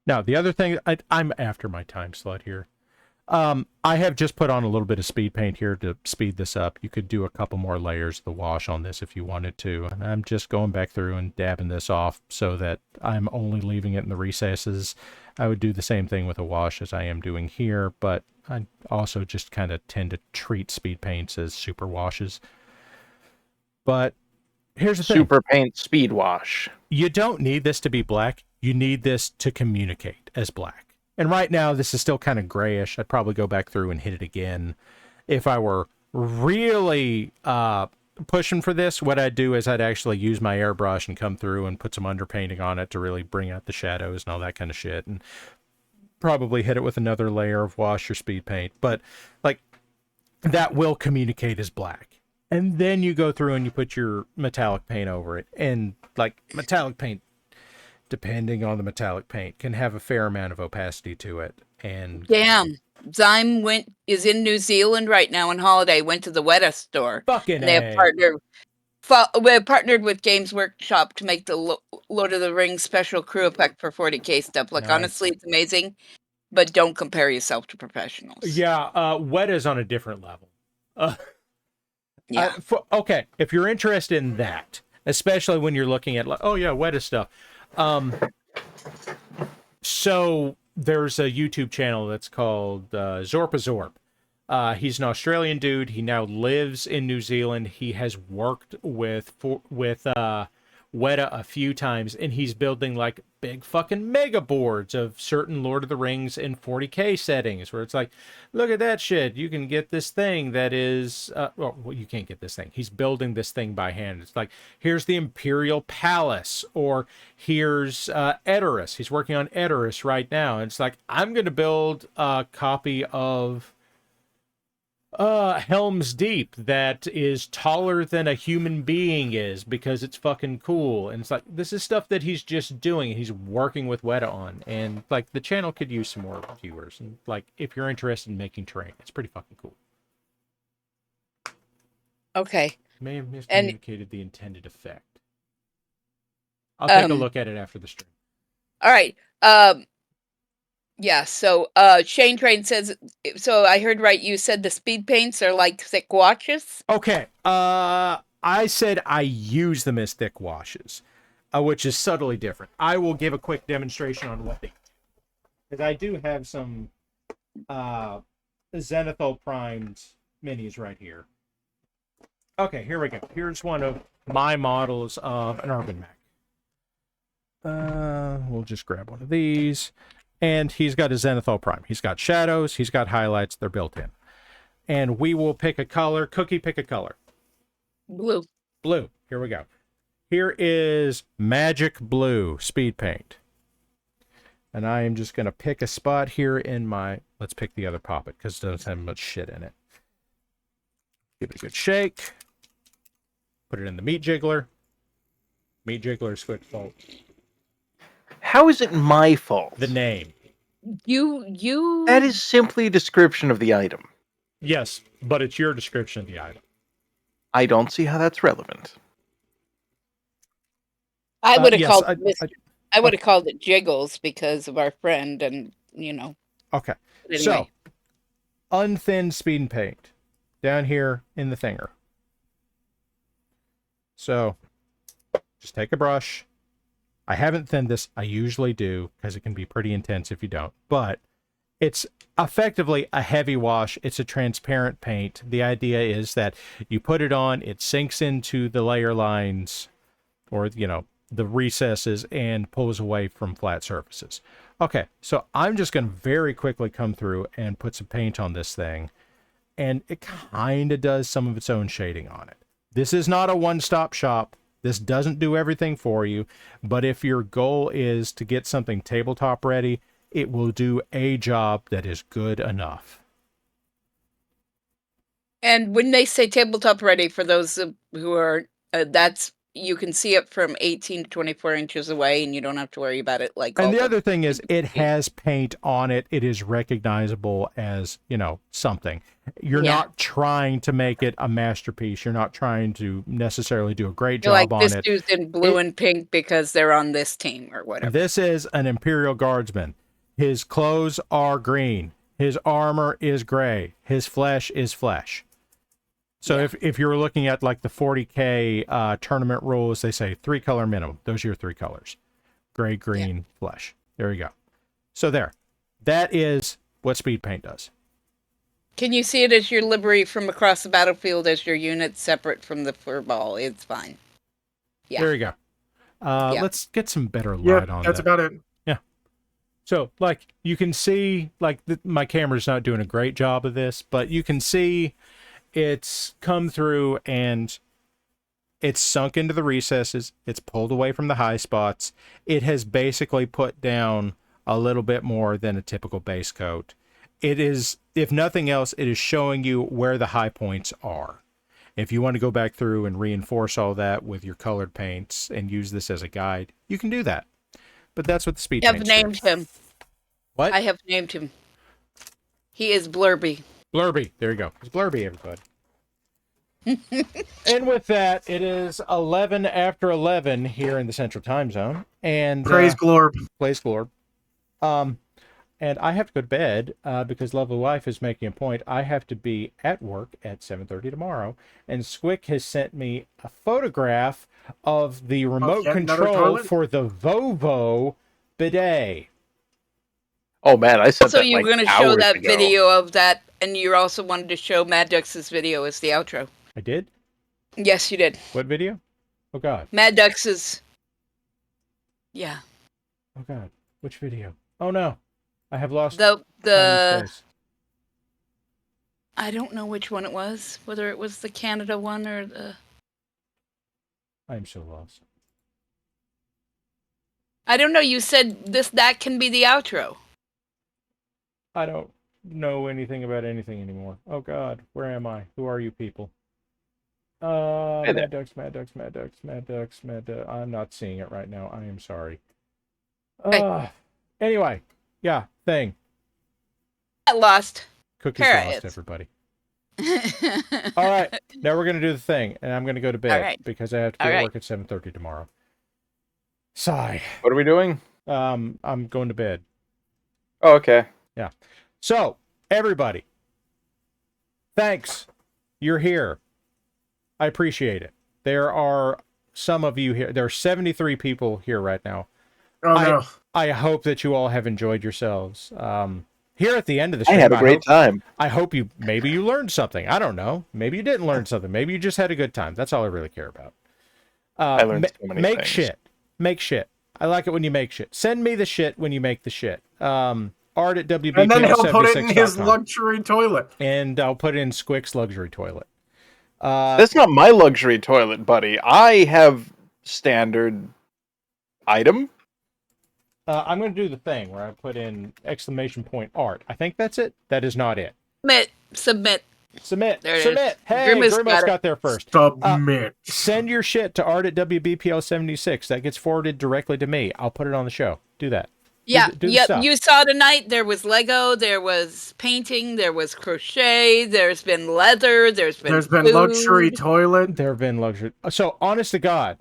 Now, the other thing, I'm after my time slot here. I have just put on a little bit of speed paint here to speed this up. You could do a couple more layers of the wash on this if you wanted to. And I'm just going back through and dabbing this off so that I'm only leaving it in the recesses. I would do the same thing with a wash as I am doing here, but I also just kind of tend to treat speed paints as super washes. But here's the thing. Super paint speed wash. You don't need this to be black. You need this to communicate as black. And right now, this is still kind of grayish. I'd probably go back through and hit it again. If I were really pushing for this, what I'd do is I'd actually use my airbrush and come through and put some underpainting on it to really bring out the shadows and all that kind of shit. And probably hit it with another layer of wash or speed paint. But, like, that will communicate as black. And then you go through and you put your metallic paint over it. And, like, metallic paint, depending on the metallic paint, can have a fair amount of opacity to it. And damn, Zyme is in New Zealand right now on holiday. Went to the Weta store. Fucking they have partnered with Games Workshop to make the Lord of the Rings special crew effect for 40K stuff. Like, honestly, it's amazing, but don't compare yourself to professionals. Yeah, Weta's on a different level. Yeah. Okay, if you're interested in that, especially when you're looking at, like, oh yeah, Weta stuff. So there's a YouTube channel that's called Zorpa Zorp. He's an Australian dude. He now lives in New Zealand. He has worked with Weta a few times, and he's building like big fucking mega boards of certain Lord of the Rings in 40K settings, where it's like, look at that shit. You can get this thing that is, well, you can't get this thing. He's building this thing by hand. It's like, here's the Imperial Palace, or here's Edoras. He's working on Edoras right now. And it's like, I'm going to build a copy of Helm's Deep that is taller than a human being is, because it's fucking cool. And it's like, this is stuff that he's just doing. He's working with Weta on, and like, the channel could use some more viewers. And like, if you're interested in making terrain, it's pretty fucking cool. Okay. May have miscommunicated the intended effect. I'll take a look at it after the stream. All right. Yeah, so Shane Train says, so I heard right, you said the speed paints are like thick washes? Okay, I said I use them as thick washes, which is subtly different. I will give a quick demonstration on what they do, because I do have some zenithal primed minis right here. Okay, here we go. Here's one of my models of an Urban Mech. We'll just grab one of these. And he's got a zenithal prime. He's got shadows. He's got highlights. They're built in. And we will pick a color. Cookie, pick a color. Blue. Blue. Here we go. Here is Magic Blue speed paint. And I am just going to pick a spot here in my... Let's pick the other poppet, because it doesn't have much shit in it. Give it a good shake. Put it in the meat jiggler. Meat jiggler is Squic fault. How is it my fault? The name. You... That is simply a description of the item. Yes, but it's your description of the item. I don't see how that's relevant. I would have called it I would have called it Jiggles because of our friend, and you know. Okay. Anyway. So, unthinned speed paint down here in the thinger. So, just take a brush. I haven't thinned this. I usually do, because it can be pretty intense if you don't. But it's effectively a heavy wash. It's a transparent paint. The idea is that you put it on, it sinks into the layer lines, or, you know, the recesses, and pulls away from flat surfaces. Okay, so I'm just going to very quickly come through and put some paint on this thing. And it kind of does some of its own shading on it. This is not a one-stop shop. This doesn't do everything for you, but if your goal is to get something tabletop ready, it will do a job that is good enough. And when they say tabletop ready, for those who are, that's you can see it from 18 to 24 inches away, and you don't have to worry about it like. And the other thing is, it has paint on it. It is recognizable as, something. You're not trying to make it a masterpiece. You're not trying to necessarily do a great job on this it. dude's in blue and pink because they're on this team or whatever. This is an Imperial Guardsman. His clothes are green. His armor is gray. His flesh is flesh. So if you're looking at like the 40K tournament rules, they say 3 color minimum. Those are your 3 colors. Gray, green, flesh. There you go. So there. That is what speed paint does. Can you see it as your livery from across the battlefield as your unit separate from the furball? It's fine. Yeah. There you go. Let's get some better light on that. That's about it. Yeah. So, like, you can see, like, my camera's not doing a great job of this, but you can see it's come through and it's sunk into the recesses. It's pulled away from the high spots. It has basically put down a little bit more than a typical base coat. It is, if nothing else, it is showing you where the high points are. If you want to go back through and reinforce all that with your colored paints and use this as a guide, you can do that. But that's what the speed paints do. I have named him. What? I have named him. He is Blurby. Blurby. There you go. It's Blurby, everybody. And with that, it is 11 after 11 here in the Central Time Zone. And praise Glorb. Praise Glorb. And I have to go to bed because Lovely Wife is making a point. I have to be at work at 7:30 tomorrow. And Squic has sent me a photograph of the remote control for the Vovo bidet. Oh man, I said so that. So you're like going to show that ago. video of that, and you also wanted to show Mad Dux's video as the outro. I did? Yes, you did. What video? Oh God. Mad Dux's. Yeah. Oh God. Which video? Oh no. I have lost the I don't know which one it was, whether it was the Canada one or the... I'm so lost. I don't know, you said that can be the outro. I don't know anything about anything anymore. Oh God, where am I? Who are you people? Mad Ducks. I'm not seeing it right now. I am sorry. Anyway, yeah, thing. I lost. Cookies lost, everybody. All right, now we're going to do the thing, and I'm going to go to bed because I have to be at work at 7:30 tomorrow. Sigh. What are we doing? I'm going to bed. Oh, okay. Yeah. So, everybody, thanks. You're here. I appreciate it. There are some of you here. There are 73 people here right now. Oh, no. I hope that you all have enjoyed yourselves. Here at the end of the stream, I had a great time. I hope maybe you learned something. I don't know. Maybe you didn't learn something. Maybe you just had a good time. That's all I really care about. I learned so many make things. shit. Make shit. I like it when you make shit. Send me the shit when you make the shit. Art at WBPL76.com. And then he'll put it in his luxury toilet. And I'll put it in Squic's luxury toilet. That's not my luxury toilet, buddy. I have standard item. I'm going to do the thing where I put in !art. I think that's it. That is not it. Submit. Hey, Grimace got there first. Submit. Send your shit to art at WBPL76. That gets forwarded directly to me. I'll put it on the show. Do that. Yeah, you saw tonight there was Lego, there was painting, there was crochet, there's been leather, there's been luxury toilet. There have been luxury. So, honest to God,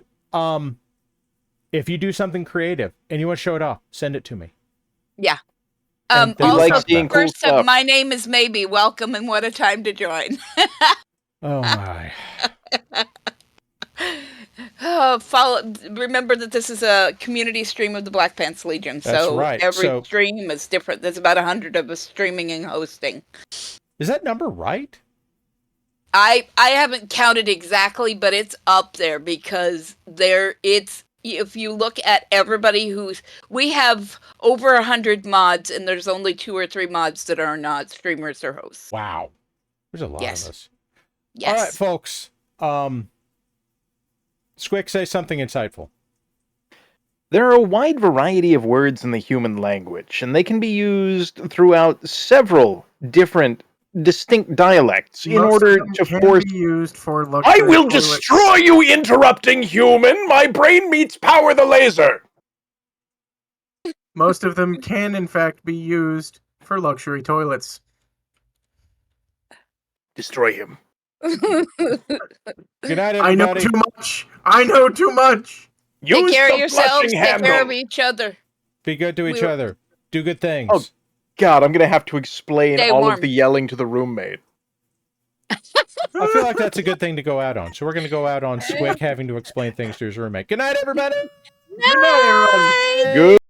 if you do something creative and you want to show it off, send it to me. Yeah. And also, like seeing cool first stuff. my name is Maybe. Welcome and what a time to join. Oh my. Remember that this is a community stream of the Black Pants Legion. That's so right. every stream is different. There's about 100 of us streaming and hosting. Is that number right? I haven't counted exactly, but it's up there because if you look at everybody we have over 100 mods and there's only 2 or 3 mods that are not streamers or hosts. Wow. There's a lot of us. Yes. All right, folks. Squick, say something insightful. There are a wide variety of words in the human language, and they can be used throughout several different distinct dialects in Most order of them to can force. be used for luxury I will toilets. destroy you, interrupting human! My brain meets power the laser! Most of them can, in fact, be used for luxury toilets. Destroy him. Good night, I know everybody. too much. I know too much. Take Use care of the yourselves. flushing Take care of handle. each other. Be good to each We're- other. Do good things. Oh, God, I'm gonna have to explain Stay all warm. of the yelling to the roommate. I feel like that's a good thing to go out on. So we're going to go out on Squic having to explain things to his roommate. Good night, everybody. Good night, everyone. Good.